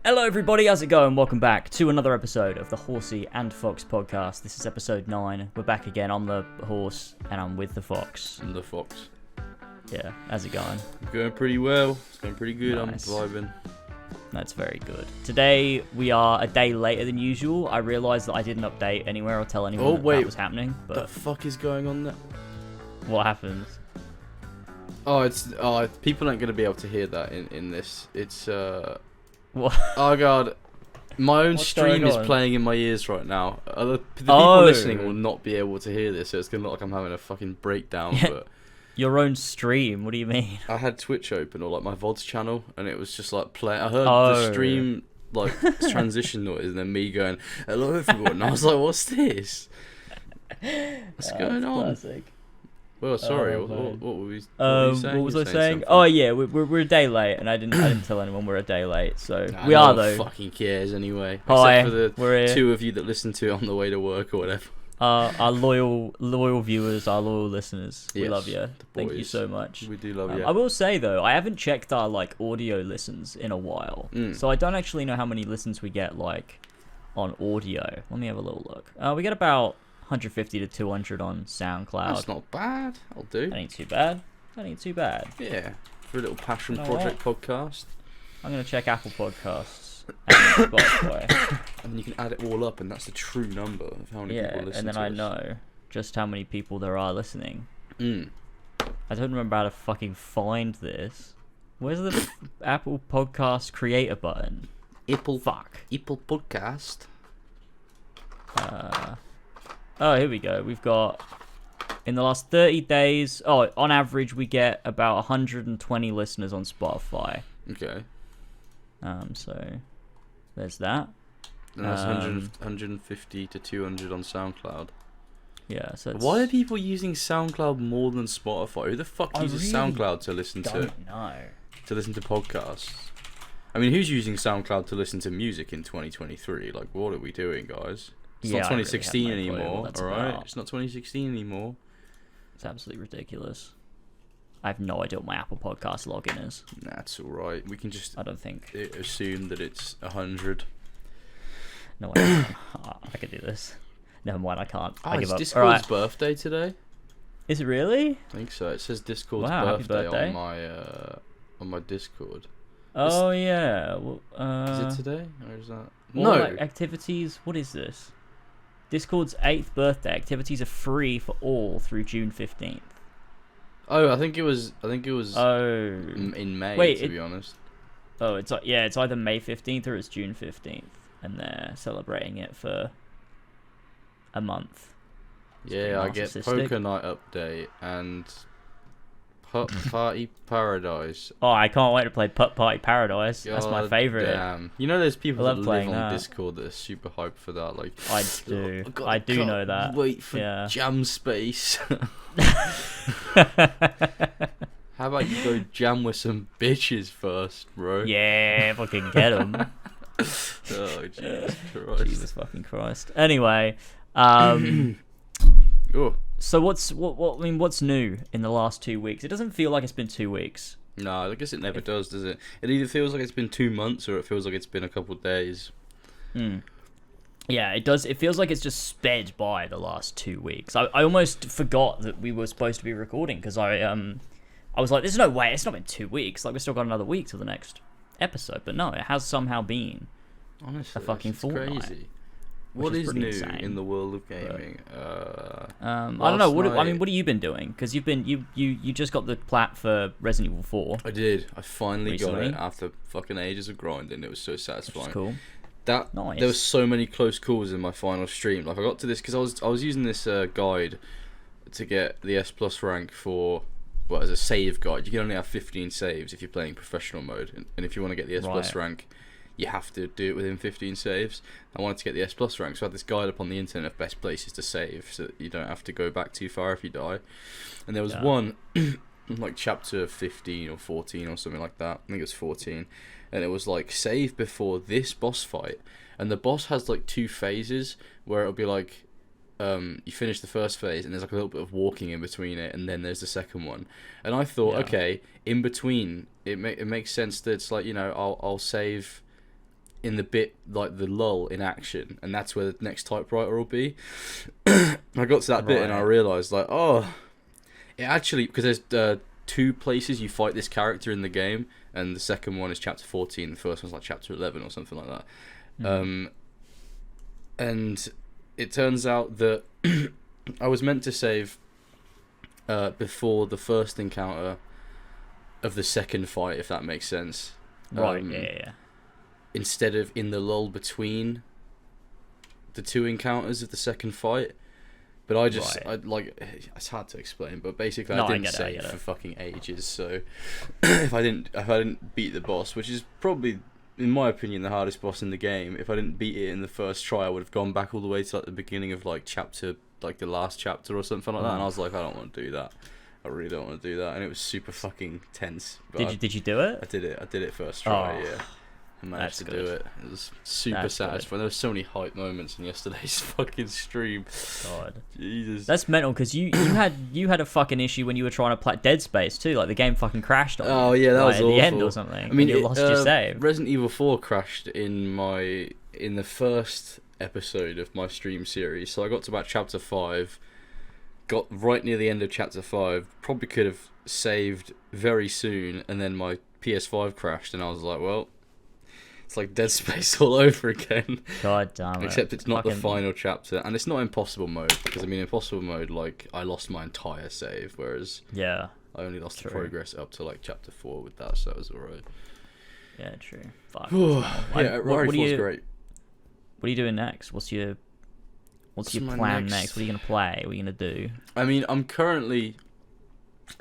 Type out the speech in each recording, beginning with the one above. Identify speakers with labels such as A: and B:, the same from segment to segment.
A: Hello everybody, how's it going? Welcome back to another episode of the Horsey and Fox podcast. This is episode 9. We're back again. I'm the horse and I'm with the fox.
B: I'm the fox.
A: Yeah, how's it going?
B: Going pretty well. It's going pretty good.
A: Nice.
B: I'm vibing.
A: That's very good. Today we are a day later than usual. I realised that I didn't update anywhere or tell anyone that was happening. But
B: the fuck is going on there?
A: what happens?
B: People aren't going to be able to hear that in this. It's
A: What?
B: Oh god, my own
A: What's
B: stream
A: going
B: is
A: on?
B: playing in my ears right now. The people listening will not be able to hear this, so it's going to look like I'm having a fucking breakdown.
A: Yeah.
B: But
A: Your own stream? What do you mean?
B: I had Twitch open or like my VODs channel, and it was just like play. I heard the stream like transition noise, and then me going, "Hello everyone." And I was like, "What's this? What's going on?"
A: Classic.
B: Well, sorry. What were we saying?
A: What was I saying? Oh yeah, we're a day late, and I didn't tell anyone we're a day late. So
B: Nah,
A: we
B: no
A: are
B: one
A: though.
B: Fucking cares anyway.
A: Hi,
B: Except for the
A: we're here.
B: 2 of you that listen to it on the way to work or whatever.
A: Our loyal viewers, our loyal listeners. We
B: Yes,
A: love you. Thank you
B: boys.
A: so much.
B: We do love you.
A: I will say though, I haven't checked our audio listens in a while, so I don't actually know how many listens we get on audio. Let me have a little look. We get about 150 to 200 on SoundCloud.
B: That's not bad. I'll do.
A: That ain't too bad.
B: Yeah, for a little passion
A: You know
B: project podcast.
A: I'm gonna check Apple Podcasts and Spotify.
B: And then you can add it all up, and that's the true number of how many people listen
A: and then
B: to
A: I
B: us.
A: know just how many people there are listening.
B: Mm.
A: I don't remember how to fucking find this. Where's the Apple Podcast creator button?
B: Apple
A: Podcast.
B: podcast.
A: Oh, here we go. We've got, in the last 30 days, on average, we get about 120 listeners on Spotify.
B: Okay.
A: So, there's that.
B: And that's 150 to 200 on SoundCloud.
A: Yeah, so
B: Why are people using SoundCloud more than Spotify? Who the fuck uses SoundCloud to listen to podcasts? I mean, who's using SoundCloud to listen to music in 2023? Like, what are we doing, guys? It's not 2016 anymore, alright? It's not 2016 anymore.
A: It's absolutely ridiculous. I have no idea what my Apple Podcast login is.
B: That's alright. We can just
A: I don't think.
B: assume that it's 100.
A: No, I can do this. Never mind, I can't. I give
B: it's
A: up.
B: Discord's birthday today.
A: Is it really?
B: I think so. It says Discord's
A: Wow, happy
B: birthday
A: birthday.
B: on my Discord.
A: Oh yeah. Well,
B: Is it today or is that?
A: No. Activities. What is this? Discord's 8th birthday. Activities are free for all through June 15th.
B: Oh, I think it was.
A: Oh.
B: In May.
A: Wait,
B: to be honest.
A: Oh, it's either May 15th or it's June 15th, and they're celebrating it for a month.
B: Yeah, I get Poker Night update and Putt Party Paradise.
A: Oh, I can't wait to play Putt Party Paradise. That's my favorite.
B: Damn. You know, there's people
A: I
B: that
A: love
B: live on
A: playing that.
B: Discord that are super hyped for that. Like,
A: I do. I
B: can't
A: know that.
B: Wait for
A: Yeah.
B: jam space. How about you go jam with some bitches first, bro?
A: Yeah, fucking get them.
B: Oh, Jesus Christ.
A: Jesus fucking Christ. Anyway,
B: Oh.
A: so what's new in the last 2 weeks? It doesn't feel like it's been 2 weeks.
B: No, I guess it never does it? It either feels like it's been 2 months or it feels like it's been a couple of days.
A: Yeah, it does. It feels like it's just sped by the last 2 weeks. I almost forgot that we were supposed to be recording because I was like, there's no way. It's not been 2 weeks. Like, we've still got another week till the next episode. But no, it has somehow been
B: Honestly,
A: a fucking fortnight.
B: Crazy. What is new
A: insane.
B: in the world of gaming?
A: I don't know. What have you been doing? Because you just got the plat for Resident Evil 4.
B: I did. I finally got
A: Recently?
B: it after fucking ages of grinding. It was so satisfying.
A: Which is cool.
B: Nice. There were so many close calls in my final stream. Like, I got to this because I was using this guide to get the S plus rank for, well, as a save guide. You can only have 15 saves if you're playing professional mode, and if you want to get the S plus rank, you have to do it within 15 saves. I wanted to get the S plus rank, so I had this guide up on the internet of best places to save, so that you don't have to go back too far if you die. And there was one, like chapter 15 or 14 or something like that. I think it was 14. And it was like, save before this boss fight. And the boss has like 2 phases where it'll be like, you finish the first phase and there's like a little bit of walking in between it, and then there's the second one. And I thought, okay, in between, it makes sense that it's like, you know, I'll save in the bit like the lull in action, and that's where the next typewriter will be. I got to that bit and I realised like, oh, it actually, because there's 2 places you fight this character in the game, and the second one is chapter 14, the first one's like chapter 11 or something like that. And it turns out that I was meant to save before the first encounter of the second fight, if that makes sense.
A: Right, yeah.
B: Instead of in the lull between the 2 encounters of the second fight. But I just, it's hard to explain, but basically I didn't save for fucking ages, so if I didn't beat the boss, which is probably, in my opinion, the hardest boss in the game, if I didn't beat it in the first try, I would have gone back all the way to like the beginning of like chapter, like the last chapter or something like that, and I was like, I don't want to do that. I really don't want to do that, and it was super fucking tense. But
A: Did you do it?
B: I did it first try, yeah. I managed to do it. It was super satisfying. There were so many hype moments in yesterday's fucking stream.
A: God,
B: Jesus,
A: that's mental. Because you had a fucking issue when you were trying to play Dead Space too. Like the game fucking crashed on you.
B: Oh yeah, that was
A: at
B: awful.
A: the end or something.
B: I mean,
A: you lost your save.
B: Resident Evil 4 crashed in the first episode of my stream series. So I got to about chapter 5, got right near the end of chapter 5. Probably could have saved very soon, and then my PS5 crashed, and I was like, well, it's like Dead Space all over again.
A: God damn it.
B: Except it's not the final chapter, and it's not impossible mode, because I mean impossible mode, like I lost my entire save, whereas I only lost the progress up to like chapter 4 with that, so it was alright.
A: Yeah, true. Fuck.
B: Rari 4's great.
A: What are you doing next? What's your plan next? What are you gonna play? What are you gonna do?
B: I mean,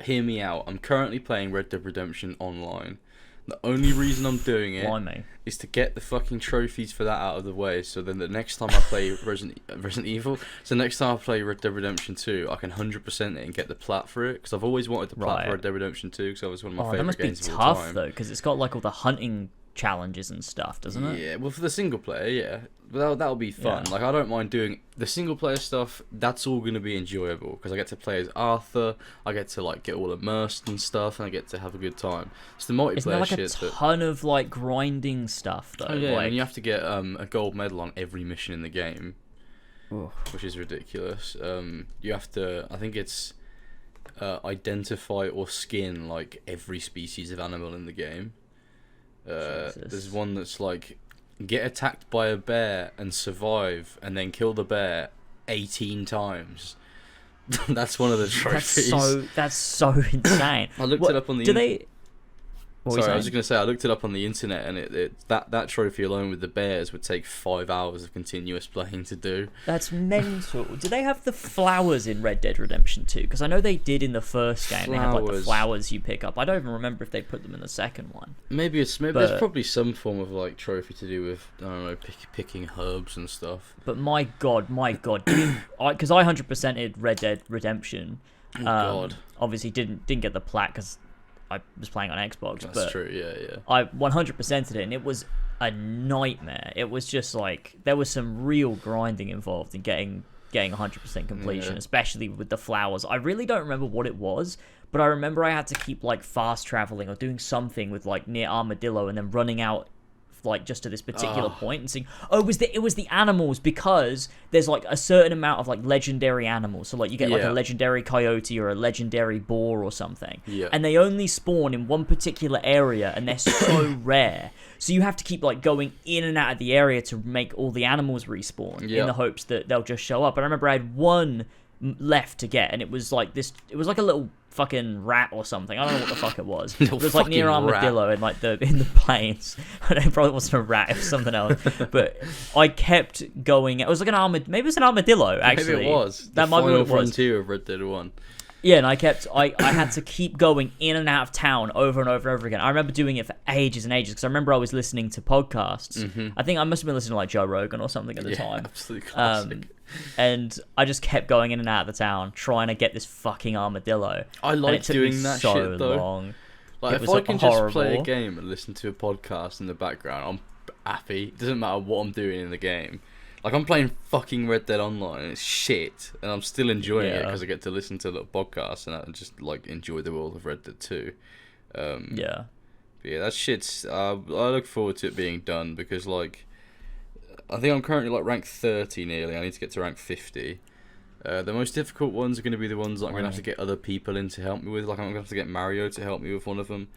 B: hear me out. I'm currently playing Red Dead Redemption Online. The only reason I'm doing it is to get the fucking trophies for that out of the way, so then the next time I play Resident Evil, so next time I play Red Dead Redemption 2, I can 100% it and get the plat for it, because I've always wanted the plat for Red Dead Redemption 2, because it was one of my favourite games of all time.
A: That must be tough, though, because it's got like all the hunting challenges and stuff, doesn't it?
B: Yeah, well, for the single player, yeah. But that'll be fun. Yeah. Like, I don't mind doing the single player stuff. That's all going to be enjoyable, because I get to play as Arthur, I get to like get all immersed and stuff, and I get to have a good time. It's the multiplayer
A: Isn't there like
B: shit
A: a ton of like grinding stuff though?
B: Oh yeah,
A: like...
B: and you have to get a gold medal on every mission in the game, which is ridiculous. You have to, I think it's identify or skin like every species of animal in the game. There's one that's like get attacked by a bear and survive, and then kill the bear 18 times. That's one of the trophies.
A: That's so insane.
B: I looked it up on the
A: internet.
B: Sorry, I was just gonna say I looked it up on the internet, and that trophy alone with the bears would take 5 hours of continuous playing to do.
A: That's mental. Do they have the flowers in Red Dead Redemption 2? Because I know they did in the first game. They had like the flowers you pick up. I don't even remember if they put them in the second one.
B: Maybe there's probably some form of like trophy to do with, I don't know, picking herbs and stuff.
A: But my god, because I 100%ed Red Dead Redemption.
B: God.
A: Obviously didn't get the plat because I was playing on Xbox.
B: That's true, yeah.
A: I 100%ed it, and it was a nightmare. It was just like, there was some real grinding involved in getting 100% completion, especially with the flowers. I really don't remember what it was, but I remember I had to keep like fast traveling or doing something with like near Armadillo, and then running out like just to this particular point and seeing, it was the animals, because there's like a certain amount of like legendary animals, so like you get like a legendary coyote or a legendary boar or something, and they only spawn in one particular area, and they're so rare, so you have to keep like going in and out of the area to make all the animals respawn in the hopes that they'll just show up. And I remember I had one left to get, and it was like a little fucking rat or something. I don't know what the fuck it was. It was like near Armadillo in like in the plains. It probably wasn't a rat, it was something else. But I kept going. It was like maybe it was an armadillo, actually.
B: Maybe it was. That might be what it was. The final frontier of Red Dead 1. Yeah,
A: and I had to keep going in and out of town over and over and over again. I remember doing it for ages and ages, because I remember I was listening to podcasts. Mm-hmm. I think I must have been listening to like Joe Rogan or something at the time.
B: Absolutely classic.
A: And I just kept going in and out of the town trying to get this fucking armadillo.
B: I like doing that shit though.
A: Long.
B: Like if I can just play a game and listen to a podcast in the background, I'm happy. It doesn't matter what I'm doing in the game. Like, I'm playing fucking Red Dead Online, and it's shit, and I'm still enjoying it because I get to listen to little podcasts and just like enjoy the world of Red Dead 2. But yeah, that shit's. I look forward to it being done because like, I think I'm currently like rank 30 nearly. I need to get to rank 50. The most difficult ones are going to be the ones that I'm going to have to get other people in to help me with. Like I'm going to have to get Mario to help me with one of them.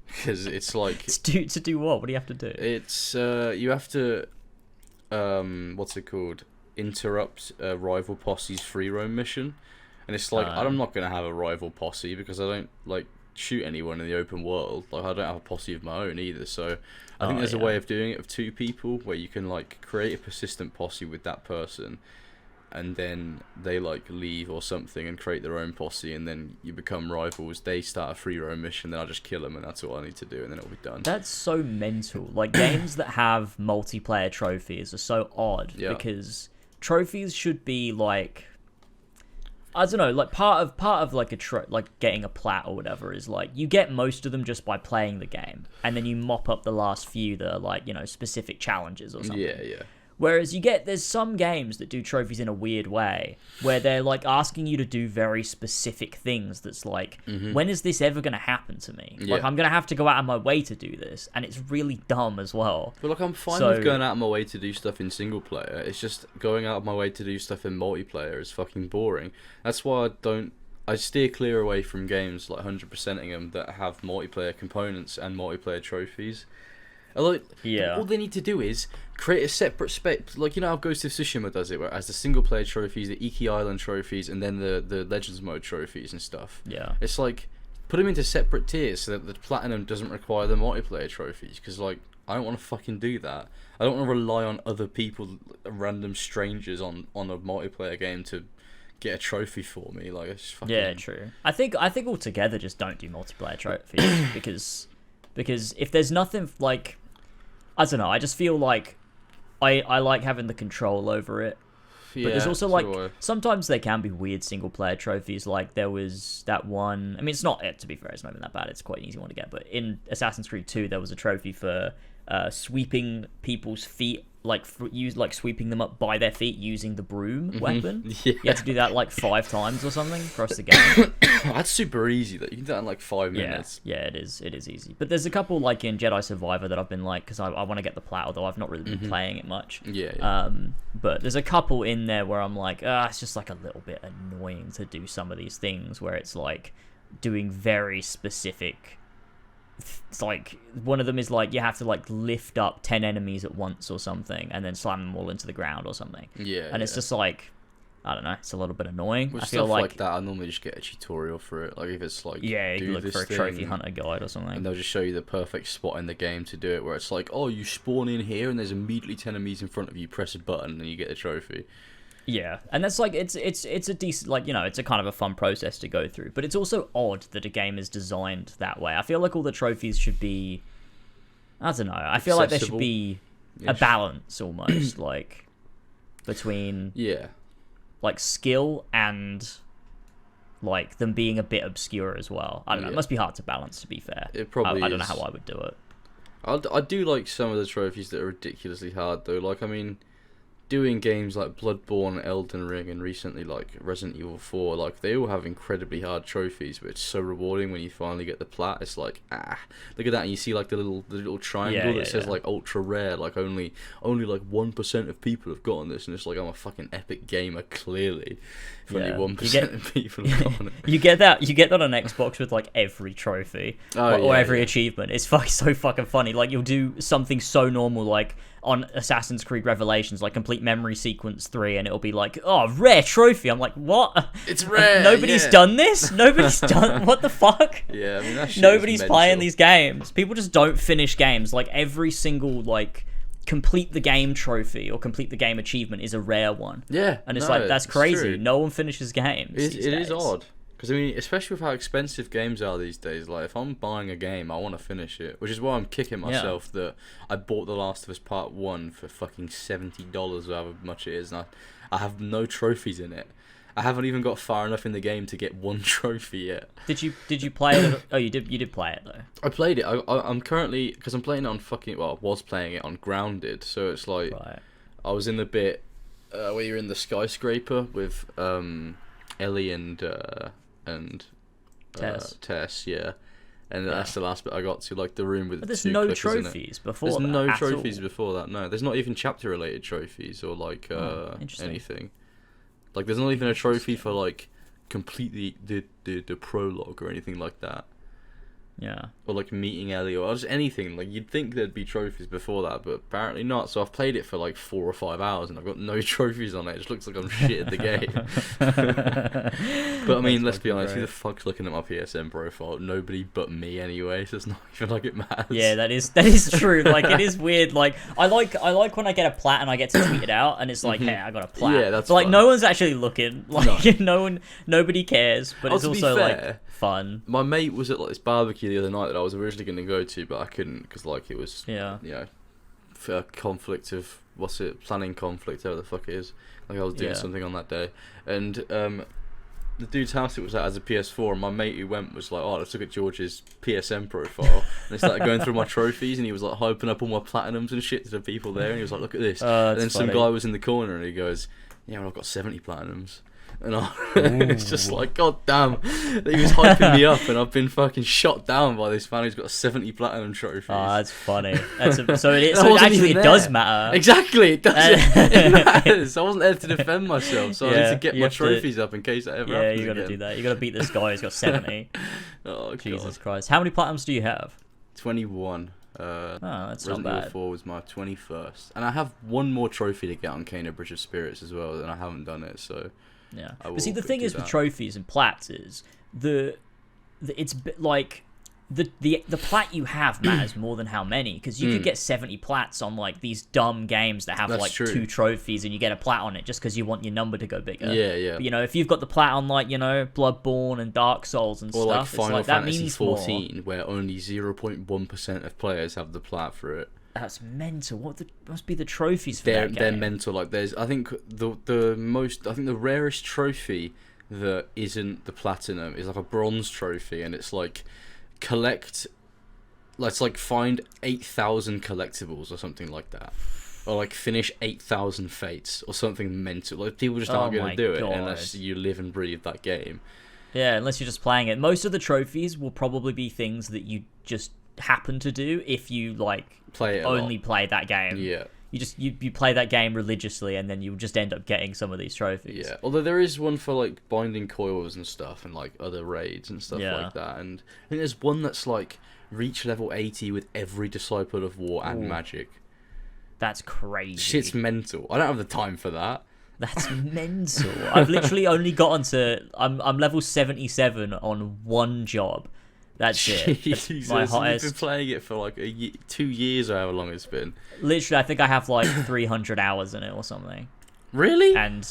B: Because it's like
A: to do what? What do you have to do?
B: It's you have to what's it called? Interrupt a rival posse's free roam mission, and it's like I'm not gonna have a rival posse because I don't like shoot anyone in the open world. Like I don't have a posse of my own either. So I think there's a way of doing it with 2 people where you can like create a persistent posse with that person. And then they like leave or something and create their own posse, and then you become rivals. They start a free roam mission, then I just kill them, and that's all I need to do, and then it'll be done.
A: That's so mental. Like games that have multiplayer trophies are so odd because trophies should be like, I don't know, like part of like like getting a plat or whatever is like you get most of them just by playing the game, and then you mop up the last few that are like, you know, specific challenges or something.
B: Yeah.
A: Whereas there's some games that do trophies in a weird way, where they're like asking you to do very specific things that's like, when is this ever going to happen to me?
B: Yeah.
A: Like, I'm going to have to go out of my way to do this, and it's really dumb as well.
B: But like, I'm fine with going out of my way to do stuff in single player. It's just going out of my way to do stuff in multiplayer is fucking boring. That's why I steer clear away from games like 100%ing them that have multiplayer components and multiplayer trophies. Like, all they need to do is create a separate spec. Like, you know how Ghost of Tsushima does it, where it has the single player trophies, the Iki Island trophies, and then the Legends mode trophies and stuff.
A: Yeah.
B: It's like, put them into separate tiers so that the Platinum doesn't require the multiplayer trophies. Because, like, I don't want to fucking do that. I don't want to rely on other people, random strangers on a multiplayer game to get a trophy for me. Like, it's fucking...
A: Yeah, true. I think altogether just don't do multiplayer trophies because if there's nothing like... I don't know, I just feel like I like having the control over it. But there's also like, sometimes there can be weird single player trophies, like there was that one, I mean, to be fair, it's not even that bad, it's quite an easy one to get, but in Assassin's Creed 2, there was a trophy for sweeping people's feet, like sweeping them up by their feet using the broom weapon. Yeah. You had to do that like 5 times or something across the game.
B: That's super easy though. You can do that in like 5 minutes.
A: Yeah, it is easy. But there's a couple like in Jedi Survivor that I've been like, because I want to get the plat, although I've not really been playing it much.
B: Yeah.
A: But there's a couple in there where I'm like, it's just like a little bit annoying to do some of these things where it's like doing very specific. It's like one of them is like you have to like lift up 10 enemies at once or something and then slam them all into the ground or something.
B: Yeah.
A: And it's just like, I don't know, it's a little bit annoying.
B: With
A: I feel
B: stuff like that, I normally just get a tutorial for it. Like if it's like,
A: you look for a trophy hunter guide or something,
B: and they'll just show you the perfect spot in the game to do it. Where it's like, oh, you spawn in here and there's immediately 10 enemies in front of you. Press a button and you get the trophy.
A: Yeah, and that's like it's a decent, like, you know, it's a kind of a fun process to go through, but it's also odd that a game is designed that way. I feel like all the trophies should be, I don't know, I feel like there should be a balance almost, like between like skill and like them being a bit obscure as well. I don't know, it must be hard to balance, to be fair.
B: It probably
A: I don't know how I would do it.
B: I do like some of the trophies that are ridiculously hard though. Like, I mean, doing games like Bloodborne, Elden Ring, and recently like Resident Evil 4, like they all have incredibly hard trophies, but it's so rewarding when you finally get the plat. It's like, look at that, and you see like the little triangle that says like ultra rare, like only like 1% of people have gotten this, and it's like, I'm a fucking epic gamer clearly. If only 1% of people have gotten it. you get that
A: on Xbox with like every trophy or every achievement. It's so fucking funny. Like you'll do something so normal like on Assassin's Creed Revelations, like complete memory sequence 3, and it'll be like, oh, rare trophy. I'm like, what?
B: It's rare.
A: Nobody's done this. Nobody's done. What the fuck?
B: Yeah, I mean, that shit
A: nobody's
B: is
A: playing
B: mental.
A: these games. People just don't finish games. Like every single like complete the game trophy or complete the game achievement is a rare one.
B: Yeah,
A: and it's like, that's crazy.
B: True.
A: No one finishes games.
B: It is odd. Because, I mean, especially with how expensive games are these days, like, if I'm buying a game, I want to finish it. Which is why I'm kicking myself that I bought The Last of Us Part 1 for fucking $70, however much it is, and I have no trophies in it. I haven't even got far enough in the game to get one trophy yet.
A: Did you play it? Oh, you did play it, though.
B: I played it. I'm currently... Because I'm playing it on fucking... Well, I was playing it on Grounded, so it's like... Right. I was in the bit where you're in the skyscraper with Ellie and Tess, yeah. And that's the last bit I got to, like the room with
A: but
B: the
A: there's
B: two
A: no
B: clickers in it.
A: trophies before
B: There's
A: that
B: no
A: at
B: trophies
A: all.
B: before that. No, there's not even chapter related trophies or like anything. Like there's not even a trophy for like completely the prologue or anything like that.
A: Yeah.
B: Or like meeting Ellie or just anything. Like you'd think there'd be trophies before that, but apparently not. So I've played it for like 4 or 5 hours and I've got no trophies on it. It just looks like I'm shit at the game. But I mean, let's be honest, who the fuck's looking at my PSN profile? Nobody but me anyway, so it's not even like it matters.
A: Yeah, that is true. Like it is weird. Like I like when I get a plat and I get to tweet it out and it's like, hey, I got a plat.
B: Yeah, that's
A: but like
B: fun.
A: no one's actually looking. Like nobody cares. But it's
B: to be
A: also
B: fair,
A: like fun.
B: My mate was at like this barbecue the other night that I was originally going to go to, but I couldn't because like it was for a conflict of planning conflict, whatever the fuck it is. Like I was doing something on that day, and the dude's house it was at has a PS4, and my mate who went was like, oh, let's look at George's PSN profile, and they started going through my trophies, and he was like hyping up all my platinums and shit to the people there, and he was like, look at this, and then some guy was in the corner, and he goes, yeah, well, I've got 70 platinums. And it's just like, god damn, he was hyping me up, and I've been fucking shot down by this fan who's got 70 platinum trophies.
A: Oh, that's funny. So it does matter.
B: Exactly, it does. It matters. I wasn't there to defend myself, so I need to get my trophies up in case that ever happens.
A: Yeah, you gotta do that. You gotta beat this guy who's got 70.
B: Oh,
A: Jesus
B: God.
A: Christ. How many platinums do you have?
B: 21.
A: That's
B: Resident
A: not bad.
B: Evil 4 was my 21st, and I have one more trophy to get on Kano Bridge of Spirits as well, and I haven't done it, so.
A: Yeah, but see, the thing is with trophies and plats is it's like the plat you have matters more than how many, because you could get 70 plats on like these dumb games that have
B: That's
A: like
B: true.
A: 2 trophies and you get a plat on it just because you want your number to go bigger.
B: Yeah.
A: But, you know, if you've got the plat on like, you know, Bloodborne and Dark Souls and
B: or
A: stuff,
B: like Final
A: it's like
B: Fantasy
A: that means
B: 14,
A: more.
B: where only 0.1% of players have the plat for it.
A: That's mental. What must be the trophies for that game?
B: They're mental. Like I think the rarest trophy that isn't the platinum is like a bronze trophy, and it's like find 8,000 collectibles or something like that, or like finish 8,000 fates or something mental. Like people just aren't going to do it unless you live and breathe that game. Yeah,
A: unless you're just playing it. Most of the trophies will probably be things that you just happen to do if you like play that game.
B: Yeah.
A: You play that game religiously, and then you just end up getting some of these trophies.
B: Yeah, although there is one for like binding coils and stuff, and like other raids and stuff like that. And I think there's one that's like reach level 80 with every Disciple of War and magic.
A: That's crazy.
B: Shit's mental. I don't have the time for that.
A: That's mental. I've literally only gotten to I'm level 77 on one job. That's it. That's my highest.
B: You've been playing it for like 2 years or however long it's been.
A: Literally, I think I have like 300 hours in it or something.
B: Really?
A: And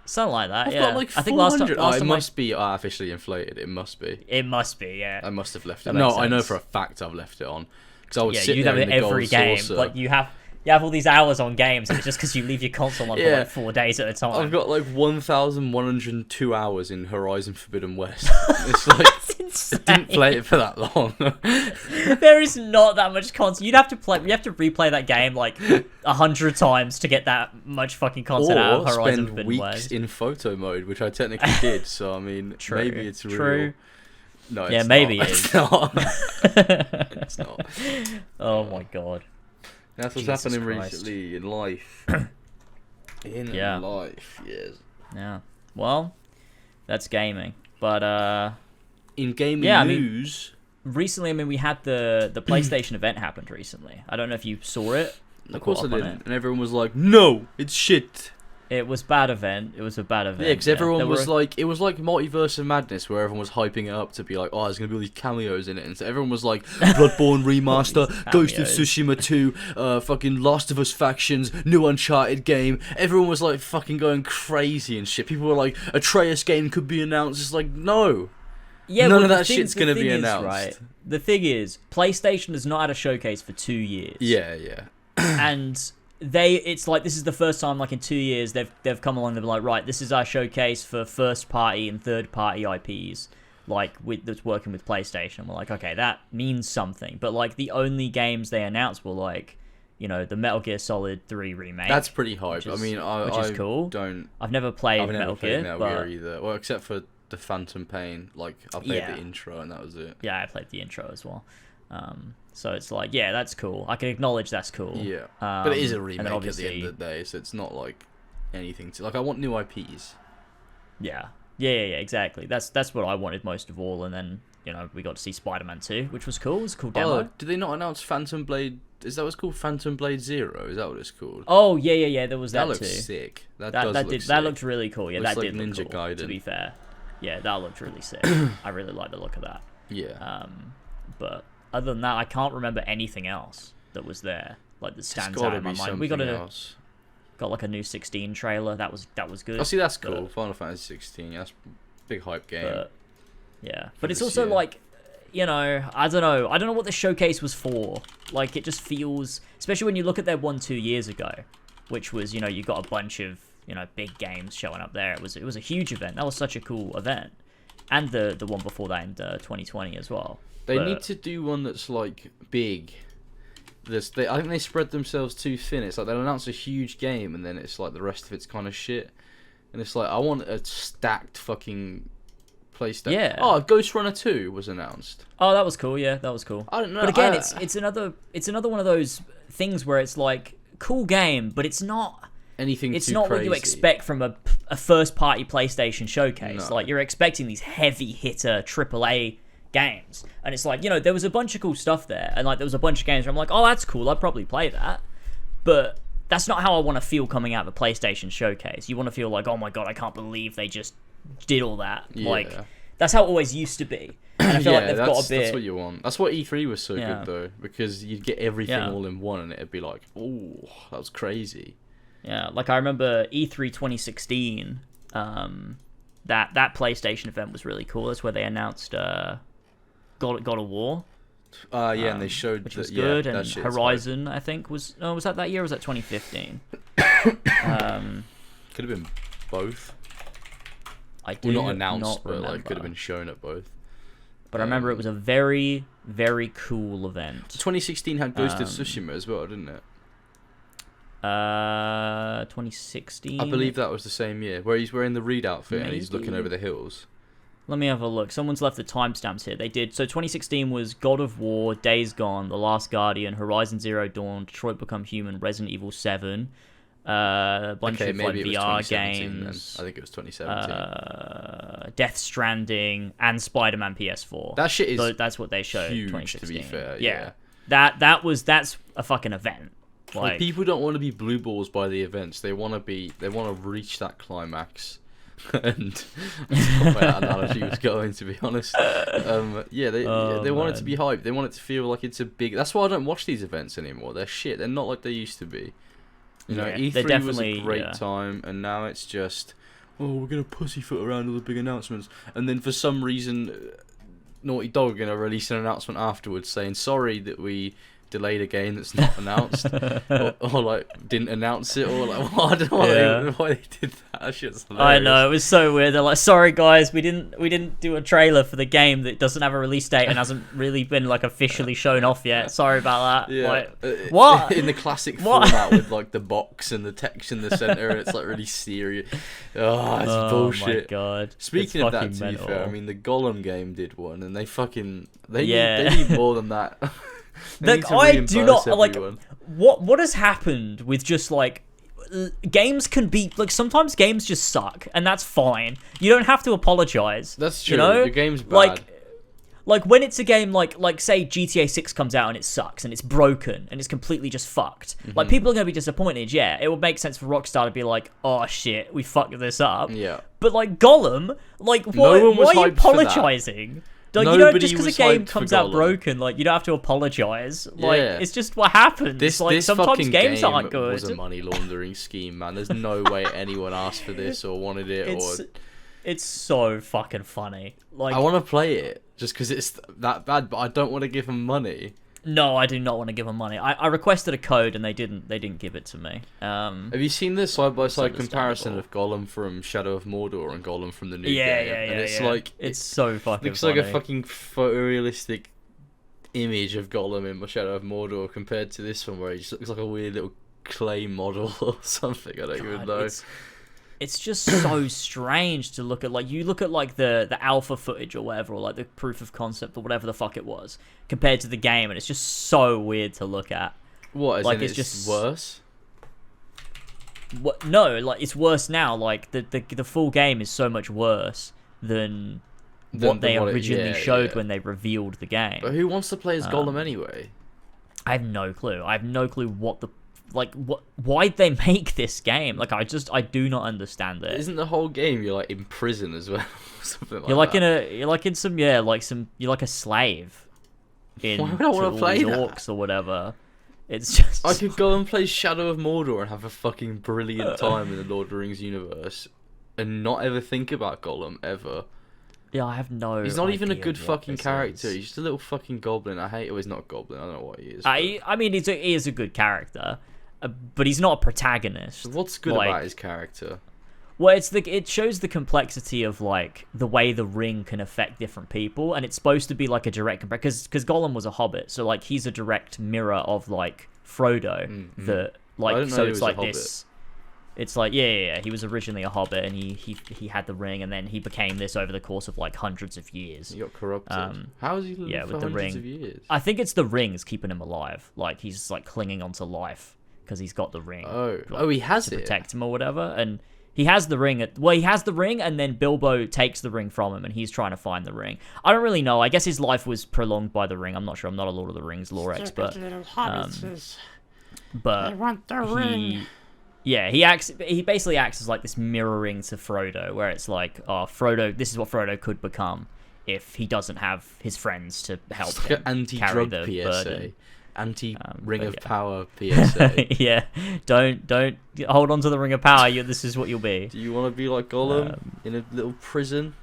A: something like that.
B: I've
A: yeah.
B: got like 400.
A: I think last time
B: it must be artificially inflated. It must be.
A: It must be. Yeah.
B: I must have left
A: That
B: it. No,
A: makes
B: I know
A: sense.
B: for a fact I've left it on because I would
A: Yeah,
B: sit
A: you
B: there
A: have
B: in
A: it
B: the
A: every
B: gold
A: game.
B: saucer.
A: Like you have all these hours on games, and it's just because you leave your console on for like 4 days at a time.
B: I've got like 1,102 hours in Horizon Forbidden West. It's like I didn't play it for that long.
A: There is not that much content. You have to replay that game like 100 times to get that much fucking content out of Horizon
B: spend
A: Forbidden
B: weeks
A: West.
B: in photo mode, which I technically did. So I mean, maybe it's real. No, it's
A: maybe
B: not.
A: it is.
B: It's not. It's not.
A: Oh my god.
B: That's what's
A: Jesus
B: happening
A: Christ.
B: recently in life. Life, yes.
A: Yeah. Well, that's gaming. But
B: in gaming news,
A: recently, we had the PlayStation event happened recently. I don't know if you saw it.
B: Of course I didn't. And everyone was like, "No, it's shit."
A: It was bad event. It was a bad event.
B: Yeah, because everyone was like, it was like Multiverse of Madness, where everyone was hyping it up to be like, oh, there's going to be all these cameos in it. And so everyone was like, Bloodborne Remaster, Ghost of Tsushima 2, fucking Last of Us Factions, new Uncharted game. Everyone was like fucking going crazy and shit. People were like, Atreus game could be announced. It's like, no.
A: Yeah,
B: None of that shit's going to be announced.
A: Right, the thing is, PlayStation has not had a showcase for 2 years.
B: Yeah.
A: And it's like this is the first time like in 2 years they've come along and they're like, right, this is our showcase for first party and third party IPs like that's working with PlayStation. We're like, okay, that means something. But like the only games they announced were like, you know, the Metal Gear Solid 3 remake.
B: That's pretty hype. Which is cool.
A: I've never played Metal Gear
B: either. Well, except for the Phantom Pain. Like I played
A: Yeah.
B: the intro and that was it.
A: Yeah, I played the intro as well. So it's like, yeah, that's cool. I can acknowledge that's cool.
B: Yeah, but it is a
A: and
B: remake
A: then
B: at the end of the day, so it's not like anything to like. I want new IPs.
A: Yeah, exactly. That's what I wanted most of all. And then we got to see Spider-Man 2, which was cool. It was a cool demo.
B: Oh, did they not announce Phantom Blade? Is that what's called? Phantom Blade Zero? Is that what it's called?
A: Oh yeah. There was that too.
B: That looks sick.
A: That looked really cool. Yeah,
B: looks
A: that
B: like
A: did look
B: Ninja
A: cool.
B: Gaiden.
A: To be fair, yeah, that looked really sick. I really like the look of that.
B: Yeah.
A: But other than that, I can't remember anything else that was there like that stands out in my mind. We got like a new 16 trailer. That was good.
B: Oh, see, that's cool. Final Fantasy 16. That's a big hype game.
A: But it's also like, I don't know what the showcase was for. Like, it just feels, especially when you look at their 1-2 years ago, which was, you got a bunch of, big games showing up there. It was a huge event. That was such a cool event. And the one before that in 2020 as well.
B: They need to do one that's like big. I think they spread themselves too thin. It's like they'll announce a huge game and then it's like the rest of it's kind of shit. And it's like I want a stacked fucking PlayStation.
A: Yeah.
B: Oh, Ghost Runner 2 was announced.
A: Oh, that was cool. Yeah, that was cool.
B: I don't know.
A: But again, it's another one of those things where it's like cool game, but it's not
B: anything.
A: It's
B: too
A: not
B: crazy.
A: what you expect from a first party PlayStation showcase.
B: No.
A: Like you're expecting these heavy hitter AAA games, and it's like there was a bunch of cool stuff there, and like there was a bunch of games where I'm like, oh, that's cool, I'd probably play that, but that's not how I want to feel coming out of the PlayStation showcase. You want to feel like, oh my god, I can't believe they just did all that.
B: Yeah.
A: Like that's how it always used to be, and I feel like they've got a bit.
B: That's what you want. That's why E3 was so good though, because you'd get everything all in one, and it'd be like, oh, that was crazy.
A: Yeah, like I remember E3 2016. That PlayStation event was really cool. That's where they announced God of War.
B: And they showed
A: which was good, and Horizon, I think was that year or was that 2015?
B: Could have been both.
A: I do
B: not announced, but
A: remember.
B: like could have been shown at both.
A: But I remember it was a very, very cool event.
B: 2016 had Ghost of Tsushima as well, didn't it?
A: 2016.
B: I believe that was the same year, where he's wearing the Reed outfit and he's looking over the hills.
A: Let me have a look. Someone's left the timestamps here. They did. So 2016 was God of War, Days Gone, The Last Guardian, Horizon Zero Dawn, Detroit Become Human, Resident Evil 7, a bunch of like VR games.
B: Then. I think it was 2017.
A: Death Stranding and Spider-Man PS4.
B: That shit is
A: that's what they showed.
B: huge,
A: 2016.
B: to be fair.
A: Yeah. That's a fucking event.
B: Like people don't want to be blue balls by the events. They want to reach that climax. And that's not where that analogy was going, to be honest. They want it to be hyped. They want it to feel like it's a big. That's why I don't watch these events anymore. They're shit. They're not like they used to be. E3 was a great time, and now it's just, we're gonna pussyfoot around all the big announcements, and then for some reason, Naughty Dog are gonna release an announcement afterwards saying sorry that we delayed a game that's not announced, or like didn't announce it, or like I don't know why they did that. That shit's hilarious.
A: I know, it was so weird. They're like, sorry guys, we didn't do a trailer for the game that doesn't have a release date and hasn't really been like officially shown off yet. Sorry about that.
B: Yeah.
A: Like, what?
B: In the classic format with like the box and the text in the center, and it's like really serious. Oh, it's bullshit.
A: Oh my god.
B: Speaking of that, to be fair, I mean the Gollum game did one, and they need more than that.
A: Like I do not like what has happened with just like games can be like sometimes games just suck and that's fine. You don't have to apologize.
B: That's true. The game's bad.
A: Like when it's a game like say GTA 6 comes out and it sucks and it's broken and it's completely just fucked. Mm-hmm. Like people are gonna be disappointed. Yeah, it would make sense for Rockstar to be like, oh shit, we fucked this up.
B: Yeah.
A: But like Gollum, like why are you apologizing? Like, just because a game comes out broken, like you don't have to apologize. Like it's just what happens.
B: This
A: sometimes games
B: game
A: aren't good.
B: Was a money laundering scheme, man. There's no way anyone asked for this or wanted it.
A: It's so fucking funny. Like
B: I want to play it just because it's that bad, but I don't want to give them money.
A: No, I do not want to give them money. I requested a code and they didn't give it to me.
B: Have you seen this side-by-side comparison of Gollum from Shadow of Mordor and Gollum from the new game?
A: Yeah.
B: And it's like
A: it's so fucking
B: looks
A: funny.
B: like a fucking photorealistic image of Gollum in Shadow of Mordor compared to this one where he just looks like a weird little clay model or something. I don't even know.
A: it's just so strange to look at. Like, you look at like the alpha footage or whatever, or like the proof of concept or whatever the fuck it was, compared to the game, and it's just so weird to look at.
B: What? As
A: like
B: in it's just worse?
A: What? No, like it's worse now. Like the full game is so much worse than what they originally showed when they revealed the game.
B: But who wants to play as Gollum anyway?
A: I have no clue. I have no clue what the why'd they make this game? Like, I do not understand it.
B: Isn't the whole game you're like in prison as well? Something like
A: you're like
B: that.
A: you're like a slave in
B: Why would I want to play that?
A: Orcs or whatever. It's just
B: I could go and play Shadow of Mordor and have a fucking brilliant time in the Lord of the Rings universe and not ever think about Gollum ever.
A: Yeah, I have no.
B: He's not even a good fucking
A: this
B: character.
A: is.
B: He's just a little fucking goblin. I hate. Oh, he's not a goblin. I don't know what he is.
A: I mean, he is a good character, but he's not a protagonist.
B: What's good about his character?
A: Well, it shows the complexity of like the way the ring can affect different people, and it's supposed to be like a direct comparison because Gollum was a hobbit, so like he's a direct mirror of like Frodo.
B: Mm-hmm.
A: That like so it's like this. It's like yeah, he was originally a hobbit, and he had the ring, and then he became this over the course of like hundreds of years.
B: He got corrupted. How is he living for
A: with the
B: hundreds
A: ring.
B: of years?
A: I think it's the ring's keeping him alive. Like he's like clinging onto life because he's got the ring.
B: He has
A: to
B: it
A: protect him or whatever, and he has the ring. He has the ring, and then Bilbo takes the ring from him, and he's trying to find the ring. I don't really know. I guess his life was prolonged by the ring. I'm not sure. I'm not a Lord of the Rings lore expert. But
C: I want the ring.
A: Yeah, he basically acts as like this mirroring to Frodo, where it's like, oh, Frodo, this is what Frodo could become if he doesn't have his friends to help him carry
B: anti-drug
A: the
B: PSA,
A: burden.
B: anti-ring of power PSA.
A: Yeah, don't hold on to the ring of power. This is what you'll be.
B: Do you want to be like Gollum in a little prison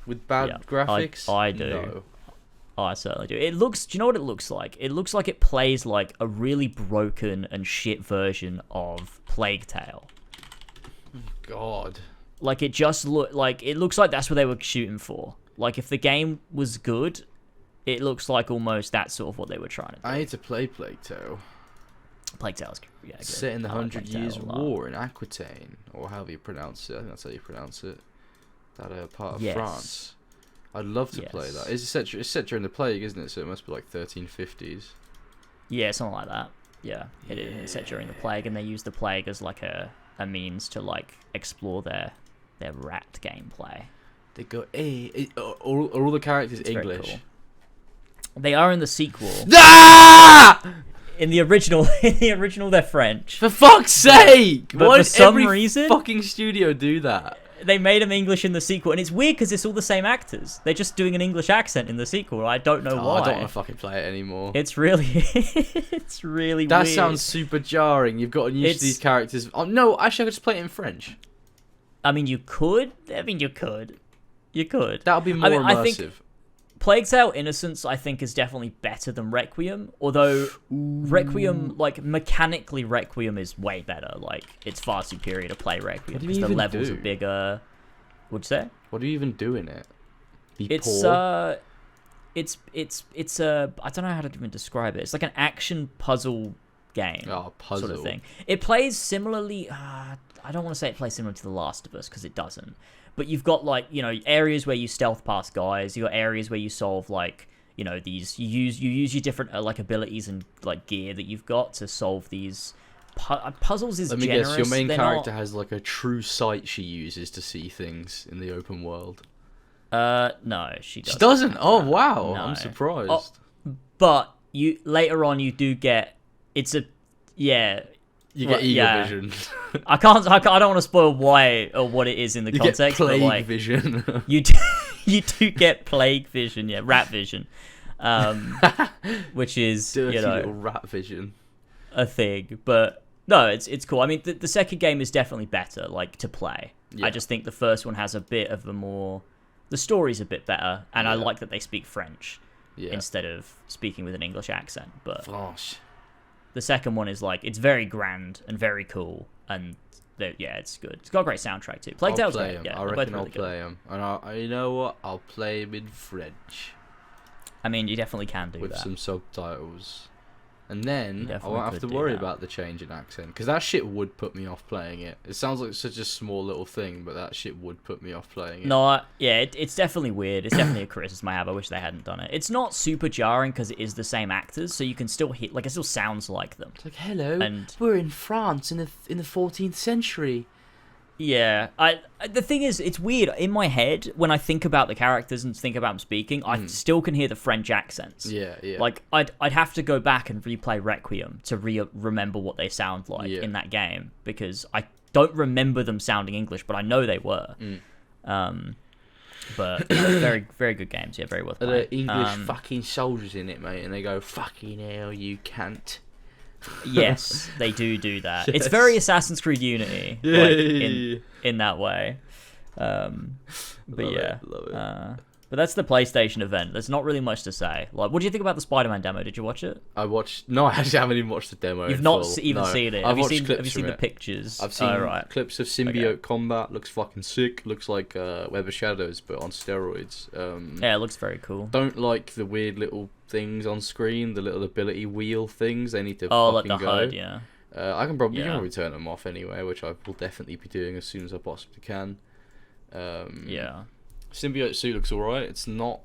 B: with bad graphics?
A: I do.
B: No.
A: Oh, I certainly do. It looks. Do you know what it looks like? It looks like it plays like a really broken and shit version of Plague Tale.
B: God.
A: Like it looks like that's what they were shooting for. Like if the game was good, it looks like almost that's sort of what they were trying to do.
B: I need to play Plague Tale.
A: Plague Tale's good.
B: Set in the
A: I like
B: 100
A: Plague
B: Years
A: Tale a lot.
B: War in Aquitaine, or however you pronounce it. I think that's how you pronounce it. That part of
A: Yes.
B: France. I'd love to play that. It's set during the plague, isn't it? So it must be like 1350s.
A: Yeah, something like that. Yeah, it is. It's set during the plague, and they use the plague as like a means to like explore their rat gameplay.
B: They go, hey, are all the characters
A: It's very
B: English?
A: cool. They are in the sequel.
B: Ah!
A: In the original, they're French.
B: For fuck's sake!
A: But
B: Why
A: for
B: did
A: some
B: every
A: reason,
B: fucking studio do that?
A: they made them English in the sequel, and it's weird because it's all the same actors. They're just doing an English accent in the sequel. I don't know why.
B: I don't want to fucking play it anymore.
A: It's really, it's really
B: That
A: weird.
B: sounds super jarring. You've gotten used to these characters. Oh no, actually, I could just play it in French.
A: I mean, you could. You could.
B: That would be more immersive.
A: I think Plague Tale Innocence, I think, is definitely better than Requiem. Although Requiem, like mechanically, Requiem is way better. Like it's far superior to play Requiem because the levels are bigger. What'd you say?
B: What do you even do in it?
A: It's
B: poor?
A: it's a I don't know how to even describe it. It's like an action puzzle game.
B: Puzzle
A: sort of thing. It plays similarly. I don't want to say it plays similar to The Last of Us because it doesn't. But you've got like areas where you stealth past guys. You got areas where you solve like these. You use your different like abilities and like gear that you've got to solve these puzzles. Is
B: Let me
A: generous.
B: guess. Your main
A: They're
B: character
A: not...
B: has like a true sight she uses to see things in the open world.
A: No, she doesn't.
B: She doesn't. Oh wow,
A: No.
B: I'm surprised.
A: But you later on you do get it's a
B: You get eagle vision.
A: I don't want to spoil why or what it is in the
B: You
A: context.
B: get plague
A: but like,
B: vision.
A: you do get plague vision, rat vision, which is
B: Dirty little rat vision.
A: a thing. But no, it's cool. I mean, the second game is definitely better, like to play.
B: Yeah.
A: I just think the first one has a bit of the story's a bit better, and I like that they speak French instead of speaking with an English accent. But
B: Gosh.
A: the second one is like it's very grand and very cool, and it's good. It's got a great soundtrack too. Plague Tale's great. Yeah,
B: I reckon I'll play them, and you know what? I'll play them in French
A: I mean, you definitely can do
B: with
A: that.
B: some subtitles. And then I won't have to worry about the change in accent, because that shit would put me off playing it. It sounds like such a small little thing, but that shit would put me off playing it.
A: No, it's definitely weird. It's definitely a criticism I have. I wish they hadn't done it. It's not super jarring because it is the same actors, so you can still hear, like, it still sounds like them.
B: It's like, hello, we're in France in the 14th century.
A: Yeah, the thing is, it's weird. In my head, when I think about the characters and think about them speaking, I still can hear the French accents.
B: Yeah.
A: Like, I'd have to go back and replay Requiem to remember what they sound like in that game, because I don't remember them sounding English, but I know they were. But very, very good games. Yeah, very worth playing.
B: There are English fucking soldiers in it, mate, and they go, "Fucking hell, you can't."
A: Yes, they do that. Yes. It's very Assassin's Creed Unity, like, in that way. But
B: love it.
A: But that's the PlayStation event. There's not really much to say. Like, what do you think about the Spider-Man demo? Did you watch it?
B: No, I actually haven't even watched the demo.
A: You've not even seen it. Have you seen the pictures?
B: I've seen clips of symbiote combat. Looks fucking sick. Looks like Web of Shadows, but on steroids.
A: Yeah, it looks very cool.
B: Don't like the weird little things on screen, the little ability wheel things. They need to
A: like
B: fucking
A: the
B: go.
A: HUD, yeah.
B: I can probably turn them off anyway, which I will definitely be doing as soon as I possibly can. Symbiote suit looks alright. It's not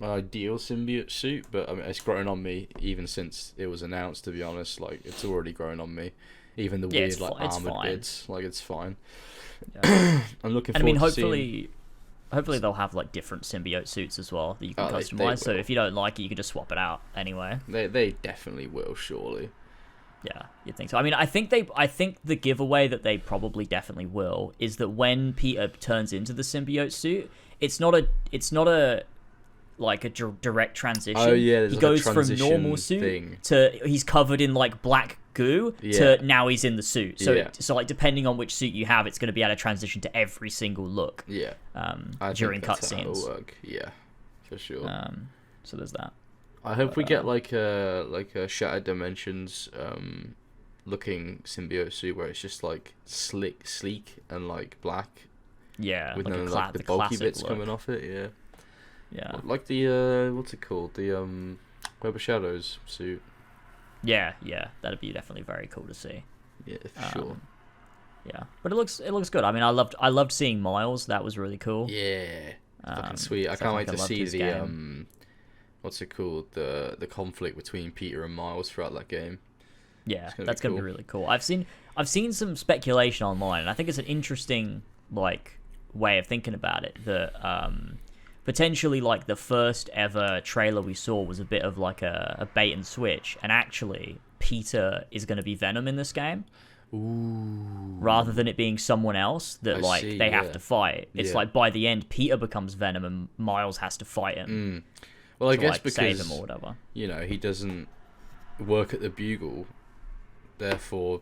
B: an ideal symbiote suit, but I mean, it's grown on me even since it was announced, to be honest. Like, it's already grown on me. Even the weird armored bits, like, it's fine.
A: Yeah.
B: I'm looking forward to seeing...
A: Hopefully they'll have, like, different symbiote suits as well that you can customize. So if you don't like it, you can just swap it out anyway.
B: They definitely will, surely.
A: Yeah, you'd think so. I mean, I think the giveaway that they probably definitely will is that when Peter turns into the symbiote suit, it's not a like a direct transition.
B: Oh yeah,
A: he goes from normal suit to he's covered in like black goo to now he's in the suit. So like depending on which suit you have, it's going to be able to transition to every single look.
B: Yeah.
A: During cutscenes.
B: Yeah, for sure.
A: So there's that.
B: I hope we get like a Shattered Dimensions looking symbiote suit where it's just like sleek and like black.
A: Yeah,
B: with
A: like
B: none of the bulky bits
A: look.
B: coming off it. Yeah.
A: Yeah.
B: Like the what's it called? The Web of Shadows suit.
A: Yeah, that'd be definitely very cool to see.
B: Yeah, for sure.
A: Yeah, but it looks good. I mean, I loved seeing Miles. That was really cool.
B: Yeah, fucking sweet. I can't wait to see the game. What's it called? The conflict between Peter and Miles throughout that game.
A: Yeah, that's gonna be really cool. I've seen some speculation online, and I think it's an interesting like way of thinking about it. That potentially like the first ever trailer we saw was a bit of like a bait and switch, and actually Peter is going to be Venom in this game.
B: Ooh.
A: Rather than it being someone else that they have to fight. It's like by the end Peter becomes Venom and Miles has to fight him.
B: Well, I guess
A: because save him or whatever.
B: You know, he doesn't work at the Bugle, therefore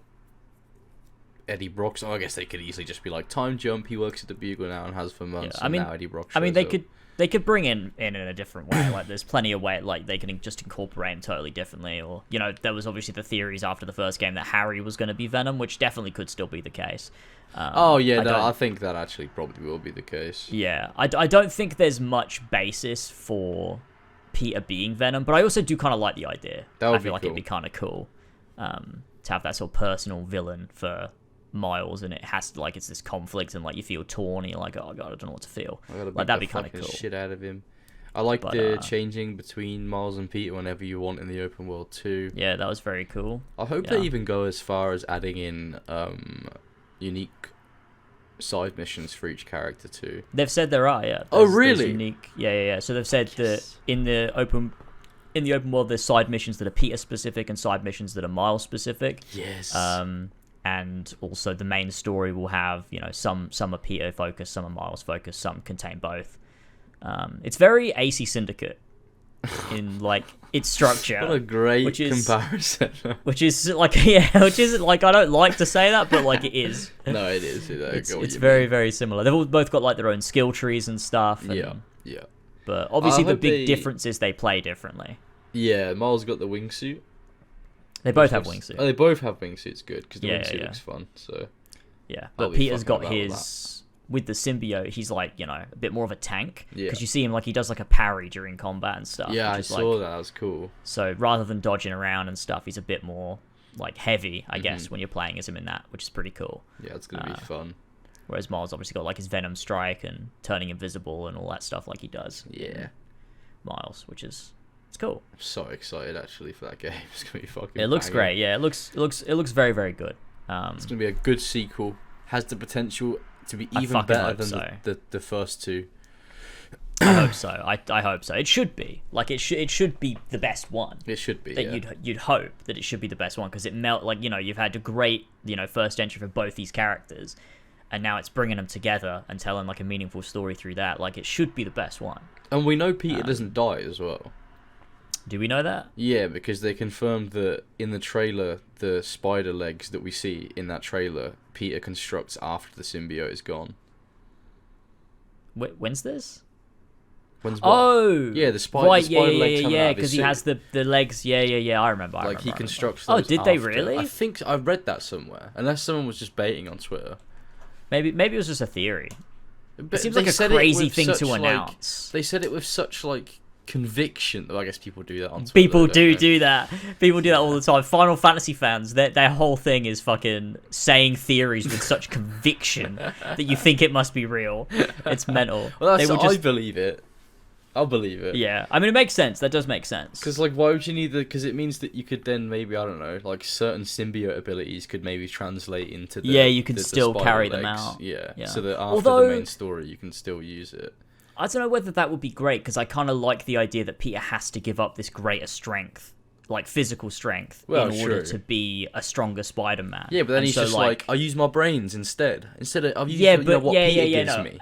B: Eddie Brock. I guess they could easily just be like, time jump. He works at the Bugle now and has for months. Yeah, now Eddie Brock.
A: They could bring in a different way. Like, there's plenty of way. Like, they can just incorporate him totally differently. Or, you know, there was obviously the theories after the first game that Harry was going to be Venom, which definitely could still be the case.
B: I think that actually probably will be the case.
A: Yeah, I don't think there's much basis for Peter being Venom, but I also do kind of like the idea. I feel like it'd be kind of cool to have that sort of personal villain for Miles, and it has to, like, it's this conflict, and like you feel torn, and you're like, oh god, I don't know what to feel. Like, that'd be kind of cool.
B: Shit out of him. I like the changing between Miles and Peter whenever you want in the open world too.
A: Yeah, that was very cool.
B: I hope they even go as far as adding in unique side missions for each character too.
A: They've said there are, yeah.
B: Oh really?
A: Unique, yeah. So they've said that in the open world, there's side missions that are Peter specific and side missions that are Miles specific.
B: Yes.
A: And also the main story will have, you know, some are Peter focused, some are Miles focused, some contain both. It's very AC Syndicate in like its structure.
B: What a great comparison.
A: which is like I don't like to say that, but like it is.
B: No, it is.
A: It's very very similar. They've both got like their own skill trees and stuff. And,
B: yeah.
A: But obviously the big difference is they play differently.
B: Yeah, Miles got the wingsuit.
A: They both have wingsuits.
B: Oh, they both have wingsuits. Good, because the wingsuit looks fun. So
A: yeah, but Peter's got his with the symbiote, he's like, you know, a bit more of a tank.
B: Yeah.
A: Because you see him, like, he does, like, a parry during combat and stuff.
B: Yeah, I
A: is,
B: saw
A: like,
B: that. That was cool.
A: So rather than dodging around and stuff, he's a bit more, like, heavy, I guess, when you're playing as him in that, which is pretty cool.
B: Yeah, it's going to be fun.
A: Whereas Miles obviously got, like, his Venom Strike and turning invisible and all that stuff like he does.
B: Yeah.
A: Miles, which is... It's cool.
B: I'm so excited, actually, for that game. It's going to be fucking
A: It looks
B: banging.
A: great, yeah. It looks very, very good.
B: It's going to be a good sequel. Has the potential to be
A: I
B: even
A: fucking
B: better
A: hope
B: than
A: so.
B: the first two.
A: I hope so. I hope so. It should be. Like, it should be the best one.
B: It should be,
A: That
B: yeah.
A: you'd hope that it should be the best one, because it like, you know, you've had a great, you know, first entry for both these characters, and now it's bringing them together and telling, like, a meaningful story through that. Like, it should be the best one.
B: And we know Peter doesn't die as well.
A: Do we know that?
B: Yeah, because they confirmed that in the trailer, the spider legs that we see in that trailer, Peter constructs after the symbiote is gone.
A: When's this?
B: When's what?
A: Oh!
B: Yeah, the spider
A: right,
B: legs
A: yeah,
B: coming out of
A: because
B: his
A: he
B: suit.
A: has the legs. Yeah, I remember.
B: Like, he constructs
A: Oh,
B: those
A: did they
B: after.
A: really?
B: I think I read that somewhere. Unless someone was just baiting on Twitter.
A: Maybe it was just a theory.
B: But
A: It seems
B: they
A: like a
B: said it
A: crazy
B: with
A: thing
B: such,
A: to
B: like-
A: announce.
B: They said it with such, like, conviction. Well, I guess people do that on Twitter.
A: People
B: don't they?
A: do that. People do that all the time. Final Fantasy fans, their whole thing is fucking saying theories with such conviction that you think it must be real. It's mental.
B: Well,
A: They
B: that's,
A: will
B: I
A: just,
B: believe it. I'll believe it.
A: yeah. I mean, it makes sense. That does make sense.
B: Because, like, why would you need the... Because it means that you could then maybe, I don't know, like, certain symbiote abilities could maybe translate into the...
A: Yeah, you could
B: the
A: still
B: spider
A: carry them
B: legs.
A: out.
B: Yeah, so that after
A: Although-
B: the main story, you can still use it.
A: I don't know whether that would be great, because I kind of like the idea that Peter has to give up this greater strength, like physical strength,
B: Well,
A: in order
B: true.
A: to be a stronger Spider-Man.
B: Yeah, but then
A: And
B: he's
A: so,
B: just like, I use my brains instead. Instead of, I've used
A: yeah,
B: you know,
A: but
B: what
A: yeah,
B: Peter
A: yeah,
B: gives
A: no.
B: me.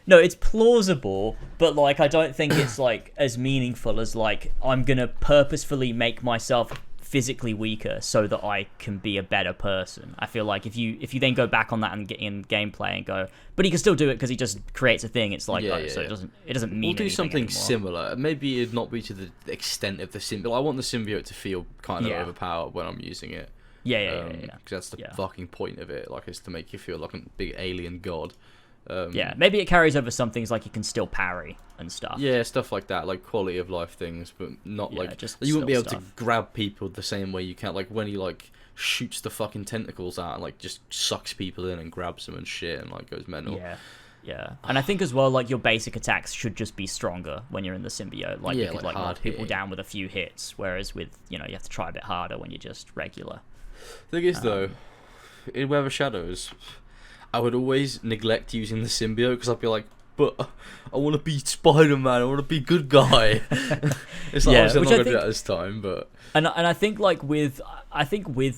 A: No, it's plausible, but like I don't think it's like as meaningful as like I'm gonna purposefully make myself physically weaker so that I can be a better person. I feel like if you then go back on that and get in gameplay and go, but he can still do it because he just creates a thing. It's like,
B: Yeah,
A: oh,
B: yeah,
A: so
B: yeah.
A: it doesn't mean
B: We'll do
A: anything
B: something
A: anymore.
B: similar. Maybe it'd not be to the extent of the symbiote. I want the symbiote to feel kind of
A: Yeah.
B: overpowered when I'm using it.
A: Yeah.
B: Because that's the
A: Yeah.
B: fucking point of it. Like, it's to make you feel like a big alien god.
A: Yeah, maybe it carries over some things like you can still parry and stuff.
B: Yeah, stuff like that, like quality of life things, but not
A: Yeah,
B: like
A: just
B: you wouldn't be able
A: still
B: to
A: stuff.
B: grab people the same way you can. Like when he like shoots the fucking tentacles out and like just sucks people in and grabs them and shit and like goes mental.
A: Yeah. And I think as well, like your basic attacks should just be stronger when you're in the symbiote. Like
B: Yeah,
A: you could
B: like
A: like knock
B: hard
A: people
B: hitting.
A: down with a few hits, whereas with you have to try a bit harder when you're just regular.
B: Thing is though, in Web of Shadows, I would always neglect using the symbiote because I'd be like, but I want to be Spider-Man, I want to be good guy. It's like,
A: Yeah,
B: obviously I'm
A: which
B: not
A: I
B: going to do
A: think-
B: that this time, but...
A: And I think like with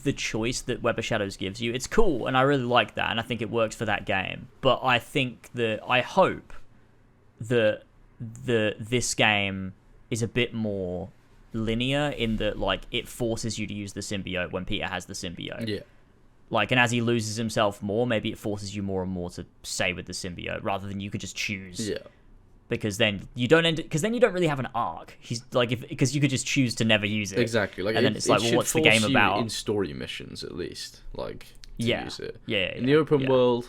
A: the choice that Web of Shadows gives you, it's cool, and I really like that, and I think it works for that game. But I hope that this game is a bit more linear in that like it forces you to use the symbiote when Peter has the symbiote.
B: Yeah.
A: Like, and as he loses himself more, maybe it forces you more and more to stay with the symbiote rather than you could just choose.
B: Yeah.
A: Because then you don't really have an arc. He's like, because you could just choose to never use it.
B: Exactly. Like,
A: And then it's like, well, what's the game about?
B: In story missions, at least, like to
A: Yeah.
B: use it.
A: Yeah.
B: In the open world,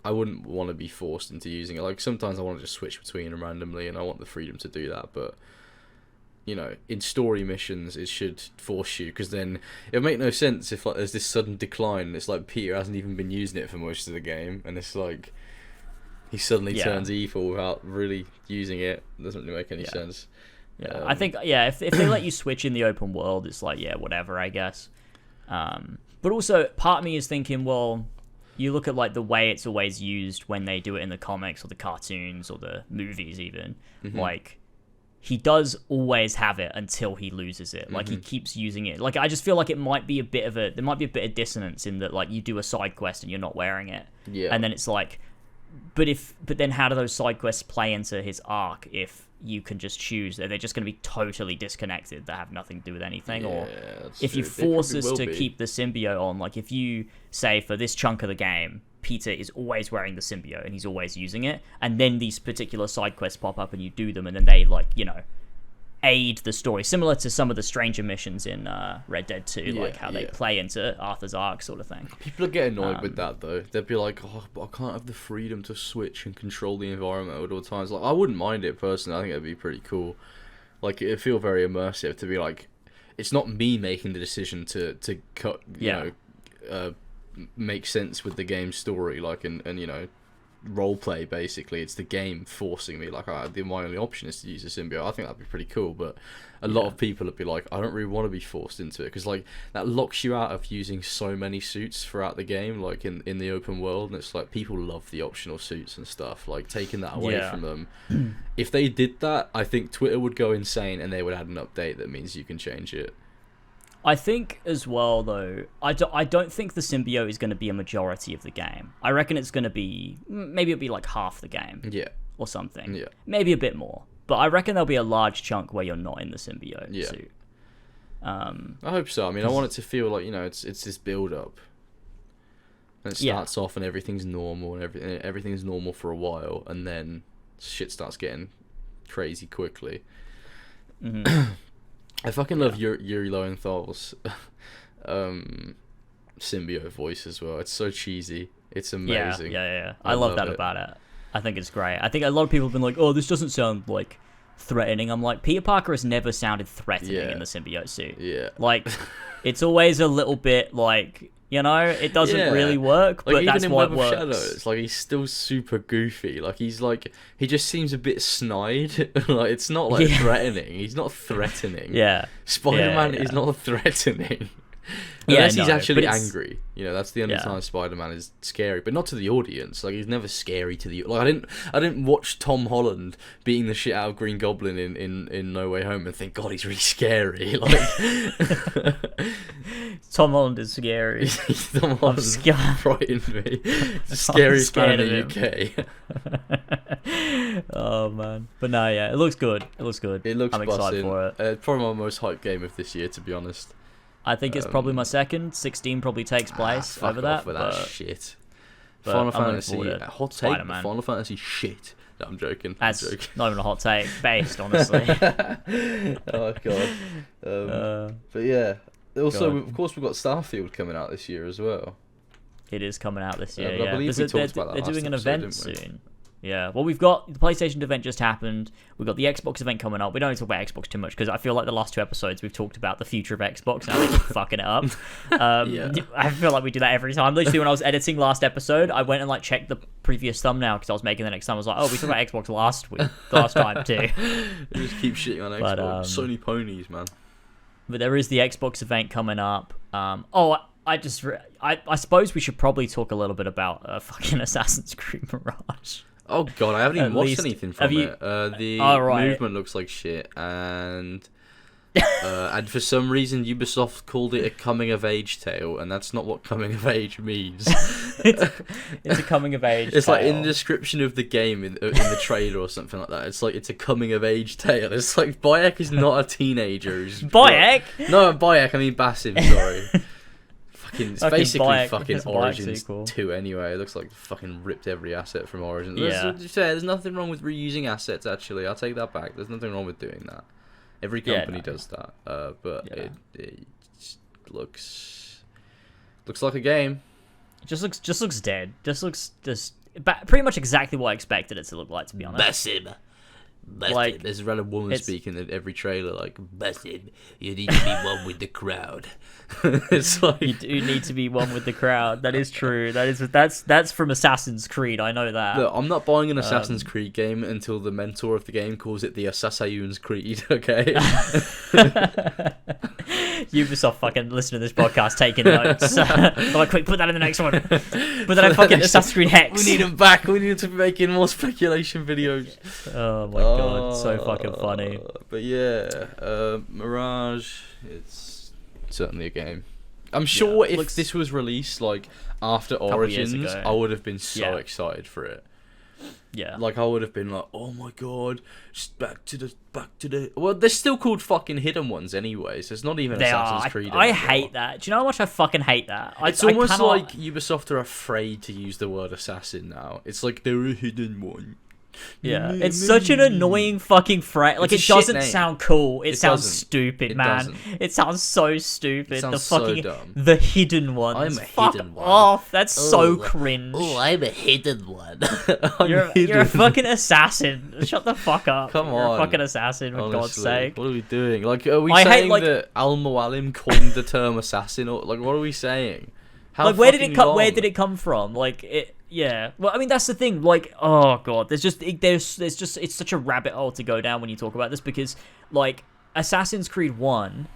B: I wouldn't want to be forced into using it. Like sometimes I want to just switch between them randomly, and I want the freedom to do that. But in story missions, it should force you, because then it would make no sense if like there's this sudden decline. And it's like Peter hasn't even been using it for most of the game, and it's like he suddenly turns evil without really using it. It doesn't really make any sense.
A: Yeah, I think if they let you switch in the open world, it's like whatever, I guess. But also, part of me is thinking, well, you look at like the way it's always used when they do it in the comics or the cartoons or the movies, even like he does always have it until he loses it. Like he keeps using it. Like I just feel like there might be a bit of dissonance in that, like you do a side quest and you're not wearing it, and then it's like. But then how do those side quests play into his arc if you can just choose? Are they just going to be totally disconnected that have nothing to do with anything? Or if you force us to keep the symbiote on, like if you say for this chunk of the game, Peter is always wearing the symbiote and he's always using it, and then these particular side quests pop up and you do them, and then they like, aid the story, similar to some of the stranger missions in Red Dead 2, like how they play into Arthur's arc sort of thing.
B: People get annoyed with that though. They'd be like, "Oh, but I can't have the freedom to switch and control the environment at all times." Like, I wouldn't mind it personally. I think it'd be pretty cool. Like, it'd feel very immersive to be like, it's not me making the decision to cut, you know, make sense with the game's story, like, and you know, role play basically. It's the game forcing me, like, my only option is to use a symbiote. I think that'd be pretty cool, but a lot of people would be like, I don't really want to be forced into it, because like that locks you out of using so many suits throughout the game, like in the open world, and it's like people love the optional suits and stuff, like taking that away from them. If they did that, I think Twitter would go insane and they would add an update that means you can change it.
A: I think as well, though, I don't think the symbiote is going to be a majority of the game. I reckon it's going to be, maybe it'll be like half the game.
B: Yeah.
A: Or something.
B: Yeah.
A: Maybe a bit more. But I reckon there'll be a large chunk where you're not in the symbiote suit.
B: I hope so. I mean, I want it to feel like, you know, it's this build-up. And it starts off and everything's normal, and everything's normal for a while, and then shit starts getting crazy quickly.
A: Mm-hmm.
B: I fucking love Yuri Lowenthal's symbiote voice as well. It's so cheesy. It's amazing.
A: Yeah. I love that about it. I think it's great. I think a lot of people have been like, oh, this doesn't sound, like, threatening. I'm like, Peter Parker has never sounded threatening in the symbiote suit. Yeah. Like, it's always a little bit, like, you know, it doesn't really work, like, but that's what works.
B: Shadows, like, he's still super goofy. Like, he just seems a bit snide. Like, it's not, like, threatening. He's not threatening. Spider-Man is not threatening. Unless he's actually angry. You know, that's the only time Spider-Man is scary, but not to the audience. Like, he's never scary to the... Like, I didn't watch Tom Holland beating the shit out of Green Goblin in No Way Home and think, God, he's really scary. Like...
A: Tom Holland is scary.
B: Tom Holland frightened me. It's the scariest man in the UK.
A: Oh, man. But no, it looks good. It looks I'm excited for it.
B: Probably my most hyped game of this year, to be honest.
A: I think it's probably my second. 16 probably takes place over that.
B: Fuck off with that shit. Final Fantasy, hot take, Final Fantasy shit. No, I'm joking.
A: That's not even a hot take, based, honestly.
B: Oh, God. But yeah. Also, of course, we've got Starfield coming out this year as well.
A: It is coming out this year,
B: I believe we talked about that
A: they're doing an
B: episode,
A: event soon. Yeah, well, we've got the PlayStation event just happened. We've got the Xbox event coming up. We don't need to talk about Xbox too much because I feel like the last two episodes we've talked about the future of Xbox and I keep fucking it up. I feel like we do that every time. Literally, when I was editing last episode, I went and like checked the previous thumbnail because I was making the next time. I was like, oh, we talked about Xbox last time too.
B: You just keep shitting on Xbox. Sony ponies, man.
A: But there is the Xbox event coming up. I suppose we should probably talk a little bit about fucking Assassin's Creed Mirage.
B: Oh God, I haven't even watched anything from it. The movement looks like shit, and for some reason Ubisoft called it a coming-of-age tale, and that's not what coming-of-age means.
A: it's a coming-of-age
B: It's
A: tale.
B: Like in the description of the game in the trailer or something like that. It's like it's a coming-of-age tale. It's like Bayek is not a teenager.
A: Bayek?
B: No, Bayek. I mean Basim. Sorry. It's basically
A: Bayek,
B: fucking Origins 2 anyway. It looks like fucking ripped every asset from Origins. There's nothing wrong with reusing assets, actually. I'll take that back. There's nothing wrong with doing that. Every company does that. But it looks like a game.
A: It just looks dead. Just looks pretty much exactly what I expected it to look like, to be honest.
B: Basim. Like, there's a random woman speaking in every trailer, like, Basim, you need to be one with the crowd. It's like
A: you do need to be one with the crowd. That is true. That's from Assassin's Creed. I know that.
B: Look, I'm not buying an Assassin's Creed game until the mentor of the game calls it the Assassin's Creed. Okay.
A: Ubisoft fucking listen to this podcast, taking notes. Like, quick, put that in the next one. Put that in fucking Assassin's Creed Hex.
B: We need them back. We need to be making more speculation videos.
A: Oh my God, so fucking funny.
B: But yeah, Mirage, it's certainly a game. I'm sure if this was released like after Origins, I would have been so excited for it.
A: Yeah,
B: like I would have been like, oh my God, just back to the. Well, they're still called fucking hidden ones anyway, so it's not even Assassin's Creed anymore.
A: I hate that. Do you know how much I fucking hate that?
B: It's almost like Ubisoft are afraid to use the word assassin now. It's like they're a hidden one.
A: Yeah, it's such an annoying fucking phrase. Like, it doesn't sound cool. It sounds stupid, man. It sounds so stupid.
B: Sounds
A: the fucking
B: so dumb.
A: the hidden one.
C: I'm a
A: Fuck
C: hidden one.
A: off. That's so cringe.
C: Oh, I'm a hidden one.
A: You're a fucking assassin. Shut the fuck up.
B: Come
A: You're
B: on.
A: a fucking assassin, for God's sake.
B: What are we doing? Like, are we
A: I hate,
B: saying
A: like-
B: that Al Mualim coined the term assassin, or like, what are we saying? How
A: Like, where did it
B: fucking
A: come?
B: long?
A: Where did it come from? Like, it. Yeah. Well, I mean, that's the thing. Like, oh god, there's just it's such a rabbit hole to go down when you talk about this, because like Assassin's Creed 1,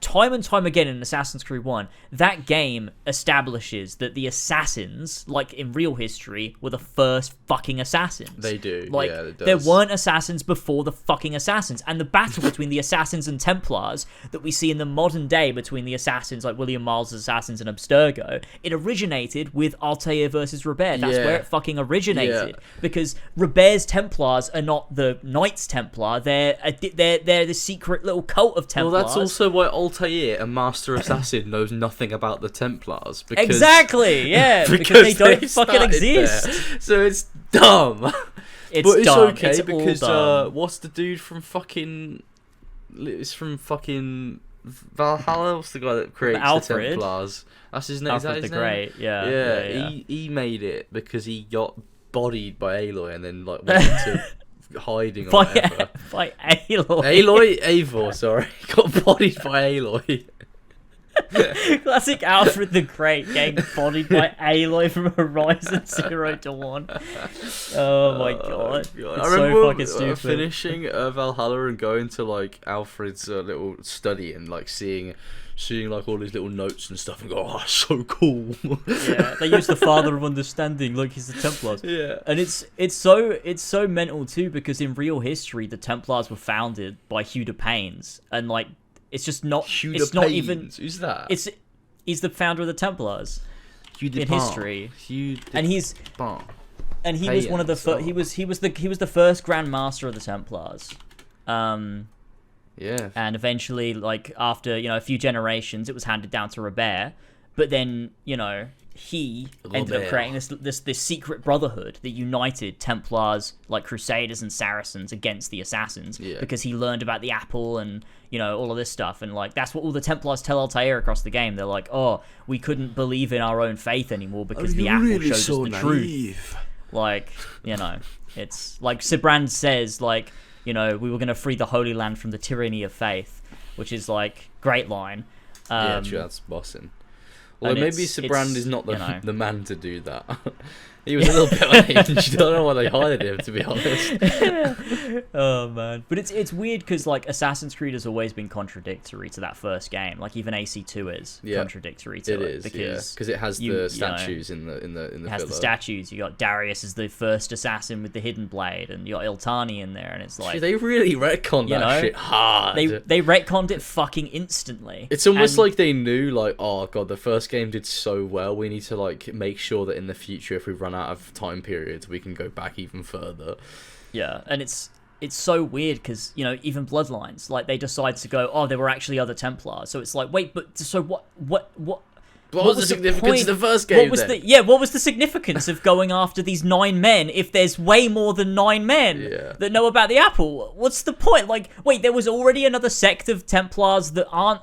A: time and time again in Assassin's Creed 1, that game establishes that the assassins, like in real history, were the first fucking assassins.
B: They do.
A: Like,
B: yeah, it does.
A: there weren't assassins before the fucking assassins. And the battle between the assassins and Templars that we see in the modern day between the assassins, like William Miles' assassins and Abstergo, it originated with Altair versus Robert. That's where it fucking originated.
B: Yeah.
A: Because Robert's Templars are not the Knights Templar. They're the secret little cult of Templars.
B: Well, that's also why Altair, a master assassin, knows nothing about the Templars. Because,
A: exactly, yeah, because they don't fucking
B: started
A: exist.
B: there. So it's dumb.
A: It's
B: but it's
A: dumb.
B: okay
A: It's
B: because
A: all dumb.
B: what's the dude from fucking? It's from fucking Valhalla. What's the guy that creates
A: Alfred.
B: the Templars? That's his name.
A: Alfred
B: Is that his
A: the
B: name?
A: Great, yeah.
B: Yeah. He made it because he got bodied by Aloy and then like went into hiding or whatever.
A: By Aloy.
B: Eivor, sorry, got bodied by Aloy.
A: Classic Alfred the Great getting bodied by Aloy from Horizon Zero Dawn. Oh my god.
B: I
A: It's
B: remember
A: so fucking stupid.
B: finishing Valhalla and going to like Alfred's little study and like seeing like all these little notes and stuff and go, oh, so cool.
A: Yeah, they use the Father of Understanding like he's the Templars.
B: Yeah.
A: And it's so mental too, because in real history the Templars were founded by Hugh de Paynes, and like it's just not
B: Hugh
A: it's
B: de
A: not
B: Paynes.
A: even
B: Who's that?
A: he's the founder of the Templars
B: Hugh de
A: in
B: Paynes.
A: history.
B: Hugh de
A: And he was one of the
B: Paynes,
A: he was the first Grand Master of the Templars.
B: Yeah.
A: And eventually, like, after, a few generations, it was handed down to Robert. But then, he ended up
B: Robert.
A: creating this secret brotherhood that united Templars, like Crusaders and Saracens, against the Assassins.
B: Yeah.
A: Because he learned about the apple and, all of this stuff. And, like, that's what all the Templars tell Altair across the game. They're like, oh, we couldn't believe in our own faith anymore because the apple showed us the truth. Like, it's like Sibrand says, like, we were going to free the Holy Land from the tyranny of faith, which is, like, great line.
B: Yeah, true, that's bossing. Although maybe Sibrand is not the man to do that. He was a little bit unhinged. I don't know why they hired him, to be honest.
A: Oh man, but it's weird because like Assassin's Creed has always been contradictory to that first game. Like even AC2 is contradictory to it.
B: It is because it has the statues in the
A: it has the statues. You got Darius as the first assassin with the hidden blade, and you got Iltani in there, and it's like
B: they really retconned that shit hard.
A: They retconned it fucking instantly.
B: It's almost like they knew, like, oh god, the first game did so well. We need to like make sure that in the future, if we run out of time periods, we can go back even further.
A: Yeah, and it's so weird because even Bloodlines, like they decide to go, oh, there were actually other Templars. So it's like, wait, but so what
B: was the significance of the first game?
A: What was the significance of going after these 9 men if there's way more than 9 men that know about the apple? What's the point? Like, wait, there was already another sect of Templars that aren't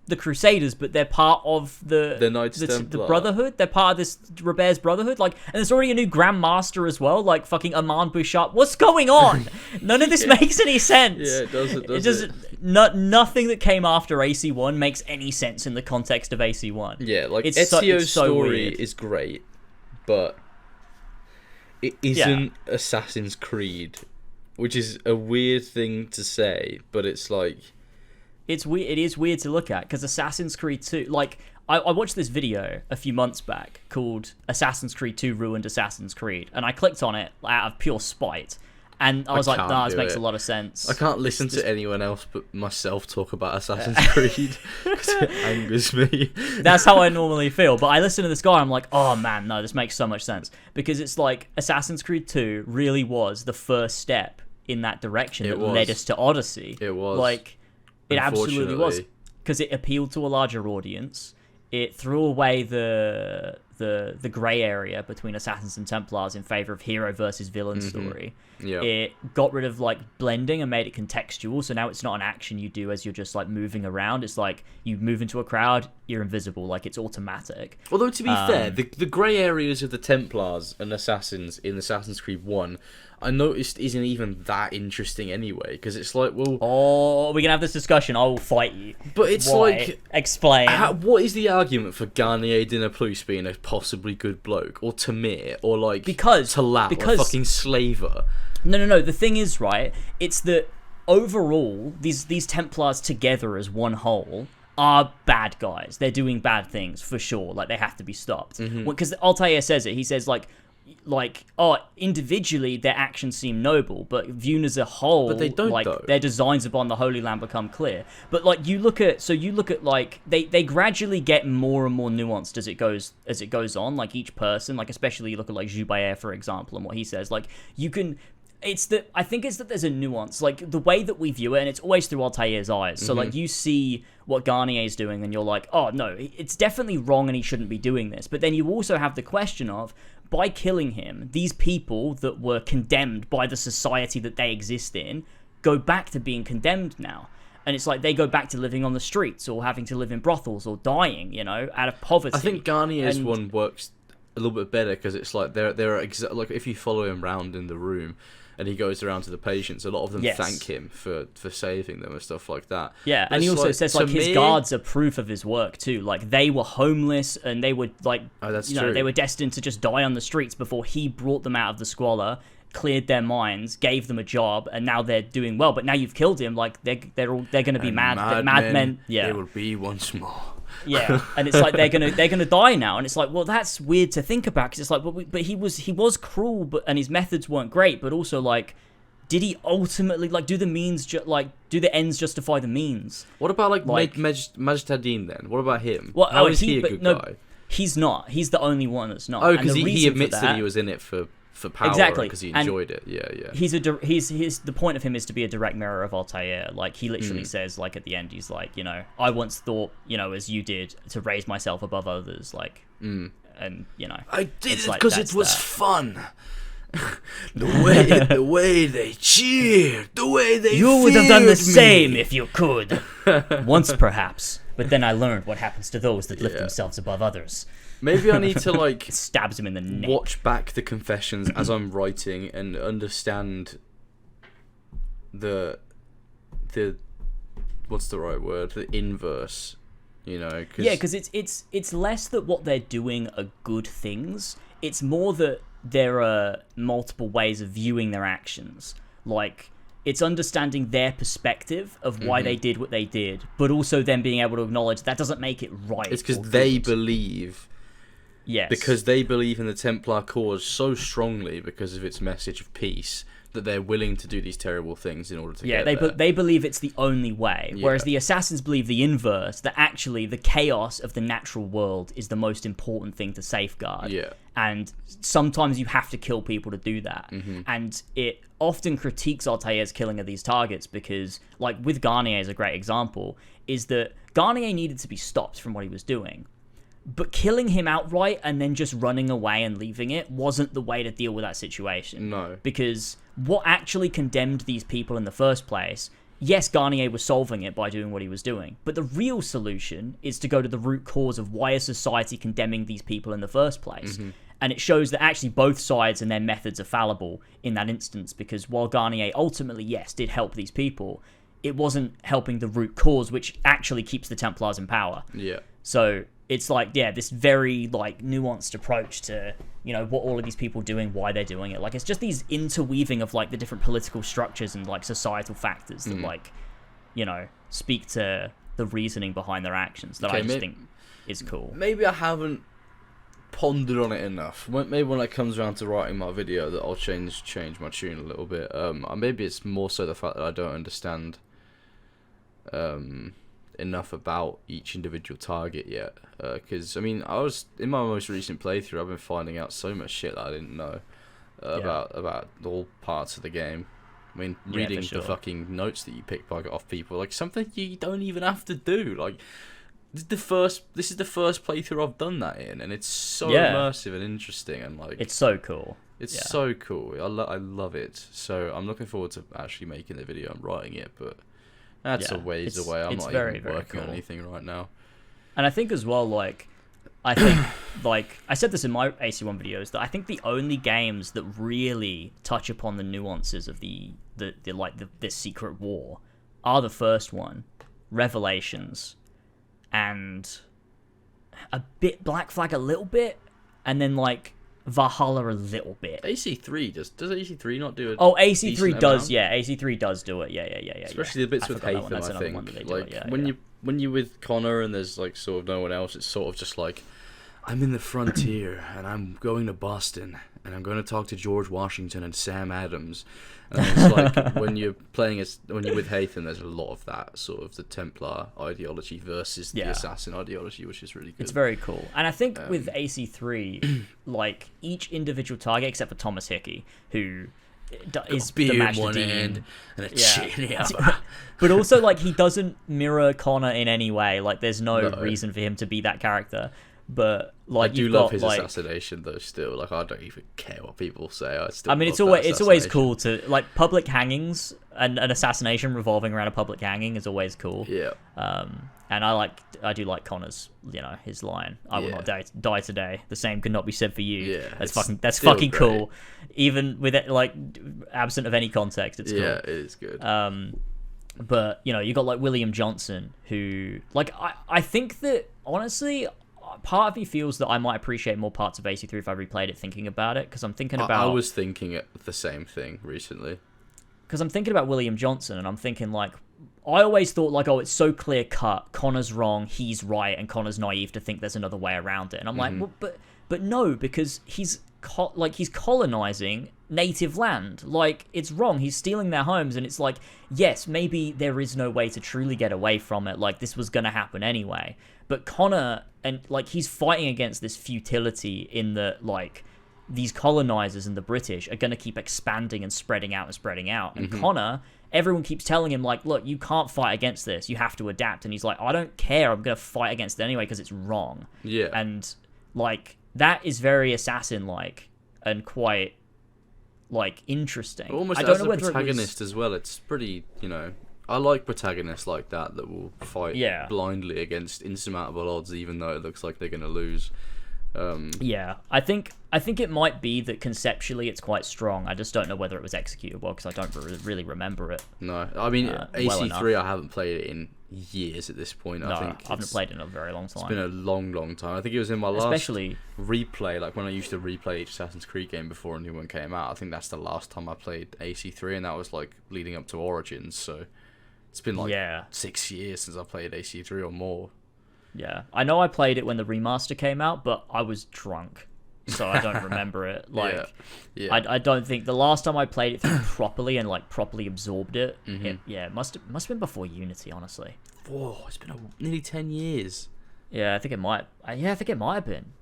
A: the Crusaders, but they're part of the
B: Knights Templar.
A: The Brotherhood. They're part of this Robert's Brotherhood. Like, and there's already a new Grand Master as well, like fucking Armand Bouchard. What's going on? None of this makes any sense.
B: Yeah, it does.
A: Nothing that came after AC1 makes any sense in the context of AC1.
B: Yeah, like
A: Ezio's
B: story is great, but it isn't Assassin's Creed, which is a weird thing to say, but it's like
A: it's weird. It is weird to look at because Assassin's Creed 2, like I watched this video a few months back called Assassin's Creed 2 Ruined Assassin's Creed, and I clicked on it out of pure spite. And I was like, nah, this makes a lot of sense.
B: I can't listen to anyone else but myself talk about Assassin's Creed because it angers me.
A: That's how I normally feel. But I listen to this guy, I'm like, oh man, no, this makes so much sense. Because it's like Assassin's Creed 2 really was the first step in that direction that led us to Odyssey.
B: It was.
A: Like, it absolutely was. Because it appealed to a larger audience. It threw away the the grey area between assassins and Templars in favor of hero versus villain story.
B: Yeah.
A: It got rid of like blending and made it contextual, so now it's not an action you do as you're just like moving around. It's like you move into a crowd, you're invisible, like it's automatic.
B: Although to be fair, the grey areas of the Templars and assassins in Assassin's Creed 1, I noticed isn't even that interesting anyway, because it's like, well...
A: Oh, we're going to have this discussion, I will fight you.
B: But it's
A: Why?
B: like...
A: Explain.
B: What is the argument for Garnier Dinapluce being a possibly good bloke? Or Tamir? Or like... Talat, or fucking Slaver?
A: No, the thing is, right, it's that overall, these Templars together as one whole are bad guys. They're doing bad things, for sure. Like, they have to be stopped. Because Altair says it. He says, individually their actions seem noble, but viewed as a whole,
B: but they don't,
A: like
B: though.
A: Their designs upon the Holy Land become clear. But like you look at like they gradually get more and more nuanced as it goes on. Like each person, like especially you look at like Jubair, for example, and what he says. Like you can. I think it's that there's a nuance, like the way that we view it, and it's always through Altair's eyes. So like you see what Garnier's doing, and you're like, oh no, it's definitely wrong, and he shouldn't be doing this. But then you also have the question of, by killing him, these people that were condemned by the society that they exist in go back to being condemned now. And it's like they go back to living on the streets or having to live in brothels or dying, out of poverty.
B: I think Garnier's one works a little bit better because it's like there are like if you follow him around in the room and he goes around to the patients, a lot of them thank him for saving them and stuff like that.
A: Yeah, and he also says like his guards are proof of his work too. Like they were homeless and they were like,
B: true.
A: They were destined to just die on the streets before he brought them out of the squalor, cleared their minds, gave them a job, and now they're doing well. But now you've killed him, like they're going to be madmen. Yeah,
B: they will be once more.
A: Yeah, and it's like they're gonna die now, and it's like, well, that's weird to think about because it's like, but he was cruel, and his methods weren't great, but also like, did he ultimately like do the ends justify the means?
B: What about like Majtadin then? What about him?
A: Well,
B: How is he a good guy?
A: He's not. He's the only one that's not.
B: Oh, because he admits that he was in it for power,
A: exactly,
B: because he enjoyed it. Yeah.
A: He's the point of him is to be a direct mirror of Altair. Like he literally says, like at the end, he's like, I once thought, as you did, to raise myself above others, like, and
B: I did it because it was fun. the way they cheered, the way they
A: you would have done the same if you could, once perhaps. But then I learned what happens to those that lift themselves above others.
B: Maybe I need to like
A: stabs him in the neck.
B: Watch back the confessions as I'm writing and understand the what's the right word? The inverse,
A: because it's less that what they're doing are good things. It's more that there are multiple ways of viewing their actions. Like it's understanding their perspective of why they did what they did, but also them being able to acknowledge that doesn't make it right.
B: It's because they believe.
A: Yes.
B: Because they believe in the Templar cause so strongly because of its message of peace that they're willing to do these terrible things in order to get there.
A: They believe it's the only way, whereas the assassins believe the inverse, that actually the chaos of the natural world is the most important thing to safeguard.
B: Yeah.
A: And sometimes you have to kill people to do that. And it often critiques Altair's killing of these targets because, like with Garnier as a great example, is that Garnier needed to be stopped from what he was doing. But killing him outright and then just running away and leaving it wasn't the way to deal with that situation.
B: No.
A: Because what actually condemned these people in the first place, yes, Garnier was solving it by doing what he was doing, but the real solution is to go to the root cause of why is society condemning these people in the first place. And it shows that actually both sides and their methods are fallible in that instance, because while Garnier ultimately, yes, did help these people, it wasn't helping the root cause, which actually keeps the Templars in power.
B: Yeah.
A: So it's like, this very like nuanced approach to, what all of these people are doing, why they're doing it. Like, it's just these interweaving of like the different political structures and like societal factors that like, speak to the reasoning behind their actions that I just think is cool.
B: Maybe I haven't pondered on it enough. Maybe when it comes around to writing my video that I'll change my tune a little bit. Maybe it's more so the fact that I don't understand enough about each individual target yet, because I was in my most recent playthrough, I've been finding out so much shit that I didn't know about all parts of the game. Reading the fucking notes that you pickpocket off people, like something you don't even have to do. Like This is the first playthrough I've done that in, and it's so
A: Yeah.
B: immersive and interesting, and like
A: It's so cool.
B: it's
A: Yeah.
B: so cool. I love it. So I'm looking forward to actually making the video and writing it, but that's
A: Yeah,
B: a ways
A: it's-
B: away. I'm
A: it's
B: not
A: very,
B: even
A: very
B: working on
A: cool.
B: anything right now.
A: And I think as well, like, I think, like, I said this in my AC1 videos, that I think the only games that really touch upon the nuances of this secret war are the first one, Revelations, and a bit Black Flag a little bit, and then, like, Valhalla a little bit.
B: AC3 does AC3 not do it?
A: Oh, AC3
B: decent
A: does,
B: amount?
A: yeah. AC3 does do it, yeah.
B: Especially the bits with
A: forgot that one.
B: Haytham,
A: That's
B: I
A: another one
B: think.
A: that they do
B: Like
A: it, yeah,
B: when
A: yeah.
B: you're with Connor and there's like sort of no one else, it's sort of just like, I'm in the frontier and I'm going to Boston and I'm going to talk to George Washington and Sam Adams. And it's like when you're with Haytham, there's a lot of that sort of the Templar ideology versus the assassin ideology, which is really good.
A: It's very cool. And I think with AC3, like, each individual target, except for Thomas Hickey, who is the Majdadim,
B: and a chin in the other.
A: but also, like, he doesn't mirror Connor in any way. Like, there's no reason for him to be that character. But, like,
B: I do love his assassination though. Still, like, I don't even care what people say. I mean,
A: it's always cool to, like, public hangings and an assassination revolving around a public hanging is always cool.
B: Yeah.
A: And I do like Connor's, his line. I will not die today. The same could not be said for you.
B: Yeah,
A: that's fucking cool. Even with it, like, absent of any context, it's cool.
B: Yeah, it is good.
A: But you got, like, William Johnson, who, like, I think that honestly, part of me feels that I might appreciate more parts of AC3 if I replayed it thinking about it, because I'm thinking about...
B: I was thinking the same thing recently.
A: Because I'm thinking about William Johnson, and I'm thinking, like, I always thought, like, oh, it's so clear-cut, Connor's wrong, he's right, and Connor's naive to think there's another way around it. And I'm like, well, but no, because he's colonizing native land. Like, it's wrong, he's stealing their homes, and it's like, yes, maybe there is no way to truly get away from it, like, this was gonna happen anyway. But Connor, and, like, he's fighting against this futility in that, like, these colonizers and the British are going to keep expanding and spreading out. And Connor, everyone keeps telling him, like, look, you can't fight against this. You have to adapt. And he's like, I don't care. I'm going to fight against it anyway because it's wrong.
B: Yeah.
A: And, like, that is very assassin-like and quite, like, interesting.
B: Almost
A: I don't
B: as
A: know
B: a
A: whether
B: protagonist as well. It's pretty, I like protagonists like that will fight blindly against insurmountable odds, even though it looks like they're going to lose.
A: Yeah, I think it might be that conceptually it's quite strong. I just don't know whether it was executed well because I don't really remember it.
B: No, I mean AC3
A: well
B: I haven't played it in years at this point.
A: No,
B: I think
A: I haven't played it in a very long time.
B: It's been a long time. I think it was in my last
A: Especially
B: replay, like when I used to replay each Assassin's Creed game before a new one came out. I think that's the last time I played AC3, and that was like leading up to Origins. So it's been like 6 years since I played AC3 or more.
A: Yeah, I know I played it when the remaster came out, but I was drunk, so I don't remember it. Like, I don't think the last time I played it through properly and like properly absorbed it. It must have been before Unity, honestly.
B: Whoa, it's been nearly 10 years.
A: Yeah, I think it might. I think it might have been.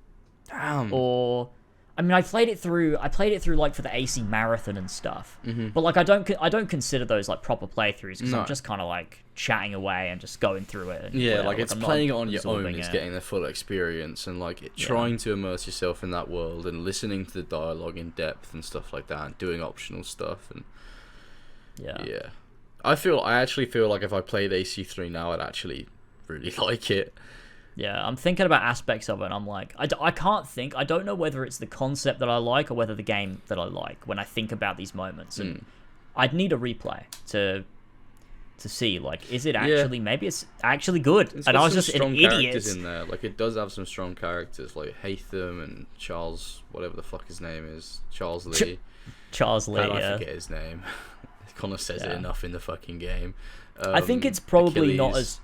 B: Damn.
A: Or, I mean, I played it through like for the AC Marathon and stuff. But like, I don't consider those like proper playthroughs because I'm just kind of like chatting away and just going through it.
B: Yeah, like it's playing it on your own. It's getting the full experience and like trying to immerse yourself in that world and listening to the dialogue in depth and stuff like that, and doing optional stuff and yeah. I actually feel like if I played AC3 now, I'd actually really like it.
A: Yeah, I'm thinking about aspects of it, and I'm like, I can't think. I don't know whether it's the concept that I like or whether the game that I like when I think about these moments. And I'd need a replay to see, like, is it actually, maybe it's actually good.
B: It's
A: and I was just an idiot.
B: Characters in there. Like, it does have some strong characters, like Haytham and Charles, whatever the fuck his name is. Charles Lee.
A: Charles Lee,
B: I forget his name. Connor says it enough in the fucking game.
A: I think it's probably not as...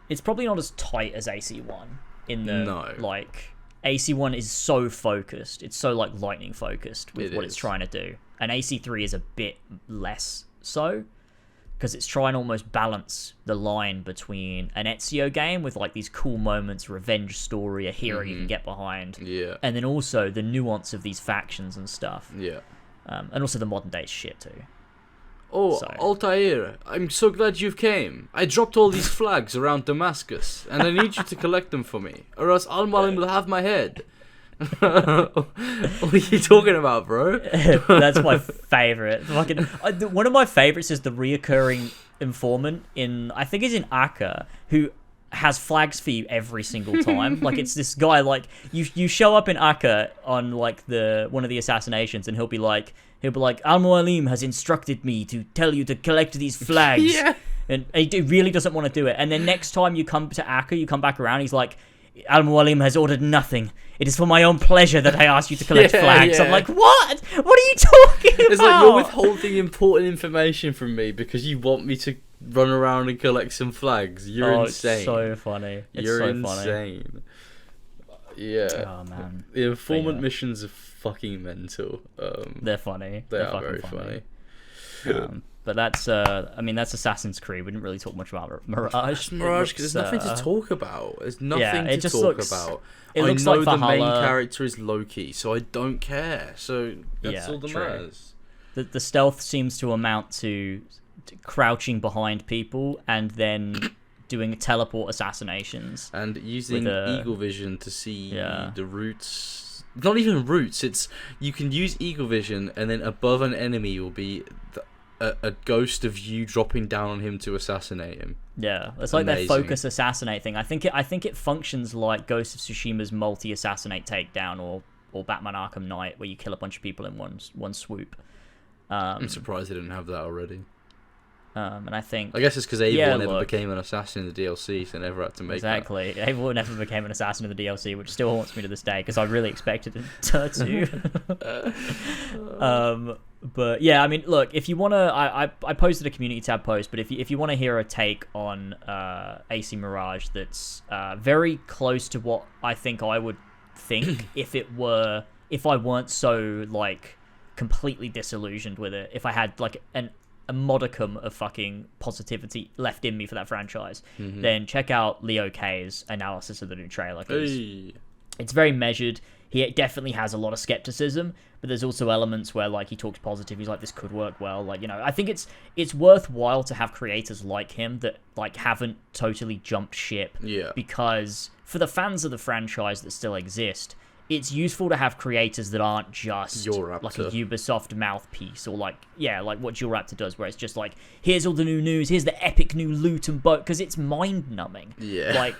A: It's probably not as tight as AC1 in the, like, AC1 is so focused. It's so, like, lightning focused with what it's trying to do. And AC3 is a bit less so, because it's trying to almost balance the line between an Ezio game with, like, these cool moments, revenge story, a hero you can get behind.
B: Yeah.
A: And then also the nuance of these factions and stuff.
B: Yeah.
A: And also the modern day shit, too.
B: Oh,
A: So.
B: Altair, I'm so glad you've came. I dropped all these flags around Damascus, and I need you to collect them for me, or else Al-Malim will have my head. What are you talking about, bro?
A: That's my favorite. One of my favorites is the reoccurring informant in, I think it's in Akka, who has flags for you every single time. Like, it's this guy, like, you show up in Akka on, like, one of the assassinations, and he'll be like, Al-Mualim has instructed me to tell you to collect these flags.
B: Yeah.
A: And he really doesn't want to do it. And then next time you come to Akka, you come back around, he's like, Al-Mualim has ordered nothing. It is for my own pleasure that I ask you to collect flags.
B: Yeah.
A: I'm like, what? What are you talking about?
B: It's like, you're withholding important information from me because you want me to run around and collect some flags. You're insane.
A: It's so funny.
B: You're insane. Yeah.
A: Oh, man.
B: The informant missions are fucking mental.
A: They're funny.
B: They
A: They're
B: are very funny.
A: But that's Assassin's Creed. We didn't really talk much about Mirage.
B: Mirage, because there's nothing to talk about. There's nothing to talk about.
A: It looks
B: I know
A: like
B: the main
A: Valhalla.
B: character is Loki, so I don't care. So that's all that matters.
A: The stealth seems to amount to crouching behind people and then doing teleport assassinations.
B: And using eagle vision to see the routes. Not even routes, it's you can use eagle vision and then above an enemy will be a ghost of you dropping down on him to assassinate him.
A: Yeah, it's like their focus assassinate thing. I think it functions like Ghost of Tsushima's multi-assassinate takedown or Batman Arkham Knight, where you kill a bunch of people in one swoop.
B: I'm surprised they didn't have that already.
A: And I guess
B: it's because Eivor never became an assassin in the DLC, so they never had to make that.
A: Exactly. Eivor never became an assassin in the DLC, which still haunts me to this day, because I really expected it to. But yeah, I mean, look, if you want to, I posted a community tab post, but if you want to hear a take on AC Mirage that's very close to what I think I would think if I weren't so, like, completely disillusioned with it, if I had, like, a modicum of fucking positivity left in me for that franchise, then check out Leo K's analysis of the new trailer. It's very measured. He definitely has a lot of skepticism, but there's also elements where, like, he talks positive. He's like, this could work well. Like, you know, I think it's worthwhile to have creators like him that, like, haven't totally jumped ship.
B: Yeah.
A: Because for the fans of the franchise that still exist, it's useful to have creators that aren't just like a Ubisoft mouthpiece or like what Raptor does, where it's just like, here's all the new news, here's the epic new loot and boat, because it's mind-numbing.
B: Yeah.
A: Like,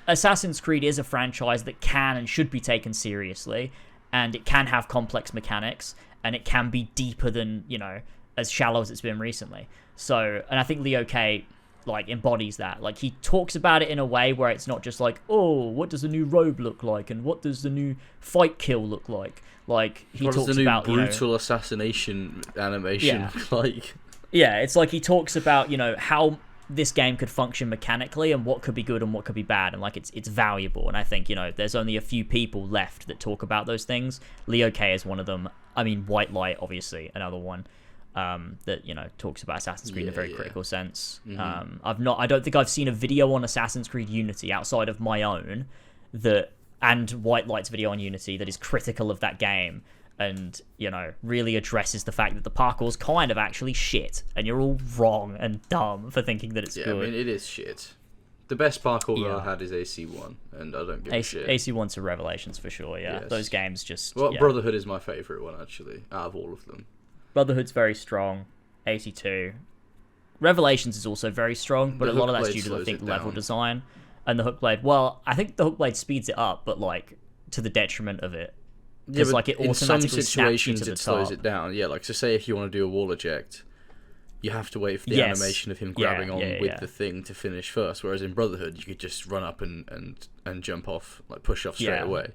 A: Assassin's Creed is a franchise that can and should be taken seriously, and it can have complex mechanics, and it can be deeper than, you know, as shallow as it's been recently. So, and I think Leo K, like, embodies that. Like, he talks about it in a way where it's not just like, oh, what does the new robe look like, and what does the new fight kill look like? Like, he talks about,
B: what does the new brutal assassination animation look like?
A: Yeah, it's like he talks about, you know, how this game could function mechanically and what could be good and what could be bad, and like it's valuable. And I think, you know, there's only a few people left that talk about those things. Leo K is one of them. I mean, White Light, obviously, another one. That, you know, talks about Assassin's Creed in a very critical sense. I don't think I've seen a video on Assassin's Creed Unity outside of my own and White Light's video on Unity that is critical of that game, and, you know, really addresses the fact that the parkour's kind of actually shit, and you're all wrong and dumb for thinking that it's good.
B: Yeah, I mean, it is shit. The best parkour I had is AC1, and I don't give a shit.
A: AC1's a Revelations for sure, yeah. Yes. Those games just...
B: Well, Brotherhood is my favourite one, actually, out of all of them.
A: Brotherhood's very strong. 82. Revelations is also very strong, but a lot of that's due to, I think, level design. And the Hookblade, well, I think the Hookblade speeds it up, but, like, to the detriment of it. Because, like, it automatically snaps you to the top.
B: It slows it down. Yeah, like, so say if you want to do a wall eject, you have to wait for the animation of him grabbing on with the thing to finish first. Whereas in Brotherhood, you could just run up and jump off, like, push off straight away.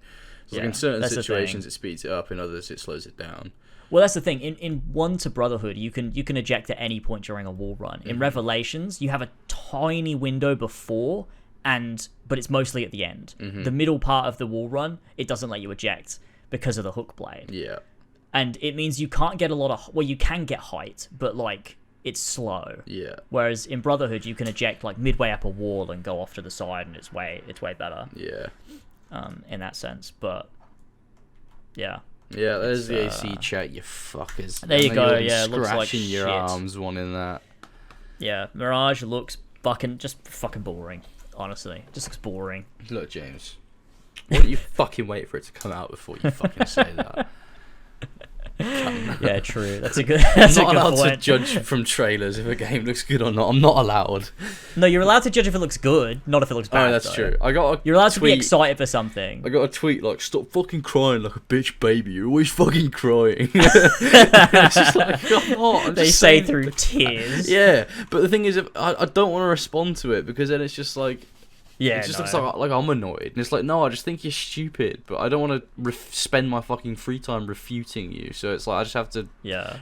B: So like, in certain situations, it speeds it up. In others, it slows it down.
A: Well, that's the thing. In 1 to Brotherhood, you can eject at any point during a wall run. In Revelations, you have a tiny window before, but it's mostly at the end. The middle part of the wall run, it doesn't let you eject because of the hook blade.
B: Yeah.
A: And it means you can't get a lot of... Well, you can get height, but, like, it's slow.
B: Yeah.
A: Whereas in Brotherhood, you can eject, like, midway up a wall and go off to the side, and it's way better.
B: Yeah.
A: In that sense. But, yeah.
B: Yeah, there's the AC chat, you fuckers.
A: There you go. Yeah, it
B: scratching
A: looks like
B: your
A: shit.
B: arms wanting that.
A: Yeah, Mirage looks fucking boring. Honestly, just looks boring.
B: Look, James, why don't you fucking wait for it to come out before you fucking say that?
A: Yeah, true. That's a good. That's
B: I'm
A: a
B: not
A: good
B: allowed
A: point.
B: to judge from trailers if a game looks good or not. I'm not allowed.
A: No, you're allowed to judge if it looks good, not if it looks bad.
B: Oh, that's true. I got a
A: You're allowed to be
B: tweet.
A: excited for something.
B: I got a tweet like, "Stop fucking crying like a bitch baby. You're always fucking crying." It's just like, come on.
A: They say through tears.
B: Yeah, but the thing is, I don't want to respond to it because then it's just like,
A: Yeah,
B: it just
A: no.
B: looks like I'm annoyed, and it's like, no, I just think you're stupid, but I don't want to spend my fucking free time refuting you. So it's like I just have to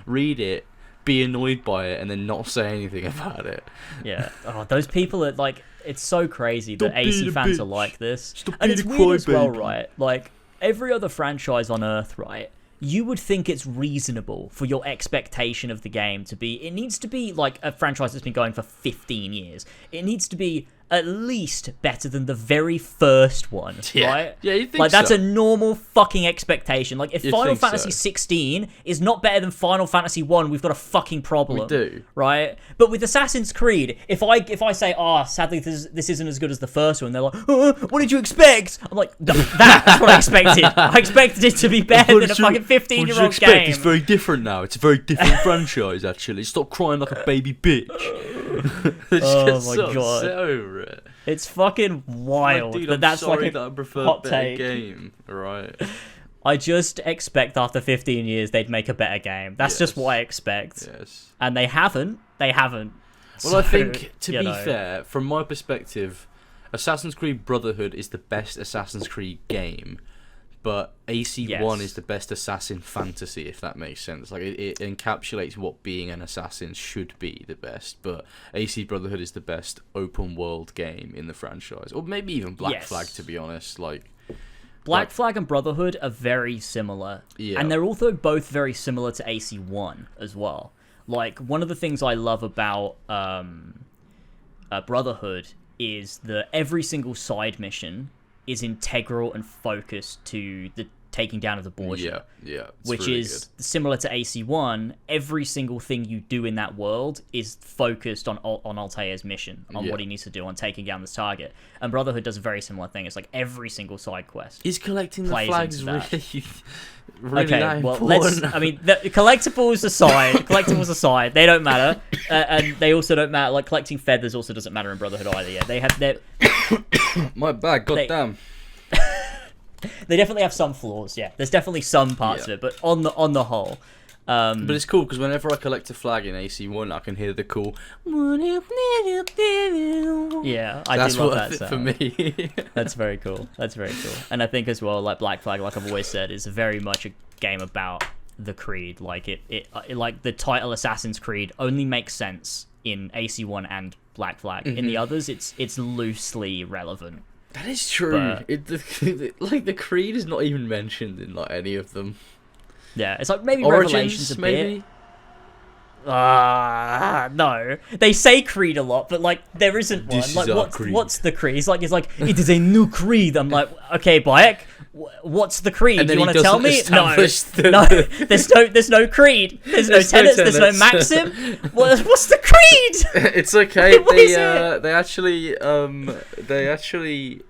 B: read it, be annoyed by it, and then not say anything about it.
A: Yeah. Oh, those people are like, it's so crazy that
B: Stop being
A: AC
B: a
A: fans
B: bitch.
A: are like this.
B: Stop
A: And
B: being
A: it's
B: a
A: weird as well,
B: crybaby.
A: right? Like, every other franchise on Earth, right? You would think it's reasonable for your expectation of the game to be, it needs to be like a franchise that's been going for 15 years. It needs to be at least better than the very first one, right?
B: Yeah, you think
A: like that's
B: so.
A: a normal fucking expectation. Like if
B: You'd
A: Final
B: think so.
A: Fantasy 16 is not better than Final Fantasy 1, we've got a fucking problem.
B: We do.
A: Right? But with Assassin's Creed, if I say, sadly this isn't as good as the first one, they're like, what did you expect? I'm like, that's what I expected. I expected it to be better than a fucking 15-year-old game.
B: It's very different now. It's a very different franchise, actually. Stop crying like a baby bitch.
A: Oh my God.
B: Upset over it.
A: It's fucking wild.
B: Like, dude,
A: that's
B: sorry
A: like
B: that I
A: a
B: prefer
A: hot
B: better
A: take.
B: game. Right.
A: I just expect after 15 years they'd make a better game. That's just what I expect.
B: Yes.
A: And they haven't. They haven't.
B: Well,
A: So,
B: I think, to
A: you
B: be
A: know.
B: fair, from my perspective, Assassin's Creed Brotherhood is the best Assassin's Creed game, but AC1 is the best assassin fantasy, if that makes sense. Like, it encapsulates what being an assassin should be the best, but AC Brotherhood is the best open world game in the franchise. Or maybe even Black Flag, to be honest.
A: Black Flag and Brotherhood are very similar.
B: Yeah.
A: And they're also both very similar to AC1 as well. Like, one of the things I love about Brotherhood is that every single side mission is integral and focused to the taking down of the Borgia.
B: Yeah.
A: Which
B: really
A: is similar to AC1. Every single thing you do in that world is focused on Altair's mission, on what he needs to do, on taking down this target. And Brotherhood does a very similar thing. It's like every single side quest.
B: Is collecting the
A: plays
B: flags
A: into that.
B: really
A: Okay,
B: that
A: well,
B: important?
A: the collectibles aside, they don't matter, and they also don't matter. Like collecting feathers also doesn't matter in Brotherhood either. Yeah, they have their.
B: My bad, goddamn.
A: They definitely have some flaws. Yeah, there's definitely some parts of it, but on the whole.
B: But it's cool because whenever I collect a flag in AC1, I can hear the cool.
A: Yeah, I
B: That's
A: do love
B: worth
A: that
B: it
A: sound.
B: for me.
A: That's very cool. And I think as well, like Black Flag, like I've always said, is very much a game about the Creed. Like it like the title Assassin's Creed only makes sense in AC1 and Black Flag. In the others, it's loosely relevant.
B: That is true.
A: But-
B: The Creed is not even mentioned in like any of them.
A: Yeah, it's like maybe
B: Origins,
A: Revelations a
B: maybe.
A: bit. No. They say Creed a lot, but like there isn't one.
B: This
A: Like
B: is our
A: what's
B: creed.
A: the Creed? It's like it is a new creed. I'm like, okay, Bayek, what's the creed?
B: And
A: Do
B: then
A: you
B: he
A: want to tell
B: doesn't
A: me? No,
B: establish the-
A: no. There's no creed. There's no
B: There's no
A: tenets. There's no
B: tenets.
A: maxim. What's the creed?
B: It's okay.
A: What is it?
B: They actually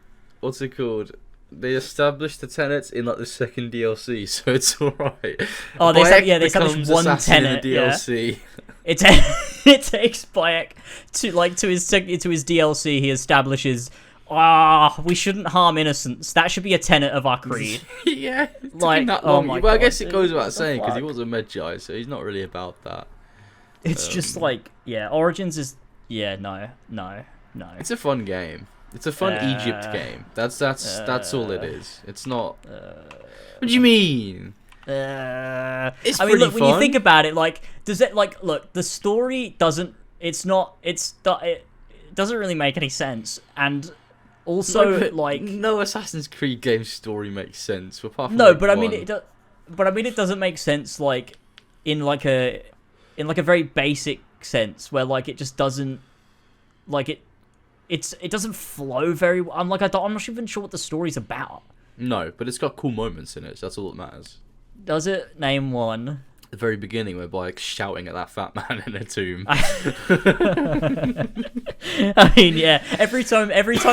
B: what's it called? They established the tenets in like the second DLC, so it's alright.
A: Oh, they
B: Bayek
A: established
B: becomes
A: one
B: assassin in
A: tenet.
B: the
A: Yeah.
B: DLC.
A: It takes Bayek to his DLC. He establishes, we shouldn't harm innocents. That should be a tenet of our creed.
B: Yeah, it took
A: Like,
B: him that
A: oh
B: long.
A: my
B: Well, I
A: God,
B: guess it
A: dude,
B: goes
A: what
B: without
A: the
B: saying because he
A: fuck?
B: was a Medjay, so he's not really about that.
A: It's just like, Origins is, no.
B: It's a fun game. It's a fun Egypt game. That's all it is. It's not. What do you mean? It's
A: I mean, look,
B: pretty
A: when you
B: fun.
A: think about it, like, does it, like, look, the story doesn't, it doesn't really make any sense, and also,
B: No, but
A: like,
B: no Assassin's Creed game story makes sense apart from
A: no,
B: like
A: but I mean,
B: one.
A: it doesn't make sense, like, in a very basic sense, where, like, it just doesn't, like, it doesn't flow very well. I'm not even sure what the story's about.
B: No, but it's got cool moments in it, so that's all that matters.
A: Does it? Name one.
B: The very beginning, where Bayek's shouting at that fat man in a tomb.
A: I mean, yeah. Every time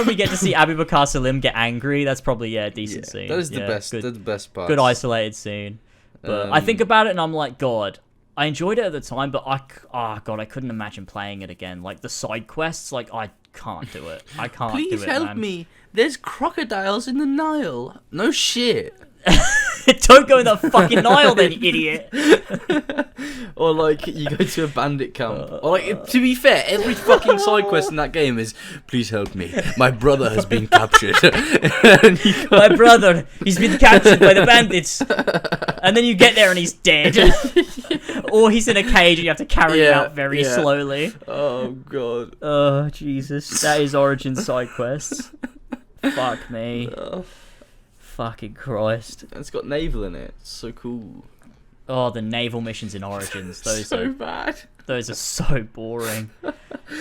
A: we get to see Abu Bakr Salim get angry, that's probably a decent scene.
B: That is the best. That's the best part.
A: Good isolated scene. But I think about it and I'm like, God, I enjoyed it at the time, but I couldn't imagine playing it again. Like the side quests, like I can't do it. I can't.
B: Please
A: do it,
B: help
A: man.
B: me. There's crocodiles in the Nile. No shit.
A: Don't go in the fucking Nile, then, you idiot.
B: Or like you go to a bandit camp. Or like, to be fair, every fucking side quest in that game is, please help me. My brother has been captured.
A: My brother, he's been captured by the bandits. And then you get there and he's dead. Or he's in a cage and you have to carry him out very slowly.
B: Oh god.
A: Oh Jesus, that is Origin side quests. Fuck me. Fucking Christ.
B: It's got naval in it. It's so cool.
A: Oh, the naval missions in Origins. Those
B: so
A: are
B: bad.
A: Those are so boring.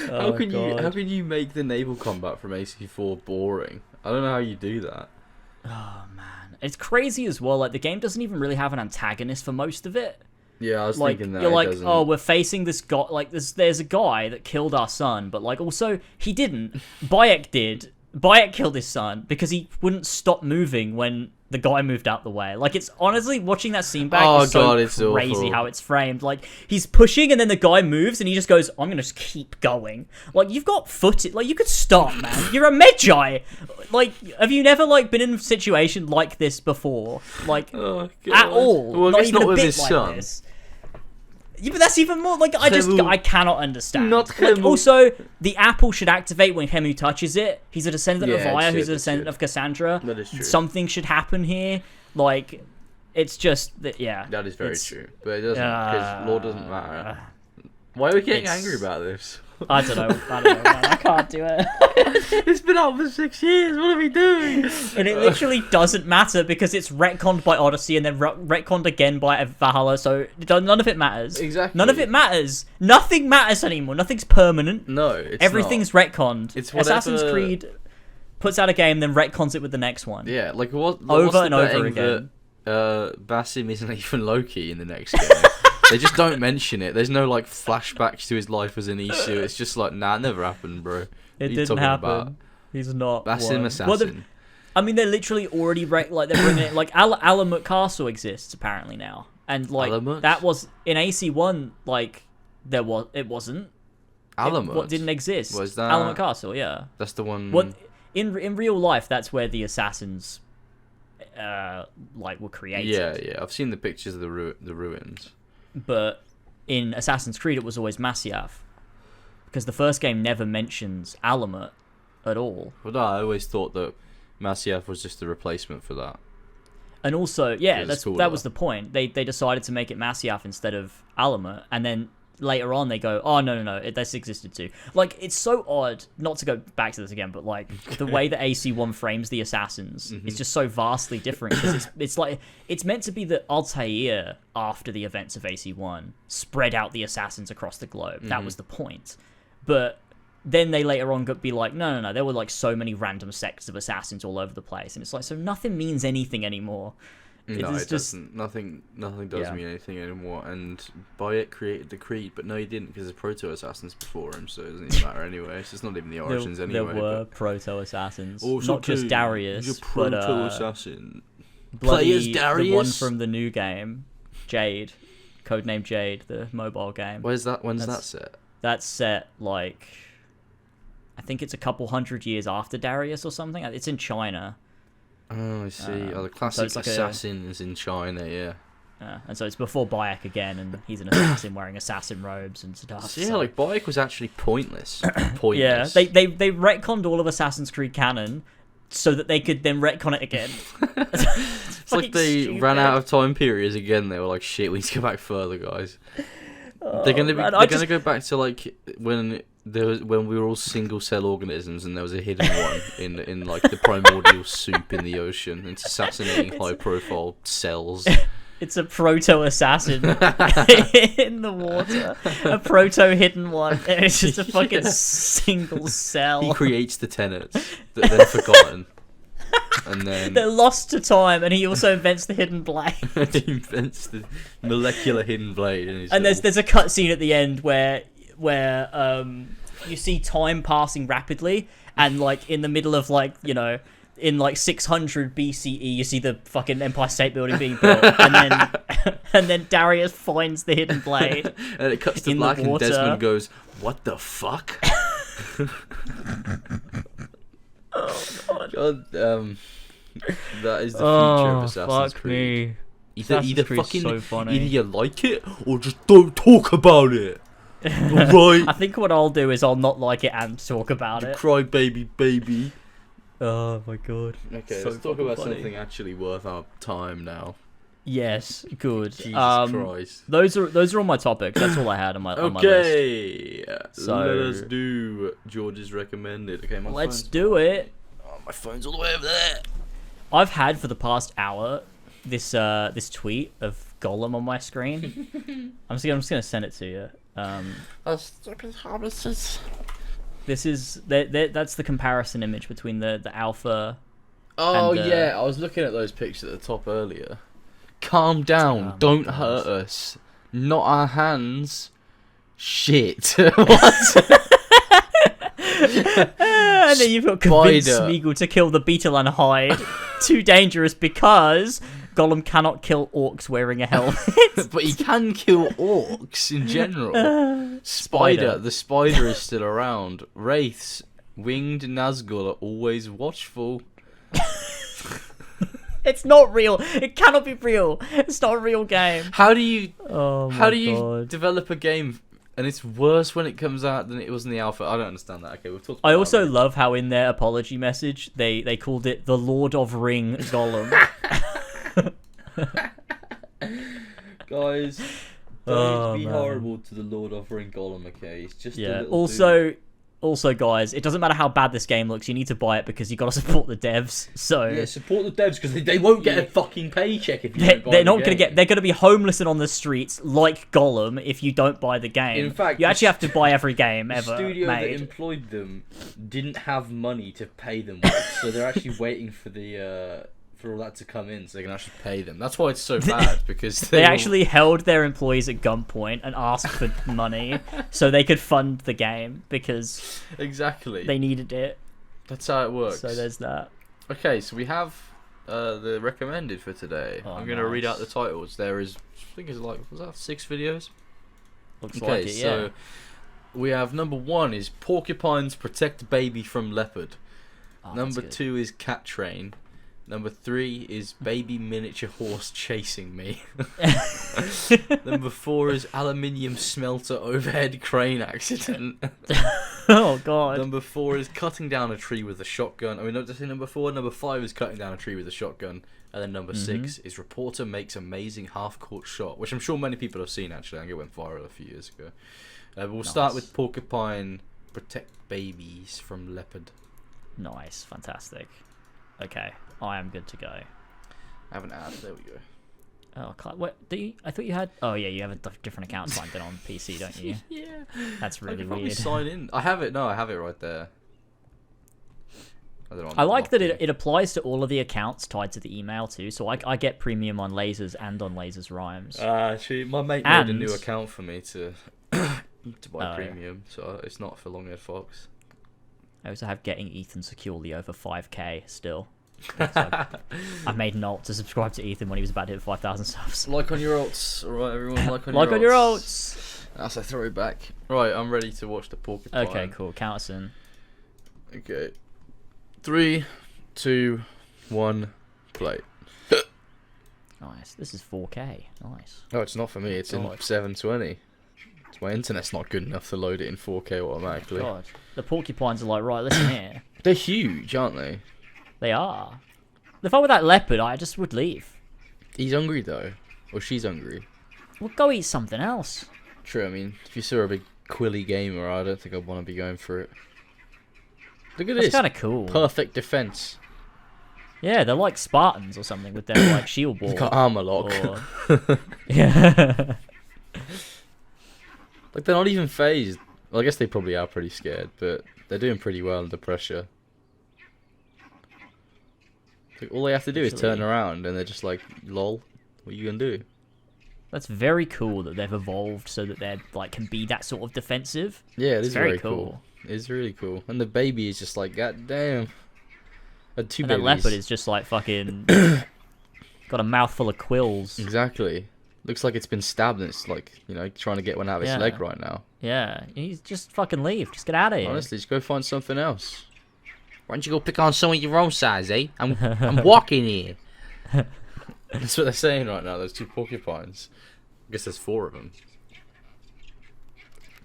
B: How can you make the naval combat from AC4 boring? I don't know how you do that.
A: Oh man, it's crazy as well. Like the game doesn't even really have an antagonist for most of it.
B: Yeah, I was
A: like,
B: thinking that.
A: You're like,
B: doesn't.
A: oh, we're facing this guy. Like there's a guy that killed our son, but like also he didn't. Bayek did. Bayek killed his son because he wouldn't stop moving when the guy moved out the way. Like, it's honestly, watching that scene back is so
B: it's
A: crazy
B: awful.
A: how it's framed. Like, he's pushing and then the guy moves and he just goes, I'm gonna just keep going. Like, you've got footage. Like, you could stop, man. You're a Magi. Like, have you never, like, been in a situation like this before? Like, at all.
B: Well,
A: not
B: it's
A: even
B: not
A: a
B: with
A: bit
B: his
A: like
B: son.
A: this. Yeah, but that's even more, like, I cannot understand.
B: Not
A: like,
B: Hemu.
A: also, the apple should activate when Hemu touches it. He's a descendant of
B: Yeah,
A: Aya,
B: it
A: who's a
B: should,
A: descendant of Cassandra.
B: That is true.
A: Something should happen here. Like, it's just, that yeah.
B: That is very true. But it doesn't, because law doesn't matter. Why are we getting angry about this?
A: I don't know, man. I can't do it.
B: It's been out for 6 years. What are we doing?
A: And it literally doesn't matter because it's retconned by Odyssey and then retconned again by Valhalla, so none of it matters.
B: Exactly.
A: None of it matters. Nothing matters anymore. Nothing's permanent.
B: No, it's
A: Everything's
B: not.
A: retconned.
B: It's whatever...
A: Assassin's Creed puts out a game, then retcons it with the next one.
B: Yeah, like what's
A: over
B: the
A: and over
B: betting
A: again.
B: That Basim isn't even Loki in the next game. They just don't mention it. There's no like flashbacks to his life as an Isu. It's just like, nah, it never happened, bro.
A: It didn't happen.
B: About?
A: He's not.
B: Basim
A: one.
B: Assassin.
A: I mean, they're literally already they're bringing it. Like Alamut Castle exists apparently now, and like
B: Alamut?
A: that was in AC1. Like it wasn't.
B: Alamut.
A: What didn't exist?
B: Was that
A: Alamut Castle? Yeah.
B: That's the one.
A: What in real life? That's where the assassins, like were created.
B: Yeah. I've seen the pictures of the ruins.
A: But in Assassin's Creed, it was always Masyaf, because the first game never mentions Alamut at all.
B: Well, no, I always thought that Masyaf was just a replacement for that.
A: And also, yeah, that was
B: that.
A: the point. They decided to make it Masyaf instead of Alamut, and then later on they go, oh no, this existed too. Like, it's so odd, not to go back to this again, but like the way that AC1 frames the assassins is just so vastly different, because it's like it's meant to be that Altair, after the events of AC1, spread out the assassins across the globe. That was the point. But then they later on be like, no, there were like so many random sects of assassins all over the place, and it's like, so nothing means anything anymore.
B: No, it doesn't. Nothing does mean anything anymore. And Bayek created the Creed, but no, he didn't, because there's proto-assassins before him, so it doesn't even matter anyway. So it's not even the Origins anyway.
A: There were proto-assassins,
B: also
A: not just Darius,
B: he's a proto-assassin.
A: Play
B: as Darius?
A: The one from the new game, Jade, codename Jade, the mobile game.
B: When's that set?
A: That's set, like, I think it's a couple hundred years after Darius or something. It's in China.
B: Oh, I see. The classic
A: so
B: assassin is in China, yeah.
A: And so it's before Bayek again, and he's an assassin wearing assassin robes and stuff.
B: So, yeah, like, Bayek was actually pointless. Pointless.
A: Yeah, they retconned all of Assassin's Creed canon so that they could then retcon it again.
B: It's like they ran out of time periods again. They were like, shit, we need to go back further, guys. They're gonna go back to like when we were all single cell organisms and there was a hidden one in like the primordial soup in the ocean. It's assassinating high profile cells.
A: It's a proto-assassin in the water. A proto-hidden one. And it's just a fucking single cell.
B: He creates the tenets that are then forgotten. And then
A: They're lost to time, and he also invents the hidden blade.
B: he invents the molecular hidden blade.
A: And there's a cutscene at the end where you see time passing rapidly, and like in the middle of like, you know, in like 600 BCE, you see the fucking Empire State Building being built, and then Darius finds the hidden blade.
B: And it cuts to black, and Desmond goes, "What the fuck?"
A: Oh
B: God, that is the future of Assassin's Creed.
A: Me.
B: Either
A: Creed's
B: fucking
A: so funny.
B: either you like it or just don't talk about it. Alright.
A: I think what I'll do is I'll not like it and talk about it.
B: Cry baby.
A: Oh my god.
B: Okay,
A: So
B: let's talk about
A: funny.
B: something actually worth our time now.
A: Yes, good.
B: Jesus Christ.
A: Those are all my topics. That's all I had on my list.
B: Okay,
A: So-
B: let us do George's recommended. Okay,
A: Let's
B: phone's-
A: do it.
B: Oh, my phone's all the way over there.
A: I've had for the past hour this tweet of Gollum on my screen. I'm just gonna send it to you.
B: That's stupid harvests.
A: This is that's the comparison image between the alpha.
B: Oh
A: And,
B: yeah, I was looking at those pictures at the top earlier. Calm down,
A: Oh,
B: don't
A: my
B: hurt
A: God.
B: us. Not our hands. Shit. What?
A: And then you've got convinced
B: Spider.
A: Smeagol to kill the beetle and hide. Too dangerous because Gollum cannot kill orcs wearing a helmet.
B: But he can kill orcs in general.
A: Spider.
B: The spider is still around. Wraiths, winged Nazgul are always watchful.
A: It's not real. It cannot be real. It's not a real game.
B: How do you
A: Oh my
B: how do you
A: God.
B: develop a game and it's worse when it comes out than it was in the alpha? I don't understand that. Okay, we've talked about
A: I
B: that
A: also
B: already.
A: love how in their apology message they called it the Lord of Ring Gollum.
B: Guys, don't
A: Oh,
B: be
A: man.
B: horrible to the Lord of Ring Gollum, okay? He's just a
A: Yeah.
B: little dude.
A: Also, guys, it doesn't matter how bad this game looks. You need to buy it because you got to support the devs. So
B: Yeah, support the devs because they won't get a fucking paycheck if you
A: they,
B: don't buy
A: they're
B: the
A: not going to
B: game.
A: get. They're going to be homeless and on the streets like Gollum if you don't buy the game.
B: In fact,
A: you actually have to buy every game
B: The
A: ever
B: studio
A: made.
B: that employed them didn't have money to pay them with, so they're actually waiting for the for all that to come in so they can actually pay them. That's why it's so bad because
A: They
B: all-
A: actually held their employees at gunpoint and asked for money so they could fund the game because
B: exactly
A: they needed it.
B: that's how it works.
A: So there's that.
B: Okay, so we have the recommended for today.
A: Oh,
B: I'm gonna read
A: nice.
B: out the titles. There is, I think it's like, was that 6 videos?
A: Looks
B: Okay,
A: like it, yeah.
B: so we have number 1 is Porcupines Protect Baby from Leopard.
A: Oh, that's
B: Number
A: good.
B: 2 is Cat Train. Number 3 is Baby Miniature Horse Chasing Me. Number 4 is Aluminium Smelter Overhead Crane Accident.
A: Oh god.
B: Number 4 is Cutting Down a Tree with a Shotgun. I mean, not just say number 4. Number 5 is Cutting Down a Tree with a Shotgun. And then number 6 is Reporter Makes Amazing Half-Court Shot, which I'm sure many people have seen, actually. I think it went viral a few years ago. But we'll start with Porcupine Protect Babies from Leopard.
A: Nice, fantastic. Okay, I am good to go.
B: I have an ad. There we go.
A: Oh, what? Do you? I thought you had. Oh yeah, you have a different account signed in on PC, don't you?
B: Yeah.
A: That's
B: I
A: really
B: could probably
A: weird.
B: sign in. I have it. No, I have it right there. I don't know.
A: I like that it applies to all of the accounts tied to the email too. So I get premium on Lasers and on Lasers Rhymes.
B: Actually, my mate made a
A: And-
B: new account for me to buy
A: Oh, yeah.
B: premium, so it's not for long-haired fox.
A: I also have getting Ethan securely over 5k still. So I made Nolt to subscribe to Ethan when he was about to hit 5,000 subs.
B: Like on your alts, alright, everyone. Like on
A: Like
B: your
A: on your
B: alts.
A: ults.
B: That's a throwback. Right, I'm ready to watch the porcupine.
A: Okay, cool. Count us in.
B: Okay. 3, 2, 1, play.
A: Nice. This is 4k. Nice.
B: No, it's not for me. It's in
A: God.
B: 720. My internet's not good enough to load it in 4K automatically.
A: God. The porcupines are like, right, listen here.
B: They're huge, aren't they?
A: They are. If I were that leopard, I just would leave.
B: He's hungry though, or she's hungry.
A: Well, go eat something else.
B: True. I mean, if you saw a big quilly gamer, I don't think I'd want to be going for it. Look at
A: That's
B: this.
A: kind of cool.
B: Perfect defense.
A: Yeah, they're like Spartans or something with their like shield ball.
B: He's got armor lock.
A: Or... yeah.
B: Like they're not even phased. Well, I guess they probably are pretty scared, but they're doing pretty well under pressure. Like, all they have to do is
A: Literally.
B: turn around, and they're just like, "Lol, what are you gonna do?"
A: That's very cool that they've evolved so that they're like can be that sort of defensive.
B: Yeah, it
A: It's
B: is
A: very
B: very
A: cool.
B: cool. It's really cool, and the baby is just like, "God damn!" And two
A: And
B: babies.
A: that leopard is just like fucking got a mouthful of quills.
B: Exactly. Looks like it's been stabbed, and it's like, trying to get one out of its
A: Yeah.
B: leg right now.
A: Yeah, he's just fucking leave. Just get out of here.
B: Honestly, just go find something else. Why don't you go pick on someone your own size, eh? I'm walking here. That's what they're saying right now. Those two porcupines. I guess there's 4 of them.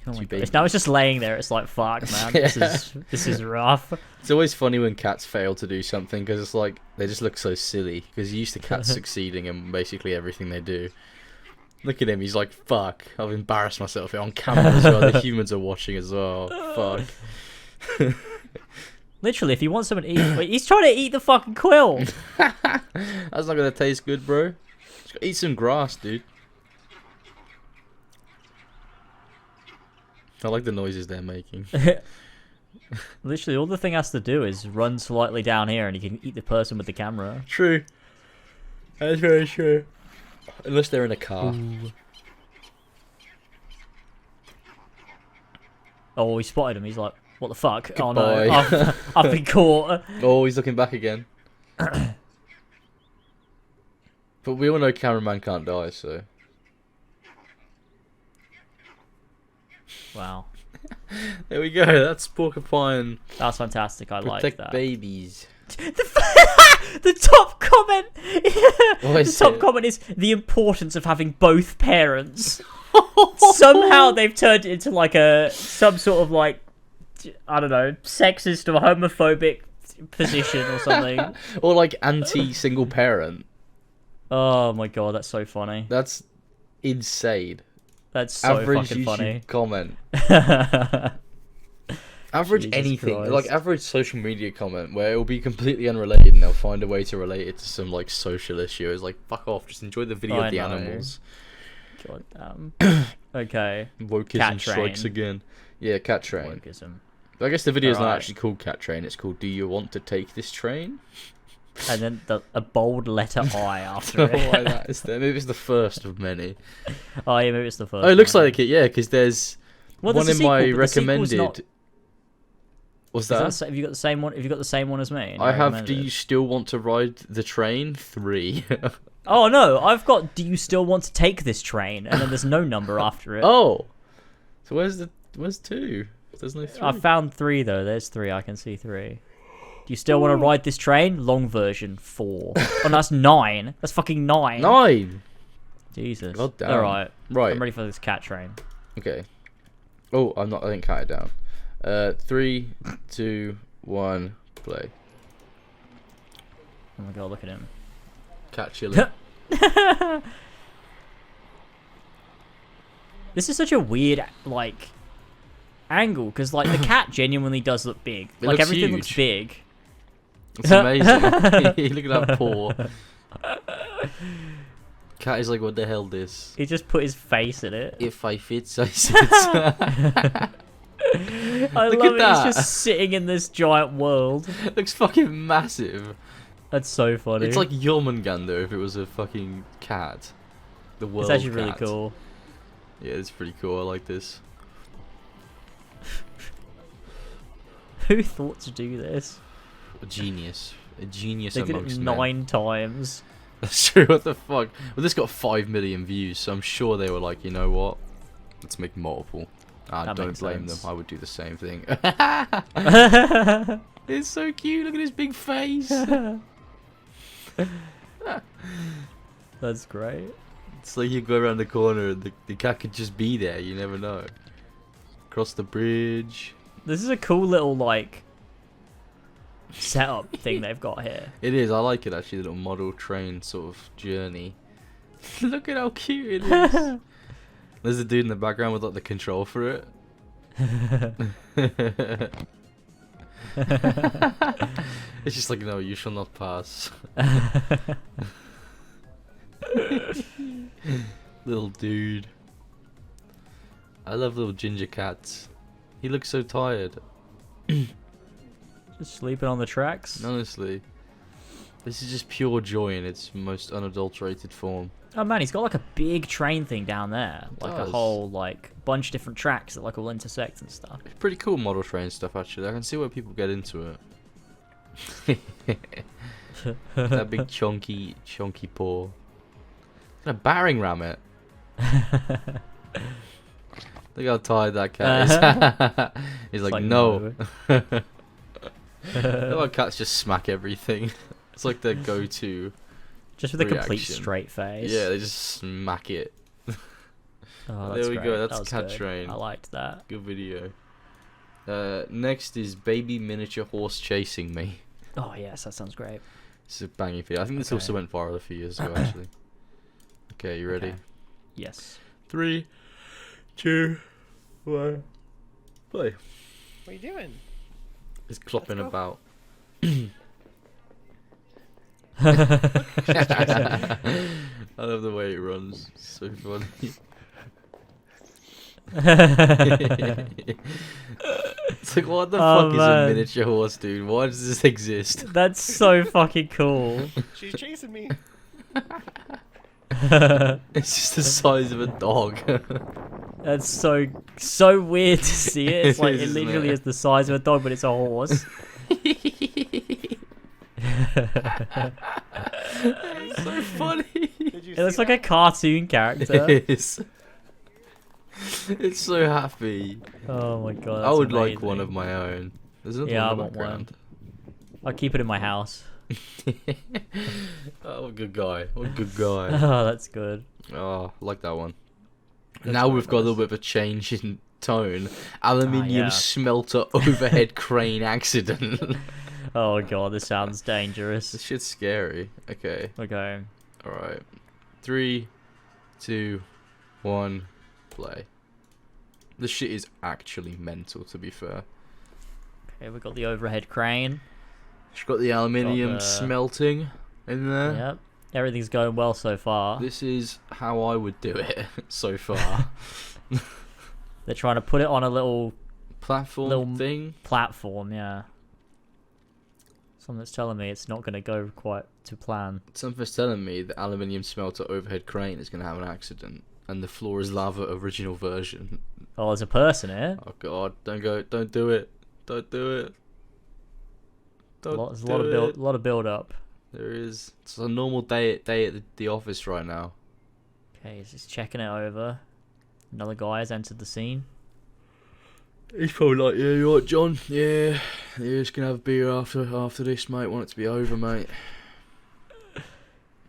A: Oh my
B: Two
A: God. Now it's just laying there. It's like, fuck, man. This is rough.
B: It's always funny when cats fail to do something because it's like they just look so silly. Because you're used to cats succeeding in basically everything they do. Look at him. He's like, fuck. I've embarrassed myself here on camera as well. The humans are watching as well. Fuck.
A: Literally, if you want someone to eat, wait, he's trying to eat the fucking quill.
B: That's not gonna taste good, bro. Just gotta eat some grass, dude. I like the noises they're making.
A: Literally, all the thing has to do is run slightly down here, and you can eat the person with the camera.
B: True. That's very true. Unless they're in a car.
A: Ooh. Oh, he spotted him. He's like, what the fuck?
B: Goodbye.
A: Oh no, I've been caught.
B: Oh, he's looking back again. But we all know cameraman can't die, so.
A: Wow,
B: There we go. That's porcupine.
A: that's fantastic. I like
B: Protect
A: that.
B: babies.
A: The top comment.
B: What
A: The
B: is
A: top
B: it?
A: comment is the importance of having both parents. Somehow they've turned it into like some sort of like, I don't know, sexist or homophobic position or something.
B: Or like anti-single parent.
A: Oh my God, that's so funny.
B: That's insane.
A: That's so
B: Average
A: fucking
B: YouTube
A: funny.
B: comment. Average
A: Jesus
B: anything.
A: Christ.
B: Like average social media comment where it will be completely unrelated and they'll find a way to relate it to some like social issue. It's like, fuck off, just enjoy the video
A: I
B: of the
A: know.
B: animals.
A: God damn. Okay.
B: Wokeism
A: Cat
B: strikes
A: train.
B: again. Yeah, cat train.
A: Wokeism.
B: I guess the video is not
A: Alright.
B: actually called cat train, it's called Do You Want to Take This Train?
A: And then a bold letter I after
B: I don't know why
A: it.
B: that is there. Maybe it's the first of many.
A: Oh yeah, maybe it's the first.
B: Oh, it looks
A: one.
B: like it, yeah, because there's
A: Well,
B: one
A: there's
B: in
A: a
B: my
A: sequel, but the sequel's
B: recommended.
A: not-
B: What's
A: Is that
B: that?
A: the have you got the same one? Have you got the same one as me? in
B: I have
A: Recommended?
B: Do You Still Want to Ride the Train? 3.
A: Oh no, I've got. Do you still want to take this train? And then there's no number after it.
B: Oh! So where's 2? There's no 3.
A: I found 3 though. There's 3. I can see 3. Do you still want to ride this train? Long version 4. Oh, no, that's 9. That's fucking 9.
B: 9!
A: Jesus.
B: God damn.
A: All right.
B: Right.
A: I'm ready for this cat train.
B: Okay. Oh, I didn't count it down. 3, 2, 1, play.
A: Oh my God, look at him.
B: Cat chilling.
A: This is such a weird like angle because like the cat genuinely does look big.
B: It
A: Like
B: looks
A: everything looks
B: huge.
A: big.
B: It's amazing. Look at that paw. Cat is like, what the hell this?
A: He just put his face in it.
B: If I fit, I sit.
A: I
B: Look
A: love
B: at
A: it.
B: that.
A: He's just sitting in this giant world.
B: Looks fucking massive.
A: That's so funny.
B: It's like Jormungandr if it was a fucking cat. The world
A: It's actually really
B: cat.
A: cool.
B: Yeah, it's pretty cool. I like this.
A: Who thought to do this?
B: A genius. A genius
A: They did it
B: amongst men.
A: 9 times.
B: That's true. What the fuck? Well, this got 5 million views, so I'm sure they were like, you know what? Let's make multiple. I
A: That
B: don't
A: makes
B: blame
A: sense.
B: them. I would do the same thing. It's so cute. Look at his big face.
A: That's great.
B: It's like you go around the corner and the cat could just be there. You never know. Cross the bridge.
A: This is a cool little like setup thing they've got here.
B: It is. I like it actually. Little model train sort of journey. Look at how cute it is. There's a dude in the background with like the control for it. It's just like, no, you shall not pass. Little dude. I love little ginger cats. He looks so tired.
A: Just sleeping on the tracks.
B: Honestly. This is just pure joy in its most unadulterated form.
A: Oh man, he's got like a big train thing down there, like a whole like bunch of different tracks that like all intersect and stuff.
B: It's pretty cool model train stuff actually. I can see where people get into it. That big chunky paw. A battering ram it. Look how tired that cat is. He's like, no. Our cats just smack everything. It's like their go-to.
A: Just with a complete straight face.
B: Yeah, they just smack it.
A: Oh,
B: there we
A: great.
B: go. That's
A: that
B: Cat
A: good.
B: Train.
A: I liked that.
B: Good video. Next is baby miniature horse chasing me.
A: Oh yes, that sounds great.
B: This is a banging video. I think this also went viral a few years ago, actually. Okay, you ready?
A: Okay. Yes.
B: 3, 2, 1, play.
C: What are you doing?
B: It's clopping about. I love the way it runs. It's so funny. It's like, what the fuck is a miniature horse, dude? Why does this exist?
A: That's so fucking cool.
C: She's chasing me.
B: It's just the size of a dog.
A: That's so weird to see it. It's like it literally is the size of a dog, but it's a horse.
B: It's so funny.
A: It looks like a cartoon character.
B: It is. It's so happy.
A: Oh my god.
B: I would
A: amazing.
B: like one of my own. There's another
A: Yeah, I
B: one in
A: want
B: the
A: one.
B: background.
A: I'll keep it in my house.
B: Oh, what a good guy. What a good guy.
A: Oh, that's good.
B: Oh, I like that one.
A: That's
B: now
A: very
B: we've got a little
A: nice.
B: bit of a change in tone. Aluminium
A: yeah.
B: smelter overhead crane accident.
A: Oh god, this sounds
B: This
A: dangerous.
B: shit's scary. Okay.
A: Okay.
B: Alright. 3, 2, 1, play. This shit is actually mental, to be fair.
A: Okay, we've got the overhead crane.
B: She's got the aluminium
A: Got the-
B: smelting in there.
A: Yep. Everything's going well so far.
B: This is how I would do it so far.
A: They're trying to put it on a little
B: Platform thing.
A: platform, yeah. Something's telling me it's not going to go quite to plan.
B: Something's telling me the aluminium smelter overhead crane is going to have an accident, and the floor is lava original version.
A: Oh, there's a person here.
B: Oh god, don't do it. Don't do it.
A: There's a
B: do it.
A: lot of build up.
B: There is. It's a normal day at the office right now.
A: Okay, he's just checking it over. Another guy has entered the scene.
B: He's probably like, yeah, you alright, John? Yeah, just gonna have a beer after this, mate. Want it to be over, mate.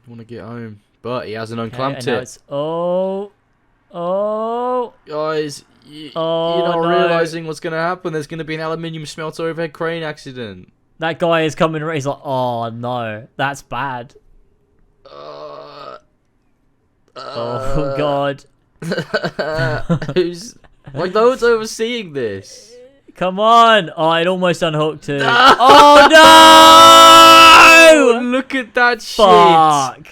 B: Want to get home, but he hasn't unclamped
A: and now
B: it.
A: it's oh,
B: Guys, you're
A: oh
B: not
A: no.
B: realizing what's gonna happen. There's gonna be an aluminium smelter overhead crane accident.
A: That guy is coming. He's like, oh no, that's bad. Oh god.
B: Who's like no one's overseeing this?
A: Come on! Oh, it almost unhooked too.
B: Oh
A: Oh no!
B: Look at that shit!
A: Fuck!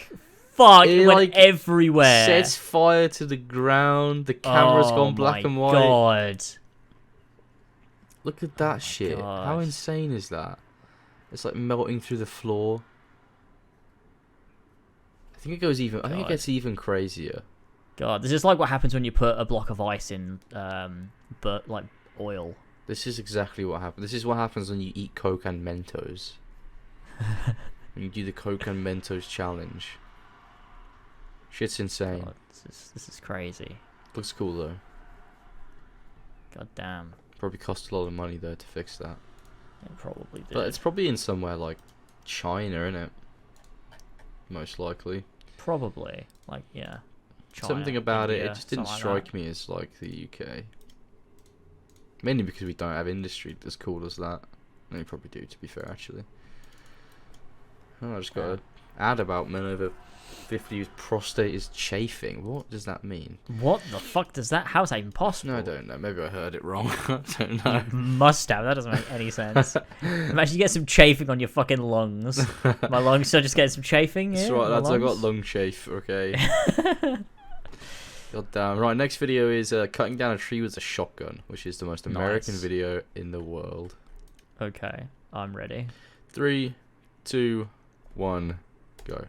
A: It
B: It,
A: went
B: like,
A: everywhere.
B: Sets fire to the ground. The camera's gone black and white.
A: God.
B: Look at that shit.
A: God.
B: How insane is that? It's like melting through the floor. I think it goes even. I think it
A: God.
B: gets even crazier.
A: God, this is like what happens when you put a block of ice in, but like oil.
B: This is exactly what happens. This is what happens when you eat Coke and Mentos. When you do the Coke and Mentos challenge. Shit's insane.
A: God, this is crazy.
B: Looks cool though.
A: God damn.
B: Probably cost a lot of money though to fix that.
A: It probably did.
B: But it's probably in somewhere like China, innit? Most likely.
A: Probably. Like, yeah. China,
B: Something about
A: India,
B: it just didn't
A: something like
B: strike me as like the UK. Mainly because we don't have industry as cool as that. And we probably do, to be fair, actually. Oh, I just got an ad about men over 50 whose prostate is chafing. What does that mean?
A: that. What the fuck does that... How is that even possible?
B: No, I don't know. Maybe I heard it wrong. I don't know.
A: Must have. That doesn't make any sense. Imagine you get some chafing on your fucking lungs. My lungs are just getting some chafing here.
B: That's right,
A: my
B: lads. I got
A: lungs.
B: lung chafe, okay? God damn. Right, next video is cutting down a tree with a shotgun, which is the most American
A: Nice.
B: video in the world.
A: Okay, I'm ready.
B: 3, 2, 1, go.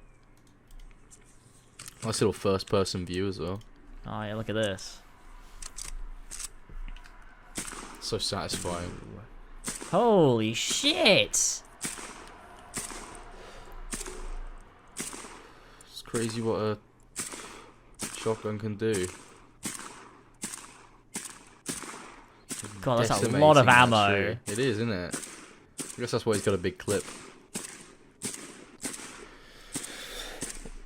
B: Nice little first-person view as well.
A: Oh yeah, look at this.
B: So satisfying.
A: Holy shit!
B: It's crazy what a shotgun can do.
A: God, that's a
B: Decimating,
A: lot of
B: that's
A: ammo.
B: true. It is, isn't it? I guess that's why he's got a big clip.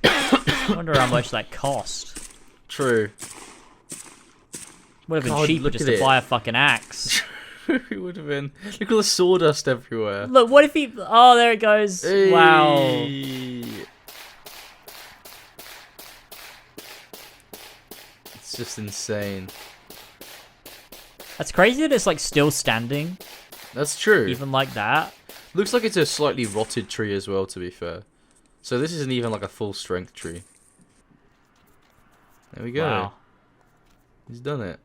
A: I wonder how much that cost.
B: True.
A: Would have been
B: God,
A: cheaper
B: look
A: just
B: at
A: to
B: it.
A: buy a fucking axe.
B: It would have been. Look at the sawdust everywhere.
A: Look, what if he... Oh, there it goes.
B: Hey.
A: Wow.
B: It's just insane.
A: That's crazy that it's like still standing,
B: That's true.
A: even like that.
B: Looks like it's a slightly rotted tree as well, to be fair. So this isn't even like a full strength tree. There we go.
A: Wow.
B: He's done it.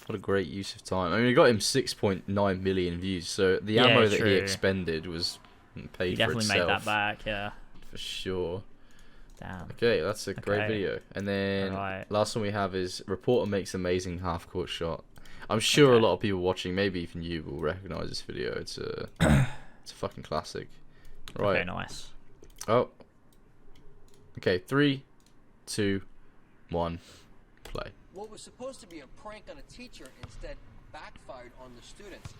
B: What a great use of time. I mean, we got him 6.9 million views, so the
A: Yeah,
B: ammo that he
A: true.
B: expended was paid
A: He
B: for
A: definitely
B: itself.
A: made that back, yeah.
B: For sure.
A: Damn.
B: Okay, that's a great
A: Okay.
B: video. And then
A: Alright.
B: last one we have is Reporter makes amazing half-court shot. I'm sure a
A: Okay.
B: lot of people watching, maybe even you, will recognize this video. It's a it's a fucking classic. Right.
A: Okay, nice.
B: Oh. Okay, 3, 2, 1, play.
D: What was supposed to be a prank on a teacher instead backfired on the students.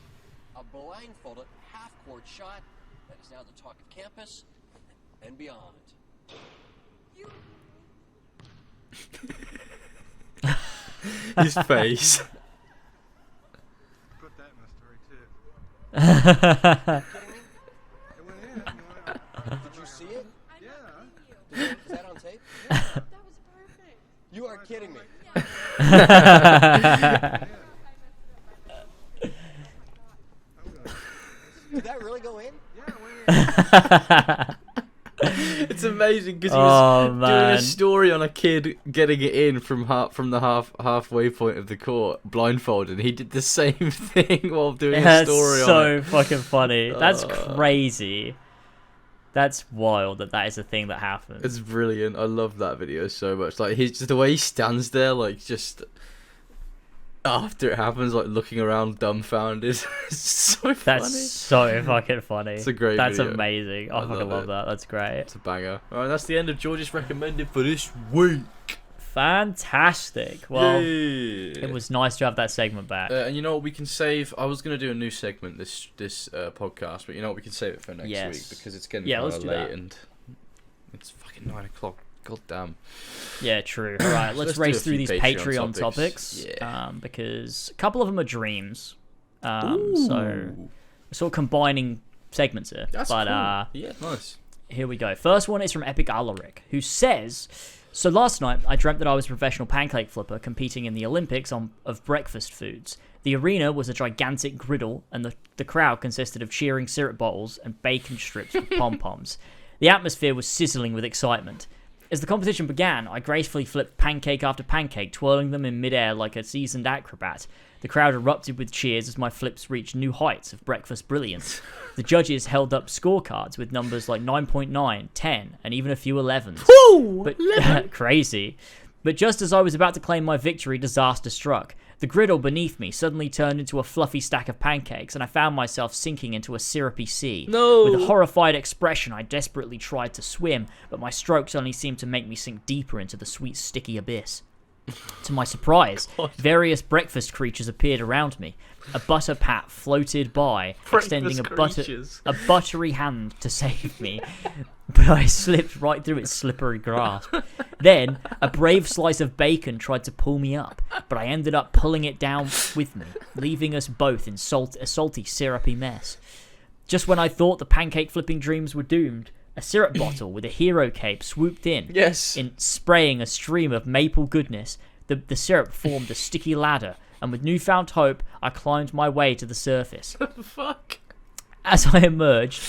D: A blindfolded half-court shot that is now the talk of campus and beyond.
B: His face.
E: Put that in the story too.
D: Kidding me?
E: It went in.
D: Did you see it?
E: Yeah.
D: Is that on tape?
F: That was perfect.
D: You are kidding me. Did that really go in?
E: Yeah, it went in.
B: It's amazing because he
A: Oh,
B: was doing
A: man.
B: a story on a kid getting it in from the halfway point of the court, blindfolded. He did the same thing while doing a
A: That's
B: story on
A: so
B: it.
A: fucking funny. That's crazy. That's wild that is a thing that happens.
B: It's brilliant. I love that video so much. Like he's just the way he stands there, like just after it happens, like looking around dumbfounded. It's so funny.
A: That's so fucking funny.
B: It's a great
A: That's
B: video.
A: amazing. I fucking
B: love
A: love
B: it.
A: that. That's great.
B: It's a banger. Alright, that's the end of George's recommended for this week.
A: Fantastic. Well,
B: Yay.
A: it was nice to have that segment back.
B: And you know what, we can save. I was gonna do a new segment this podcast, but you know what, we can save it for next
A: Yes.
B: week because it's getting
A: Yeah,
B: kind
A: let's
B: of
A: do
B: late
A: that.
B: and it's fucking 9 o'clock. God damn.
A: Yeah, true. All right, let's
B: Let's do
A: race
B: a
A: through
B: few
A: these
B: Patreon
A: Patreon
B: topics.
A: topics,
B: Yeah.
A: because a couple of them are dreams. So we're sort of combining segments here.
B: That's
A: but
B: cool. Yeah, nice.
A: here we go. First one is from Epic Alaric, who says, so last night I dreamt that I was a professional pancake flipper competing in the Olympics of breakfast foods. The arena was a gigantic griddle, and the crowd consisted of cheering syrup bottles and bacon strips with pom-poms. The atmosphere was sizzling with excitement. As the competition began, I gracefully flipped pancake after pancake, twirling them in midair like a seasoned acrobat. The crowd erupted with cheers as my flips reached new heights of breakfast brilliance. The judges held up scorecards with numbers like 9.9, 10, and even a few 11s. But crazy. But just as I was about to claim my victory, disaster struck. The griddle beneath me suddenly turned into a fluffy stack of pancakes, and I found myself sinking into a syrupy sea.
B: No!
A: With a horrified expression, I desperately tried to swim, but my strokes only seemed to make me sink deeper into the sweet, sticky abyss. To my surprise, various breakfast creatures appeared around me. A butter pat floated by, extending a buttery hand to save me, but I slipped right through its slippery grasp. Then, a brave slice of bacon tried to pull me up, but I ended up pulling it down with me, leaving us both in a salty, syrupy mess. Just when I thought the pancake flipping dreams were doomed, a syrup bottle with a hero cape swooped in,
B: Yes.
A: spraying a stream of maple goodness. The syrup formed a sticky ladder, and with newfound hope, I climbed my way to the surface.
B: Fuck.
A: As I emerged,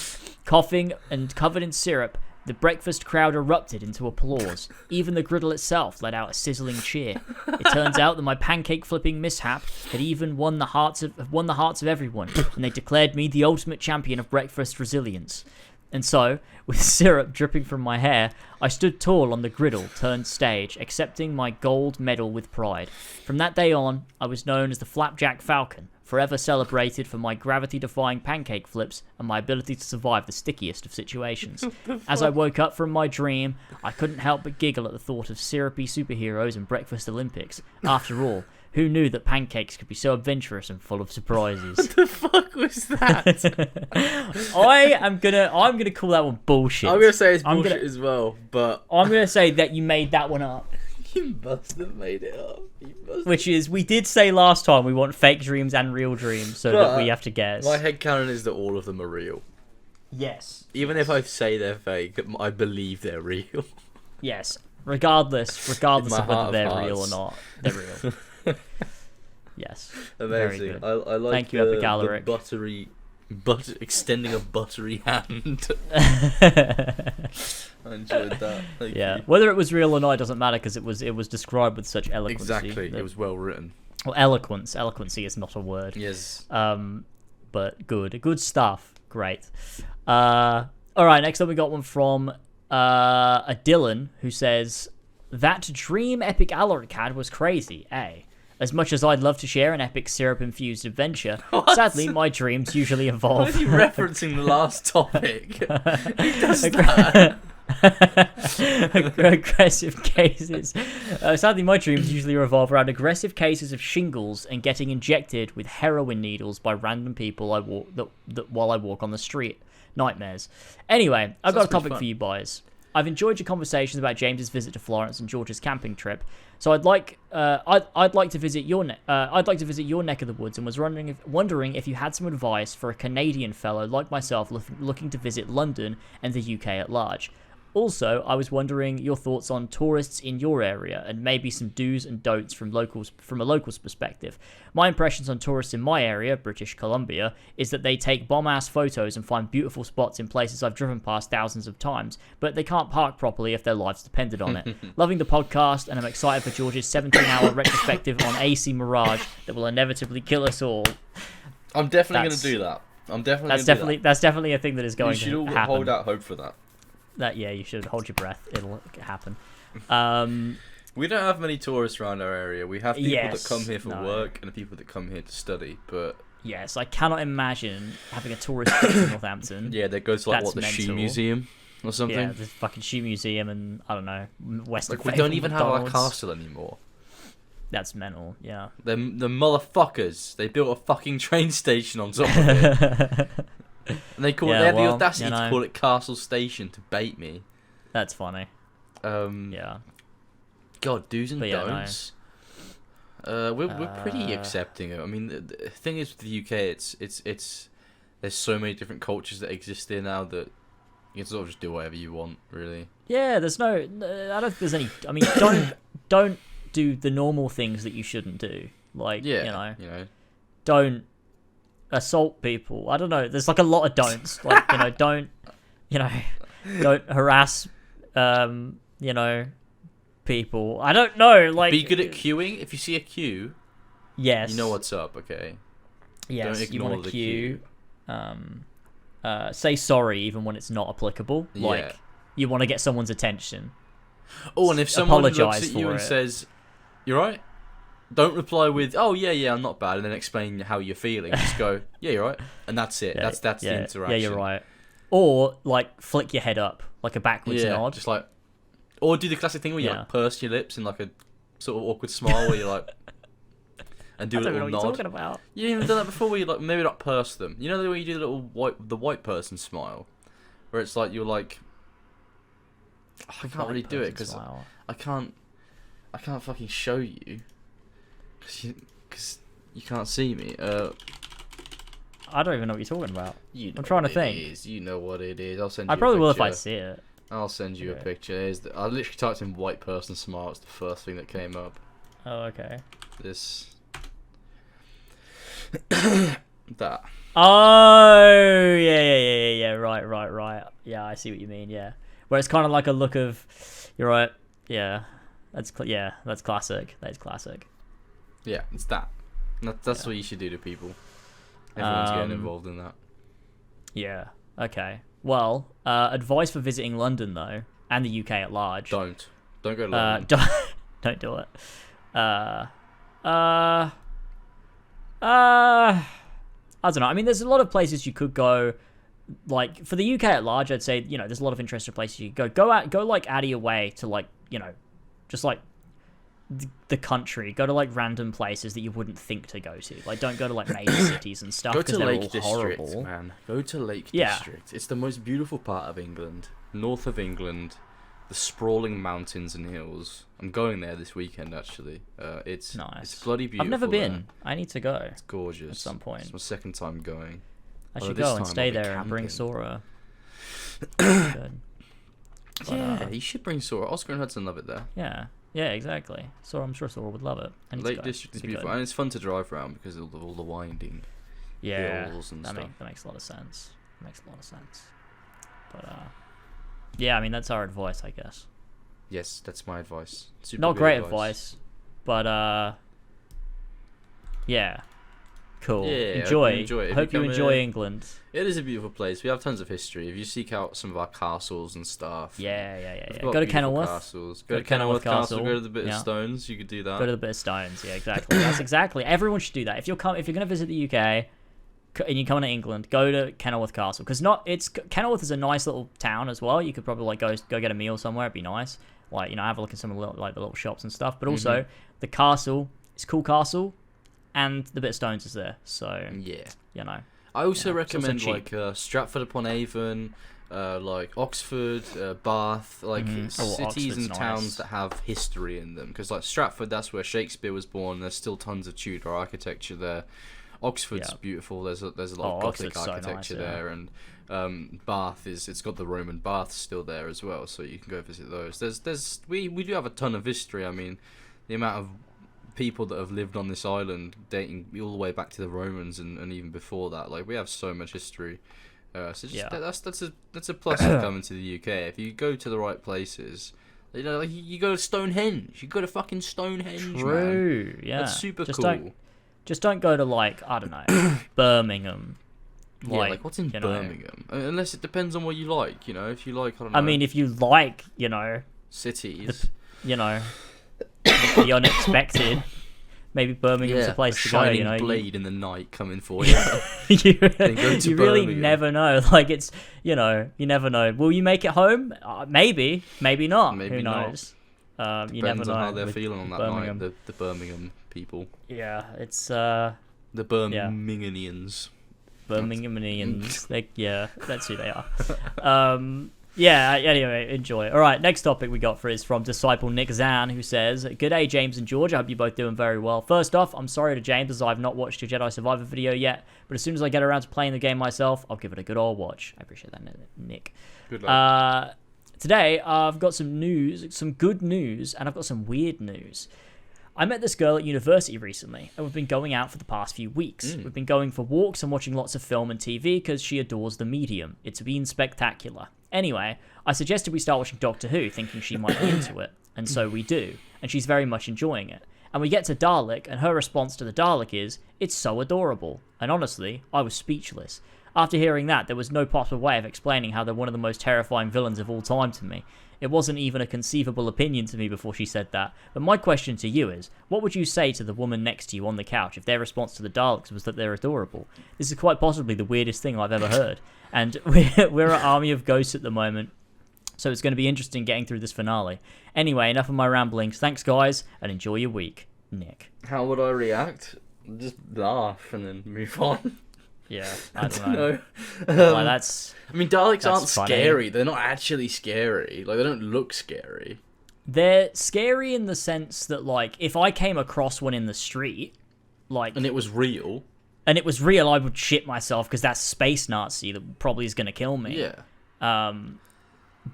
A: coughing and covered in syrup, the breakfast crowd erupted into applause. Even the griddle itself let out a sizzling cheer. It turns out that my pancake flipping mishap had even won the hearts of everyone, and they declared me the ultimate champion of breakfast resilience. And so, with syrup dripping from my hair, I stood tall on the griddle turned stage, accepting my gold medal with pride. From that day on, I was known as the Flapjack Falcon, forever celebrated for my gravity-defying pancake flips and my ability to survive the stickiest of situations. As I woke up from my dream, I couldn't help but giggle at the thought of syrupy superheroes and breakfast Olympics. After all, who knew that pancakes could be so adventurous and full of surprises?
B: What the fuck was that?
A: I'm gonna call that one bullshit.
B: I'm gonna say it's bullshit as well, but
A: I'm gonna say that you made that one up.
B: you must have made it up.
A: Which is, we did say last time we want fake dreams and real dreams, so that we have to guess.
B: My headcanon is that all of them are real.
A: Yes.
B: Even if I say they're fake, I believe they're real.
A: Yes. Regardless of whether they're real or
B: hearts.
A: not, they're real. Yes.
B: Amazing.
A: Very good.
B: I like
A: Thank you, Epic
B: the
A: Alaric.
B: extending a buttery hand. I enjoyed that. Thank
A: Yeah.
B: you.
A: Whether it was real or not, it doesn't matter because it was described with such eloquence.
B: Exactly. It was well written.
A: Well, eloquence. Eloquency is not a word.
B: Yes.
A: But good stuff. Great. All right. Next up, we got one from a Dylan who says, "That dream Epic Alaric had was crazy, eh? As much as I'd love to share an epic syrup-infused adventure, sadly, my dreams usually
B: Why
A: involve..."
B: are you referencing the last topic? Who does that?
A: Aggressive cases. Sadly, my dreams usually revolve around aggressive cases of shingles and getting injected with heroin needles by random people while I walk on the street. Nightmares. Anyway, I've got a
B: Sounds pretty
A: topic
B: fun.
A: for you boys. I've enjoyed your conversations about James's visit to Florence and George's camping trip. So I'd like to visit your neck of the woods, and was wondering if you had some advice for a Canadian fellow like myself looking to visit London and the UK at large. Also, I was wondering your thoughts on tourists in your area and maybe some do's and don'ts from a local's perspective. My impressions on tourists in my area, British Columbia, is that they take bomb-ass photos and find beautiful spots in places I've driven past thousands of times, but they can't park properly if their lives depended on it. Loving the podcast, and I'm excited for George's 17-hour retrospective on AC Mirage that will inevitably kill us all.
B: I'm definitely going to do that.
A: That's definitely a thing that is going
B: You should
A: to
B: all
A: happen.
B: hold out hope for that.
A: Yeah, you should hold your breath. It'll happen.
B: We don't have many tourists around our area. We have people
A: Yes,
B: that come here for
A: no.
B: work and people that come here to study. But
A: Yes, I cannot imagine having a tourist trip to Northampton.
B: yeah, that goes to like
A: That's
B: the shoe
A: mental.
B: museum or something.
A: Yeah, the fucking shoe museum and I don't know, Western.
B: Like we don't even have our castle anymore.
A: That's mental. Yeah.
B: The motherfuckers. They built a fucking train station on top of it. And they call
A: Yeah,
B: they had
A: well,
B: the audacity
A: you know.
B: to call it Castle Station to bait me.
A: That's funny. Yeah.
B: God, do's and
A: But yeah, no.
B: don'ts. We're pretty accepting of. I mean, the thing is with the UK, it's there's so many different cultures that exist here now that you can sort of just do whatever you want, really.
A: Yeah. There's no. I don't think there's any. I mean, don't do the normal things that you shouldn't do. Like
B: Yeah,
A: don't assault people. I don't know. There's like a lot of don'ts. Like don't harass people. I don't know. Like
B: be good at queuing. If you see a queue,
A: yes,
B: you know what's up. Okay.
A: yes,
B: don't
A: you
B: ignore
A: want
B: the
A: to queue. Say sorry even when it's not applicable.
B: Yeah.
A: Like you want to get someone's attention.
B: Oh, and if someone looks
A: Apologise
B: at you
A: for
B: and
A: it.
B: says, "You're right," don't reply with, "Oh yeah, I'm not bad," and then explain how you're feeling. Just go, "Yeah, you're right," and that's it.
A: Yeah,
B: That's
A: yeah,
B: the interaction.
A: Yeah, you're right. Or like flick your head up like a backwards
B: Yeah,
A: nod.
B: just like, or do the classic thing where you
A: Yeah.
B: like purse your lips in like a sort of awkward smile where you're like, and do
A: I
B: a
A: don't know
B: little
A: what you're
B: nod.
A: talking about.
B: You haven't done that before. Where you like maybe not purse them. You know the way you do the white person smile, where it's like you're like, I can't really do it because
A: Smile.
B: I can't fucking show you because you can't see me.
A: I don't even know what you're talking about.
B: You know
A: I'm trying to
B: what
A: think.
B: it is. You know what it is. I'll send you.
A: I probably
B: a
A: will if
B: picture.
A: I see it.
B: I'll send you a
A: Okay.
B: picture. I literally typed in white person smile. It's the first thing that came up.
A: Oh, okay.
B: This. That.
A: Oh, yeah. Right. Yeah, I see what you mean. Yeah, where it's kind of like a look of, you're right. Yeah, that's classic. That's classic.
B: Yeah, it's that. That's what you should do to people. Everyone's getting
A: Um,
B: involved in that.
A: Yeah. Okay. Well, advice for visiting London though, and the UK at large.
B: Don't go to London.
A: Don't do it. I don't know. I mean, there's a lot of places you could go. Like for the UK at large, I'd say there's a lot of interesting places you could go. Go like out of your way to like just like the country. Go to like random places that you wouldn't think to go to. Like don't go to like major cities and stuff.
B: Go
A: because
B: to
A: they're
B: Lake
A: all
B: District,
A: horrible.
B: man. Go to Lake
A: Yeah.
B: District. It's the most beautiful part of England, north of England, the sprawling mountains and hills. I'm going there this weekend actually. It's
A: Nice.
B: It's bloody beautiful.
A: I've never been.
B: there.
A: I need to go.
B: It's gorgeous.
A: At some point.
B: It's my second time going.
A: I
B: Although
A: should
B: this
A: go and
B: time
A: stay
B: I'll be
A: there and bring
B: camping.
A: Sora. Good. But,
B: Yeah, you should bring Sora. Oscar and Hudson love it there.
A: Yeah, exactly. Sora, I'm sure Sora would love it. I need to
B: Lake
A: go.
B: District is
A: It'd be
B: beautiful,
A: good.
B: and it's fun to drive around because of all the winding
A: Yeah,
B: hills and
A: that
B: stuff.
A: makes a lot of sense. Makes a lot of sense. But yeah, I mean that's our advice, I guess.
B: Yes, that's my advice. Super
A: Not
B: good
A: great advice, but yeah, cool.
B: Yeah,
A: enjoy.
B: I enjoy it. If
A: Hope
B: you
A: you
B: come
A: enjoy
B: here-
A: England.
B: It is a beautiful place. We have tons of history. If you seek out some of our castles and stuff.
A: Yeah.
B: we've
A: Go
B: got
A: to
B: beautiful
A: Kenilworth.
B: Castles.
A: Go
B: Go
A: to
B: to Kenilworth
A: Kenilworth
B: Castle.
A: Castle.
B: Go to the bit
A: Yeah.
B: of stones. You could do that.
A: Go to the bit of stones. Yeah, exactly. That's exactly. Everyone should do that. If you're gonna visit the UK and you're coming to England, go to Kenilworth Castle because Kenilworth is a nice little town as well. You could probably like go get a meal somewhere. It'd be nice. Like have a look at some of the little shops and stuff. But also the castle is a cool castle, and the bit of stones is there. So
B: Yeah. I also
A: Yeah, it's also
B: recommend
A: cheap.
B: like Stratford upon Avon, like Oxford, Bath, like cities
A: Oxford's
B: and
A: nice.
B: towns that have history in them. Because like Stratford, that's where Shakespeare was born. There's still tons of Tudor architecture there. Oxford's
A: Yeah.
B: beautiful. There's a lot of
A: Oxford's
B: Gothic
A: so nice,
B: architecture
A: yeah.
B: there, and Bath it's got the Roman baths still there as well. So you can go visit those. We do have a ton of history. I mean, the amount of people that have lived on this island dating all the way back to the Romans and even before that, like we have so much history, so just
A: Yeah.
B: that's a plus of coming to the UK. If you go to the right places, like you go to Stonehenge, you go to fucking Stonehenge, man.
A: True. Yeah.
B: That's super
A: just
B: cool.
A: Just don't go to like I don't know Birmingham.
B: Yeah, like what's in
A: you know.
B: Birmingham? Unless it depends on what you like, if you like, I don't know,
A: I mean, if you like,
B: cities.
A: The unexpected, maybe Birmingham's a place to go.
B: shining blade in the night coming for you.
A: you,
B: Then go to
A: you really
B: Birmingham.
A: never know. Like it's, you never know. Will you make it home? Maybe, maybe not.
B: Maybe
A: Who
B: not.
A: knows? You never
B: Depends
A: know.
B: on how they're
A: with
B: feeling on that
A: Birmingham.
B: night. The Birmingham people,
A: Yeah, it's
B: the Birminghamians.
A: Birminghamians. That's who they are. Yeah, anyway, enjoy. All right, next topic we got is from Disciple Nick Zan, who says, "G'day, James and George. I hope you're both doing very well. First off, I'm sorry to James as I've not watched your Jedi Survivor video yet, but as soon as I get around to playing the game myself, I'll give it a good old watch." I appreciate that, Nick.
B: Good luck.
A: Today, I've got some news, some good news, and I've got some weird news. I met this girl at university recently, and we've been going out for the past few weeks. We've been going for walks and watching lots of film and TV because she adores the medium. It's been spectacular. Anyway, I suggested we start watching Doctor Who, thinking she might be into it, and so we do, and she's very much enjoying it. And we get to Dalek, and her response to the Dalek is, "It's so adorable." And honestly, I was speechless. After hearing that, there was no possible way of explaining how they're one of the most terrifying villains of all time to me. It wasn't even a conceivable opinion to me before she said that. But my question to you is, what would you say to the woman next to you on the couch if their response to the Daleks was that they're adorable? This is quite possibly the weirdest thing I've ever heard. And we're at Army of Ghosts at the moment, so it's going to be interesting getting through this finale. Anyway, enough of my ramblings. Thanks, guys, and enjoy your week. Nick.
B: How would I react? Just laugh and then move on.
A: Yeah, I don't know.
B: No.
A: Like, that's...
B: I mean, Daleks
A: That's
B: aren't
A: funny.
B: scary. They're not actually scary. Like, they don't look scary.
A: They're scary in the sense that, like, if I came across one in the street, like...
B: And it was real.
A: And it was real, I would shit myself because that's space Nazi that probably is going to kill me.
B: Yeah.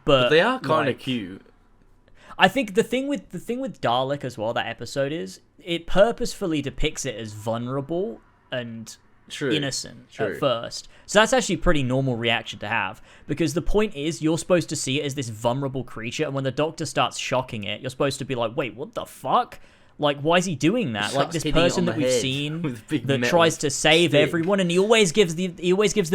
A: But
B: They are kind of
A: like,
B: cute.
A: I think the thing with Dalek as well, that episode is, it purposefully depicts it as vulnerable and
B: True.
A: innocent
B: True.
A: at first. So that's actually a pretty normal reaction to have, because the point is you're supposed to see it as this vulnerable creature, and when the Doctor starts shocking it, you're supposed to be like, wait, what the fuck? Like, why is he doing that? Like, this
B: Starts hitting it
A: person
B: on
A: that
B: the
A: we've
B: head
A: seen
B: with a big
A: that
B: metal
A: tries to save
B: stick.
A: everyone, and he always gives the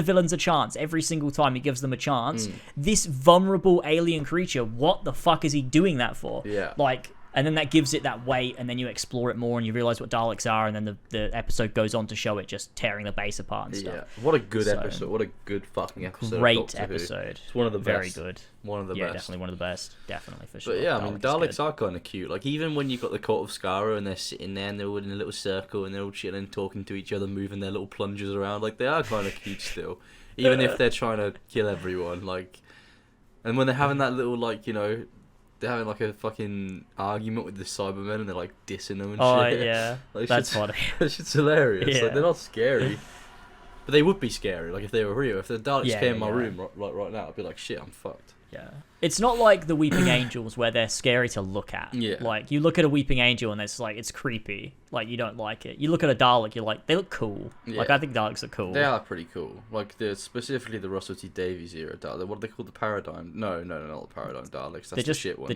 A: villains a chance every single time he gives them a chance.
B: Mm.
A: This vulnerable alien creature, what the fuck is he doing that for?
B: Yeah.
A: Like, and then that gives it that weight, and then you explore it more, and you realize what Daleks are, and then the episode goes on to show it just tearing the base apart and stuff.
B: Yeah, what a good
A: So,
B: episode! What a good fucking episode! of
A: Great
B: Doctor Who.
A: episode.
B: It's one of the
A: Very
B: best.
A: good.
B: One of the
A: Yeah,
B: best.
A: definitely one of the best. Definitely for sure.
B: But yeah, I mean,
A: Dalek is
B: Daleks
A: good.
B: are kind of cute. Like, even when you've got the Court of Skara and they're sitting there and they're all in a little circle and they're all chilling, talking to each other, moving their little plungers around, like, they are kind of cute still. Even if they're trying to kill everyone, like... And when they're having that little, like, you know... They're having, like, a fucking argument with the Cybermen and they're, like, dissing them and
A: Oh,
B: shit.
A: yeah.
B: Like,
A: That's
B: shit's-
A: funny.
B: That shit's hilarious.
A: Yeah.
B: Like, they're not scary. But they would be scary, like, if they were real. If the Daleks
A: Yeah,
B: came
A: yeah,
B: in my
A: yeah.
B: room right now, I'd be like, shit, I'm fucked.
A: Yeah. It's not like the Weeping Angels where they're scary to look at.
B: Yeah.
A: Like, you look at a Weeping Angel and it's like, it's creepy. Like, you don't like it. You look at a Dalek, you're like, they look cool. Like,
B: Yeah.
A: I think Daleks are cool.
B: They are pretty cool. Like, specifically the Russell T Davies era Dalek. What are they called? The Paradigm? No, not the Paradigm Daleks. That's
A: They're just,
B: the shit one.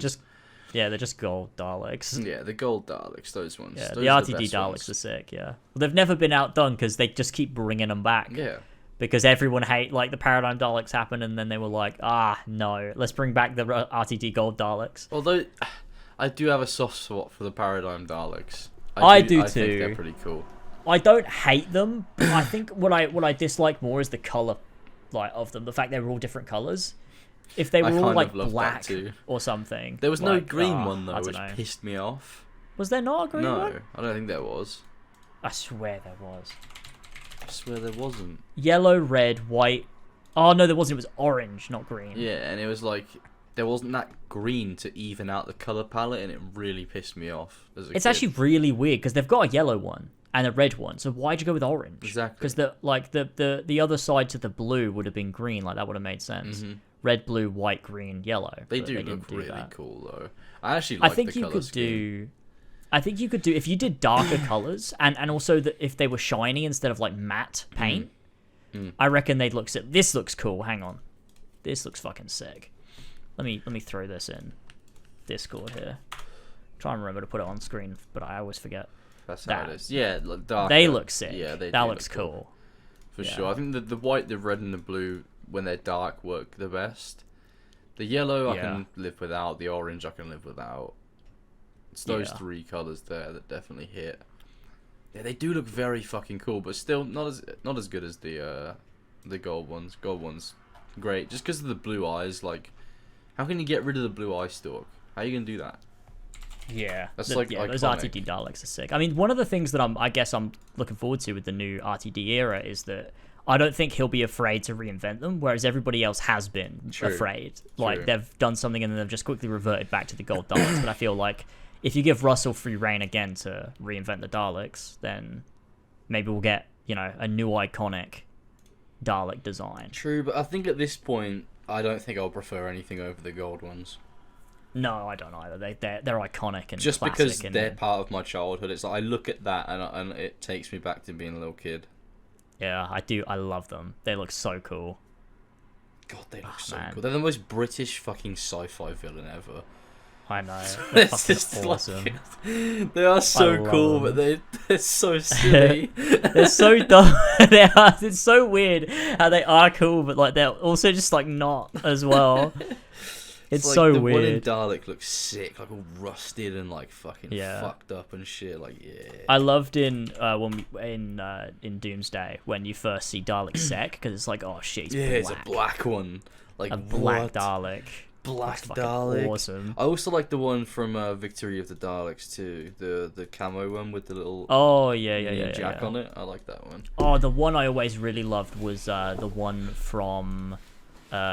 A: they're just gold Daleks.
B: Yeah, the gold Daleks, those ones.
A: Yeah,
B: Those
A: the
B: are
A: RTD
B: best
A: Daleks
B: ones.
A: are sick, yeah. Well, they've never been outdone because they just keep bringing them back.
B: Yeah.
A: Because everyone like, the Paradigm Daleks happened and then they were like, no, let's bring back the RTD Gold Daleks.
B: Although, I do have a soft spot for the Paradigm Daleks.
A: I do
B: I think
A: too.
B: they're pretty cool.
A: I don't hate them, but I think what I dislike more is the color, like, of them. The fact they were all different colors. If they
B: I
A: were all
B: kind
A: like
B: of love that
A: black
B: too.
A: or something.
B: There was no
A: like,
B: green one,
A: I
B: though,
A: don't
B: which
A: know.
B: pissed me off.
A: Was there not a green
B: No,
A: one?
B: I don't think there was.
A: I swear there was.
B: I swear there wasn't.
A: Yellow, red, white. Oh no, there wasn't. It was orange, not green.
B: Yeah, and it was like... There wasn't that green to even out the colour palette, and it really pissed me off as a
A: It's
B: kid.
A: actually really weird because they've got a yellow one and a red one. So why'd you go with orange?
B: Exactly.
A: Because the other side to the blue would have been green. Like, that would have made sense.
B: Mhm.
A: Red, blue, white, green, yellow.
B: They
A: but
B: do
A: didn't
B: look
A: do
B: really
A: that.
B: cool, though. I actually
A: I
B: like
A: think
B: the
A: you
B: colour
A: could
B: scheme.
A: do. I think you could do if you did darker colors and also that if they were shiny instead of like matte paint.
B: Mm.
A: I reckon they'd look sick. This looks cool. Hang on, this looks fucking sick. Let me throw this in Discord here. Try and remember to put it on screen, but I always forget.
B: That's how
A: that.
B: it is. Yeah, like darker.
A: They look sick.
B: Yeah, they
A: that
B: do
A: looks
B: look
A: cool.
B: For
A: Yeah.
B: sure. I think the white, the red, and the blue, when they're dark, work the best. The yellow I
A: Yeah.
B: can live without. The orange I can live without. It's those
A: Yeah.
B: three colours there that definitely hit. Yeah, they do look very fucking cool, but still not as good as the gold ones. Gold ones, great. Just because of the blue eyes, like, how can you get rid of the blue eye stalk? How are you gonna do that?
A: Yeah,
B: That's
A: the-
B: like
A: yeah, those
B: iconic.
A: RTD Daleks are sick. I mean, one of the things that I guess I'm looking forward to with the new RTD era is that I don't think he'll be afraid to reinvent them, whereas everybody else has been
B: True.
A: afraid. Like,
B: True.
A: they've done something and then they've just quickly reverted back to the gold Daleks. But I feel like if you give Russell free reign again to reinvent the Daleks, then maybe we'll get, a new iconic Dalek design.
B: True, but I think at this point, I don't think I'll prefer anything over the gold ones.
A: No, I don't either. They're iconic and
B: Just
A: classic
B: because
A: and,
B: they're part of my childhood. It's like I look at that and it takes me back to being a little kid.
A: yeah, I do. I love them. They look so cool.
B: God, they look so
A: man.
B: cool. They're the most British fucking sci-fi villain ever.
A: I know. They're
B: It's
A: fucking
B: just
A: awesome.
B: like, they are so
A: love
B: cool,
A: them.
B: but they're so silly.
A: They're so dumb. It's so weird how they are cool, but like they're also just like not as well. It's
B: like
A: so
B: the one in
A: weird.
B: Dalek looks sick, like all rusted and like fucking
A: Yeah.
B: fucked up and shit. Like yeah.
A: I loved in in Doomsday when you first see Dalek Sec because it's like, oh shit, he's
B: Yeah,
A: black.
B: it's a black one. Like
A: A black
B: what?
A: Dalek.
B: Black
A: That's fucking
B: Dalek.
A: awesome.
B: I also like the one from Victory of the Daleks too. The camo one with the little
A: Oh yeah,
B: Union Jack
A: yeah.
B: on it. I like that one.
A: Oh, the one I always really loved was the one from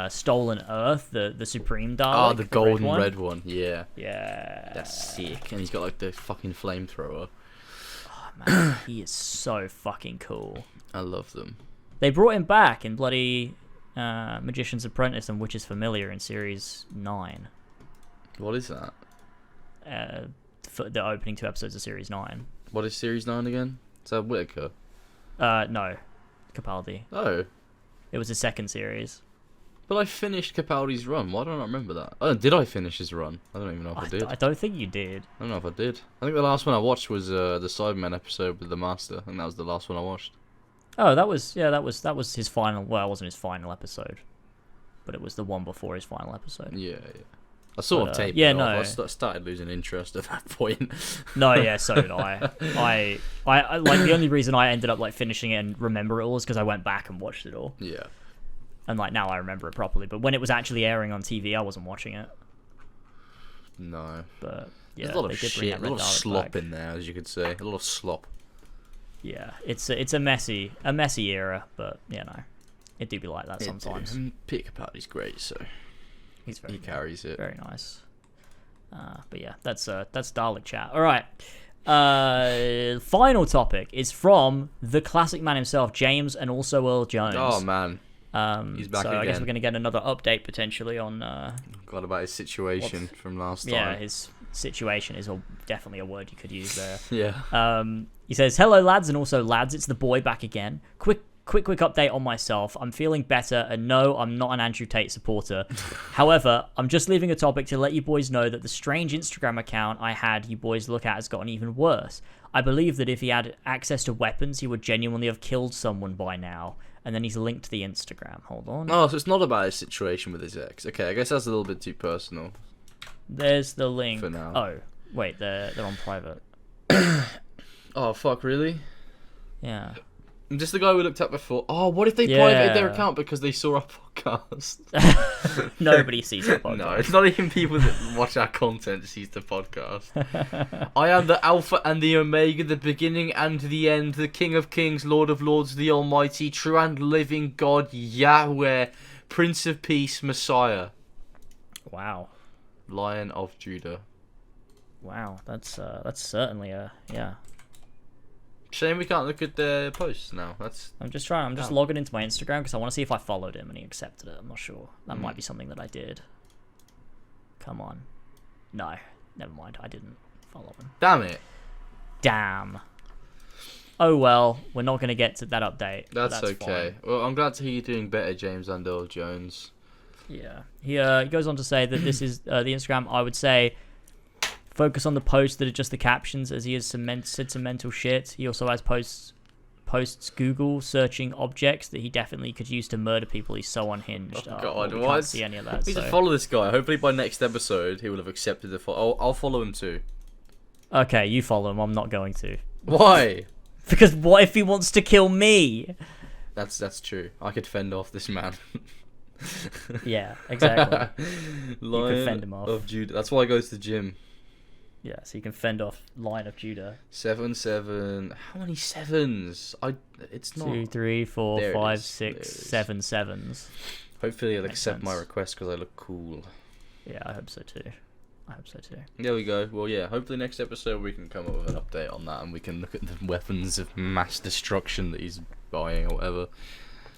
A: Stolen Earth, the Supreme Dalek.
B: Oh, the golden
A: one.
B: red one. Yeah,
A: Yeah.
B: that's sick. And he's got like the fucking flamethrower.
A: Oh, man, he is so fucking cool.
B: I love them.
A: They brought him back in bloody Magician's Apprentice and Witches Familiar in Series 9.
B: What is that?
A: For the opening 2 episodes of Series 9.
B: What is Series 9 again? Is that Whittaker?
A: No. Capaldi.
B: Oh,
A: It was his second series.
B: But I finished Capaldi's run. Why don't I remember that? Oh, did I finish his run? I don't even know if I did.
A: I don't think you did.
B: I don't know if I did. I think the last one I watched was the Cyberman episode with the Master. I think that was the last one I watched.
A: Oh, that was his final. Well, it wasn't his final episode, but it was the one before his final episode.
B: Yeah. I sort of taped
A: yeah,
B: it
A: no.
B: off. I started losing interest at that point.
A: No, yeah, so did I. I like the only reason I ended up like finishing it and remember it all is because I went back and watched it all.
B: Yeah.
A: And like now I remember it properly. But when it was actually airing on TV, I wasn't watching it.
B: No.
A: But yeah,
B: There's a lot
A: they
B: of
A: did bring
B: shit,
A: that
B: a
A: Red
B: lot of
A: Dalek
B: slop
A: back.
B: in there, as you could say. A lot of slop.
A: Yeah, it's a messy era, but you know, it do be like that sometimes.
B: And Peter Capaldi's great, so
A: He's very
B: he carries it.
A: very nice. But yeah, that's Dalek chat. All right. Final topic is from the classic man himself, James, and also Earl Jones.
B: Oh man, he's back
A: so
B: again.
A: I guess we're gonna get another update potentially on.
B: Forgot about his situation from last time.
A: Yeah, his situation is definitely a word you could use there.
B: Yeah.
A: He says, "Hello lads, and also lads, it's the boy back again. Quick update on myself. I'm feeling better, and no, I'm not an Andrew Tate supporter. However, I'm just leaving a topic to let you boys know that the strange Instagram account I had you boys look at has gotten even worse. I believe that if he had access to weapons, he would genuinely have killed someone by now." And then he's linked to the Instagram. Hold on.
B: Oh, so it's not about his situation with his ex. Okay, I guess that's a little bit too personal.
A: There's the link.
B: For now.
A: Oh, wait, they're on private.
B: Oh fuck, really?
A: Yeah.
B: Just the guy we looked at before. Oh, what if they
A: Yeah.
B: privated their account because they saw our podcast?
A: Nobody sees the podcast.
B: No, it's not even people that watch our content sees the podcast. I am the Alpha and the Omega, the beginning and the end, the King of Kings, Lord of Lords, the Almighty, true and living God, Yahweh, Prince of Peace, Messiah,
A: Wow.
B: Lion of Judah.
A: Wow, that's certainly a yeah.
B: Shame we can't look at their posts now.
A: I'm just logging into my Instagram because I want to see if I followed him and he accepted it. I'm not sure. That might be something that I did. Come on. No, never mind. I didn't follow him.
B: Damn it.
A: Damn. Oh well, we're not going to get to that update. but
B: That's okay.
A: fine.
B: Well, I'm glad to hear you're doing better, James and Earl Jones.
A: Yeah. He goes on to say that this is the Instagram. I would say focus on the posts that are just the captions, as he has said some mental shit. He also has posts Google searching objects that he definitely could use to murder people. He's so unhinged.
B: Oh, God,
A: we
B: what?
A: can't see any of that.
B: We
A: So.
B: should follow this guy. Hopefully by next episode he will have accepted the follow. I'll follow him too.
A: Okay, you follow him. I'm not going to.
B: Why?
A: Because what if he wants to kill me?
B: That's true. I could fend off this man.
A: Yeah, exactly.
B: Lion
A: fend him off.
B: of Judah. That's why I go to the gym.
A: Yeah, so you can fend off Lion of Judah.
B: 7. How many sevens? It's not.
A: 2, 3, 4,
B: There it
A: 5,
B: is.
A: 6,
B: There it is.
A: 7 sevens.
B: Hopefully he'll
A: Makes
B: accept my
A: sense.
B: request because I look cool.
A: Yeah, I hope so too.
B: There we go. Well, yeah. Hopefully next episode we can come up with an update on that and we can look at the weapons of mass destruction that he's buying or whatever.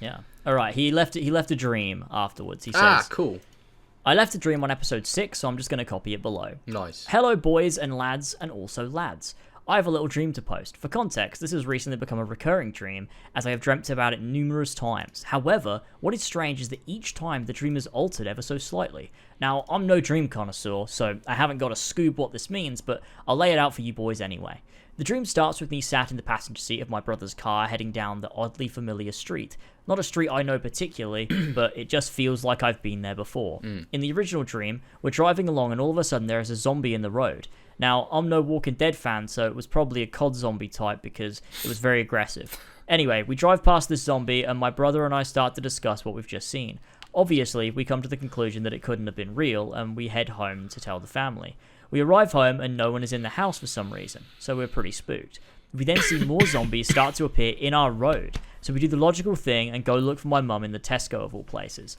A: Yeah. All right. He left a dream afterwards. He says,
B: Cool.
A: "I left a dream on episode 6, so I'm just going to copy it below.
B: Nice.
A: Hello, boys and lads, and also lads. I have a little dream to post. For context, this has recently become a recurring dream, as I have dreamt about it numerous times. However, what is strange is that each time the dream is altered ever so slightly. Now, I'm no dream connoisseur, so I haven't got a scoop what this means, but I'll lay it out for you boys anyway. The dream starts with me sat in the passenger seat of my brother's car heading down the oddly familiar street. Not a street I know particularly, but it just feels like I've been there before. In the original dream, we're driving along and all of a sudden there is a zombie in the road. Now, I'm no Walking Dead fan, so it was probably a COD zombie type because it was very aggressive. Anyway, we drive past this zombie and my brother and I start to discuss what we've just seen. Obviously, we come to the conclusion that it couldn't have been real and we head home to tell the family. We arrive home and no one is in the house for some reason, so we're pretty spooked. We then see more zombies start to appear in our road, so we do the logical thing and go look for my mum in the Tesco of all places.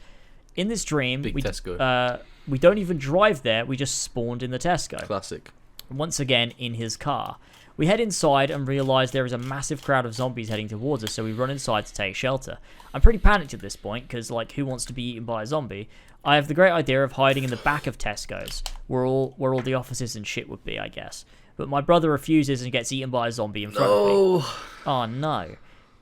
A: In this dream,
B: Big
A: we
B: Tesco.
A: we don't even drive there, we just spawned in the Tesco.
B: Classic.
A: Once again in his car. We head inside and realise there is a massive crowd of zombies heading towards us, so we run inside to take shelter. I'm pretty panicked at this point, because, like, who wants to be eaten by a zombie? I have the great idea of hiding in the back of Tesco's, where all the offices and shit would be, I guess. But my brother refuses and gets eaten by a zombie in front of me. Oh no.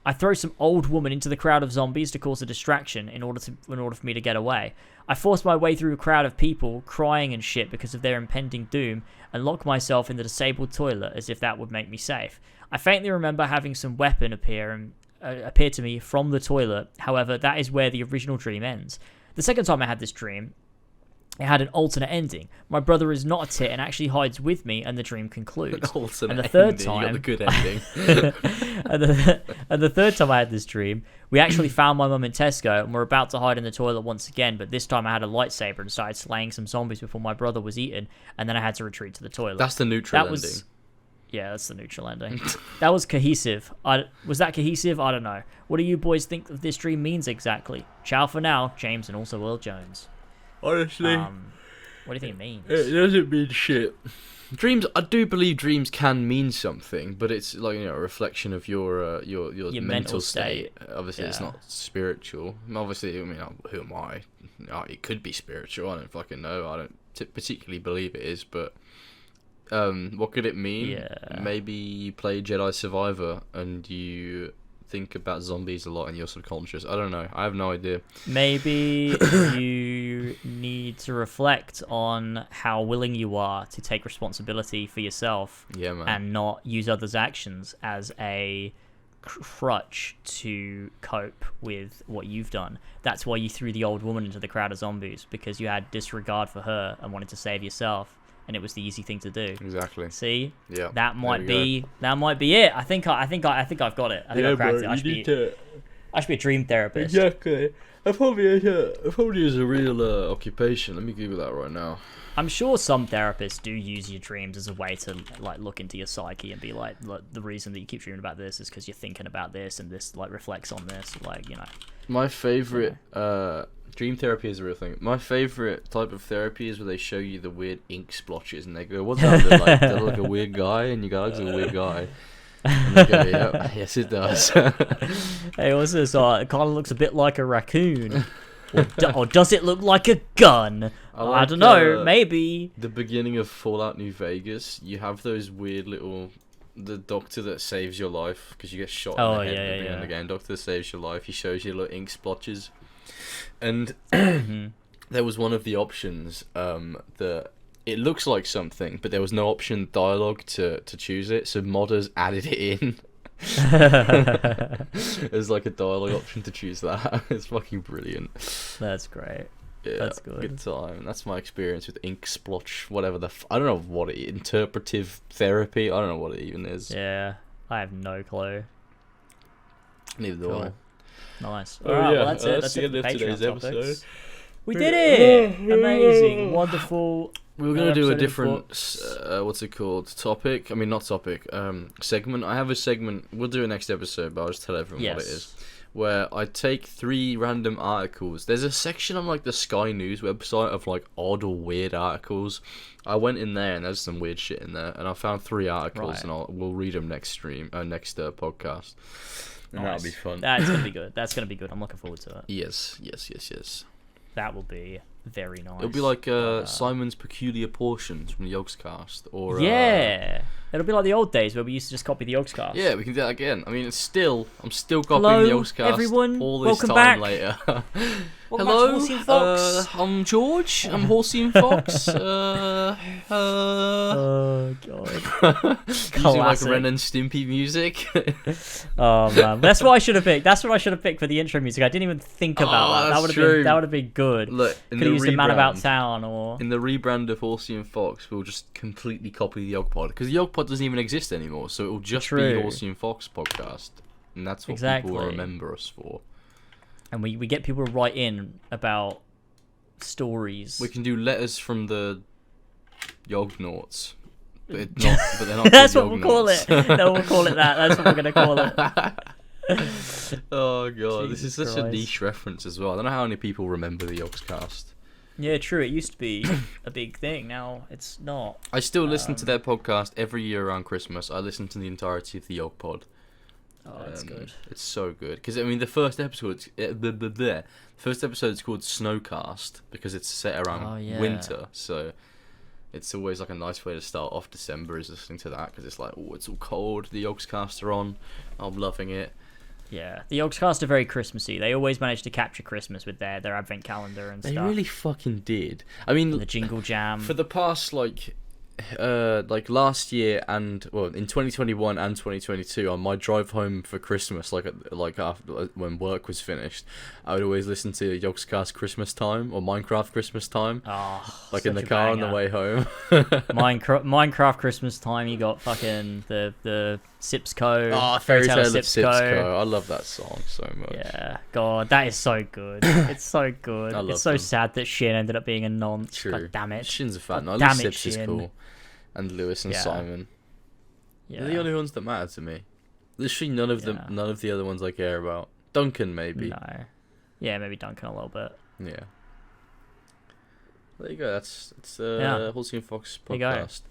A: I throw some old woman into the crowd of zombies to cause a distraction in order for me to get away. I force my way through a crowd of people crying and shit because of their impending doom and lock myself in the disabled toilet as if that would make me safe. I faintly remember having some weapon appear to me from the toilet. However, that is where the original dream ends. The second time I had this dream, it had an alternate ending. My brother is not a tit and actually hides with me, and the dream concludes.
B: Alternate
A: and the third
B: ending.
A: time,
B: You got the good ending.
A: and the third time I had this dream, we actually found my mum in Tesco and were about to hide in the toilet once again, but this time I had a lightsaber and started slaying some zombies before my brother was eaten, and then I had to retreat to the toilet.
B: That's the neutral ending.
A: Yeah, that's the neutral ending. That was cohesive. Was that cohesive? I don't know. What do you boys think this dream means exactly? Ciao for now, James and also Will Jones.
B: Honestly,
A: What do you think it means?
B: it doesn't mean shit. Dreams, I do believe dreams can mean something, but it's like, you know, a reflection of your mental state. Obviously, it's
A: Yeah.
B: not spiritual. Obviously, I mean, who am I? It could be spiritual. I don't fucking know. I don't particularly believe it is, but what could it mean?
A: Yeah.
B: Maybe you play Jedi Survivor and you think about zombies a lot in your subconscious. I don't know. I have no idea.
A: Maybe you need to reflect on how willing you are to take responsibility for yourself
B: Yeah, man.
A: and not use others' actions as a crutch to cope with what you've done. That's why you threw the old woman into the crowd of zombies, because you had disregard for her and wanted to save yourself, and it was the easy thing to do.
B: Exactly.
A: See,
B: Yeah.
A: that might be it. I think I've got it. I think I've cracked it. I should be a dream therapist.
B: Exactly. I probably is a real occupation. Let me Google that right now.
A: I'm sure some therapists do use your dreams as a way to like look into your psyche and be like, look, the reason that you keep dreaming about this is because you're thinking about this, and this like reflects on this, like, you know.
B: My favorite dream therapy is a real thing. My favorite type of therapy is where they show you the weird ink splotches and they go, "What's that look like? Does that look like a weird guy?" And you go, "Looks like a weird guy." And they go, "Yep, yes, it does."
A: Hey, what's this? It kind of looks a bit like a raccoon. Or does it look like a gun? I don't know. Maybe.
B: The beginning of Fallout New Vegas, you have those weird little... The doctor that saves your life because you get shot in the head again and again. Doctor that saves your life. He shows you little ink splotches. And there was one of the options that it looks like something, but there was no option dialogue to choose it. So modders added it in. There's like a dialogue option to choose that. It's fucking brilliant.
A: That's great.
B: Yeah,
A: That's good.
B: time. That's my experience with ink splotch, whatever I don't know what interpretive therapy. I don't know what it even is.
A: Yeah, I have no clue.
B: Neither do
A: Cool.
B: I.
A: Nice.
B: Oh,
A: Alright,
B: yeah,
A: well, that's it.
B: that's
A: That's
B: the
A: it
B: end
A: for
B: of
A: the
B: today's
A: Patreon topics.
B: episode.
A: We did it! Amazing. Wonderful.
B: We were going to do a
A: episode of
B: different,
A: books.
B: what's it called? Topic? I mean, not topic. Segment. I have a segment. We'll do it next episode, but I'll just tell everyone what it is. Where I take 3 random articles. There's a section on like the Sky News website of like odd or weird articles. I went in there and there's some weird shit in there, and I found 3 articles, and we'll read them next podcast. And that'll be fun.
A: That's gonna be good. That's gonna be good. I'm looking forward to it.
B: Yes.
A: That will be very nice.
B: It'll be like Simon's Peculiar Portions from the Yogscast, or
A: yeah. It'll be like the old days where we used to just copy the Yogscast.
B: yeah, we can do that again. I mean, I'm still copying
A: Hello,
B: the Yogscast
A: everyone.
B: all this
A: Welcome
B: time
A: back.
B: later.
A: Welcome back to
B: Hello,
A: Horsey and Fox.
B: I'm George. I'm Horsey and Fox.
A: Oh god.
B: Using like
A: Classic.
B: Ren and Stimpy music.
A: Oh man, that's what I should have picked. That's what I should have picked for the intro music. I didn't even think about that.
B: that's
A: That would have
B: true.
A: been. That would have been good.
B: Look, in
A: Could have
B: the
A: used a Man About
B: rebrand-
A: Town or.
B: In the rebrand of Horsey and Fox, we'll just completely copy the Yogpod, because the Yogpod doesn't even exist anymore, so it will just
A: True.
B: be Horsey and Fox podcast, and that's what people will remember us for.
A: And we get people to write in about stories.
B: We can do letters from the Yognauts, but they're not.
A: That's
B: called
A: what we'll call it.
B: Yognauts.
A: No, we'll call it that. That's what we're gonna call it.
B: Oh god, this is
A: Jesus
B: such a
A: Christ.
B: niche reference as well. I don't know how many people remember the Yogscast.
A: Yeah, true. It used to be a big thing. Now it's not.
B: I still listen to their podcast every year around Christmas. I listen to the entirety of the Yogpod.
A: Oh, that's good.
B: It's so good because I mean the first episode, the first episode is called Snowcast because it's set around winter, so it's always like a nice way to start off December is listening to that because it's like, oh, it's all cold. The Yogscast are on. I'm loving it.
A: Yeah, the Yogscast are very Christmassy. They always manage to capture Christmas with their advent calendar and
B: They
A: stuff.
B: really fucking did. I mean,
A: And the jingle jam.
B: for the past like last year and in 2021 and 2022 on my drive home for Christmas, like after when work was finished, I would always listen to Yogscast Christmas Time or Minecraft Christmas Time, like in the car on the way home.
A: Minecraft Christmas Time. You got fucking the Sipsco.
B: Fairy Tale of Sipsco. I love that song so much.
A: Yeah, God, that is so good. It's so good.
B: I love
A: It's so
B: them.
A: sad that Shin ended up being a nonce.
B: True.
A: God damn it.
B: Shin's a fan.
A: God
B: I love
A: damn it,
B: Sips is
A: Shin.
B: cool. And Lewis and
A: Yeah.
B: Simon.
A: Yeah.
B: They're the only ones that matter to me. Literally none of
A: Yeah.
B: none of the other ones I care about. Duncan maybe.
A: No. Yeah, maybe Duncan a little bit.
B: Yeah. There you go. It's
A: Yeah.
B: Horsey and Fox
A: There you go.
B: podcast.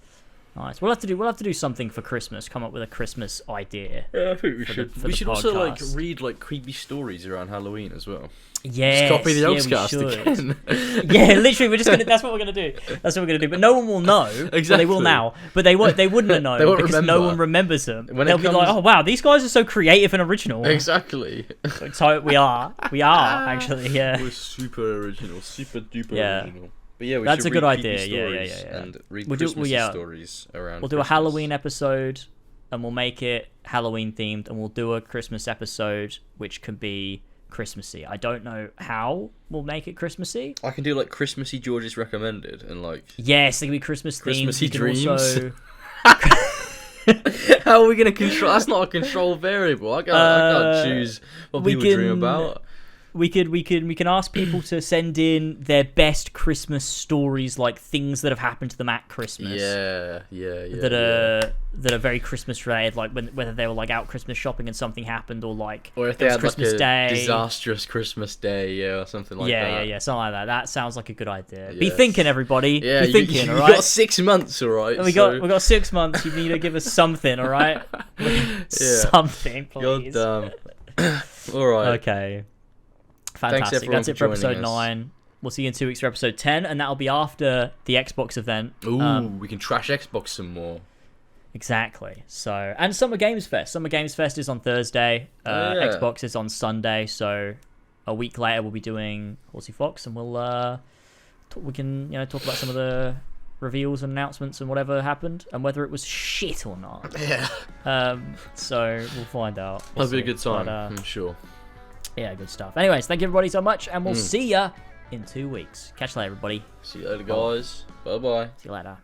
A: Nice. We'll have to do something for Christmas. Come up with a Christmas idea.
B: Yeah, I think we
A: For
B: should.
A: the- for
B: We
A: the
B: should also
A: podcast.
B: read creepy stories around Halloween as well.
A: Yeah.
B: Just copy the
A: yeah, we
B: Yogscast
A: should.
B: again.
A: Yeah, literally, we're just gonna. That's what we're gonna do. That's what we're gonna do. But no one will know. Well, they
B: Exactly.
A: will now, but they won't. They wouldn't have known
B: They won't
A: because no
B: remember.
A: one remembers them.
B: When it
A: They'll be like,
B: comes-
A: "Oh wow, these guys are so creative and original."
B: Exactly.
A: So we are actually. Yeah.
B: We're super original, super duper
A: Yeah.
B: original. But yeah, we
A: That's
B: should
A: a good
B: read creepy
A: idea. Yeah,
B: stories
A: yeah.
B: And read
A: We'll do-
B: Christmas
A: yeah.
B: stories around.
A: We'll do a
B: Christmas.
A: Halloween episode, and we'll make it Halloween themed, and we'll do a Christmas episode which can be Christmassy. I don't know how we'll make it Christmassy.
B: I can do Christmassy George's recommended and
A: Yes, it can be Christmas themed.
B: Christmassy
A: We can
B: dreams.
A: Also...
B: How are we gonna control? That's not a control variable. I can't choose what
A: we
B: people dream
A: can-
B: about.
A: We can ask people to send in their best Christmas stories, like things that have happened to them at Christmas.
B: Yeah.
A: That are very Christmas related, like whether they were out Christmas shopping and something happened, or
B: Or if
A: it
B: they
A: was
B: had
A: Christmas
B: a
A: Day.
B: disastrous Christmas day, or something like that.
A: Yeah, something like that. That sounds like a good idea. Be
B: Yes.
A: thinking, everybody.
B: Yeah,
A: Be thinking,
B: you
A: all right.
B: got 6 months, all right.
A: We got 6 months. You need to give us something, all right? Something, please.
B: God damn. All right.
A: Okay. Fantastic.
B: everyone,
A: That's
B: for
A: it for episode
B: joining us.
A: 9. We'll see you in 2 weeks for episode 10, and that'll be after the Xbox event.
B: Ooh, we can trash Xbox some more.
A: Exactly. So, and Summer Games Fest. Summer Games Fest is on Thursday.
B: Oh, yeah.
A: Xbox is on Sunday. So, a week later we'll be doing Horsey Fox, and we can talk about some of the reveals and announcements and whatever happened, and whether it was shit or not.
B: Yeah.
A: So we'll find out. We'll
B: That'll be a
A: see.
B: good time,
A: But,
B: I'm sure.
A: yeah, good stuff. Anyways, thank you everybody so much, and we'll see ya in 2 weeks. Catch you later, everybody.
B: See you later, guys. Bye-bye.
A: See you later.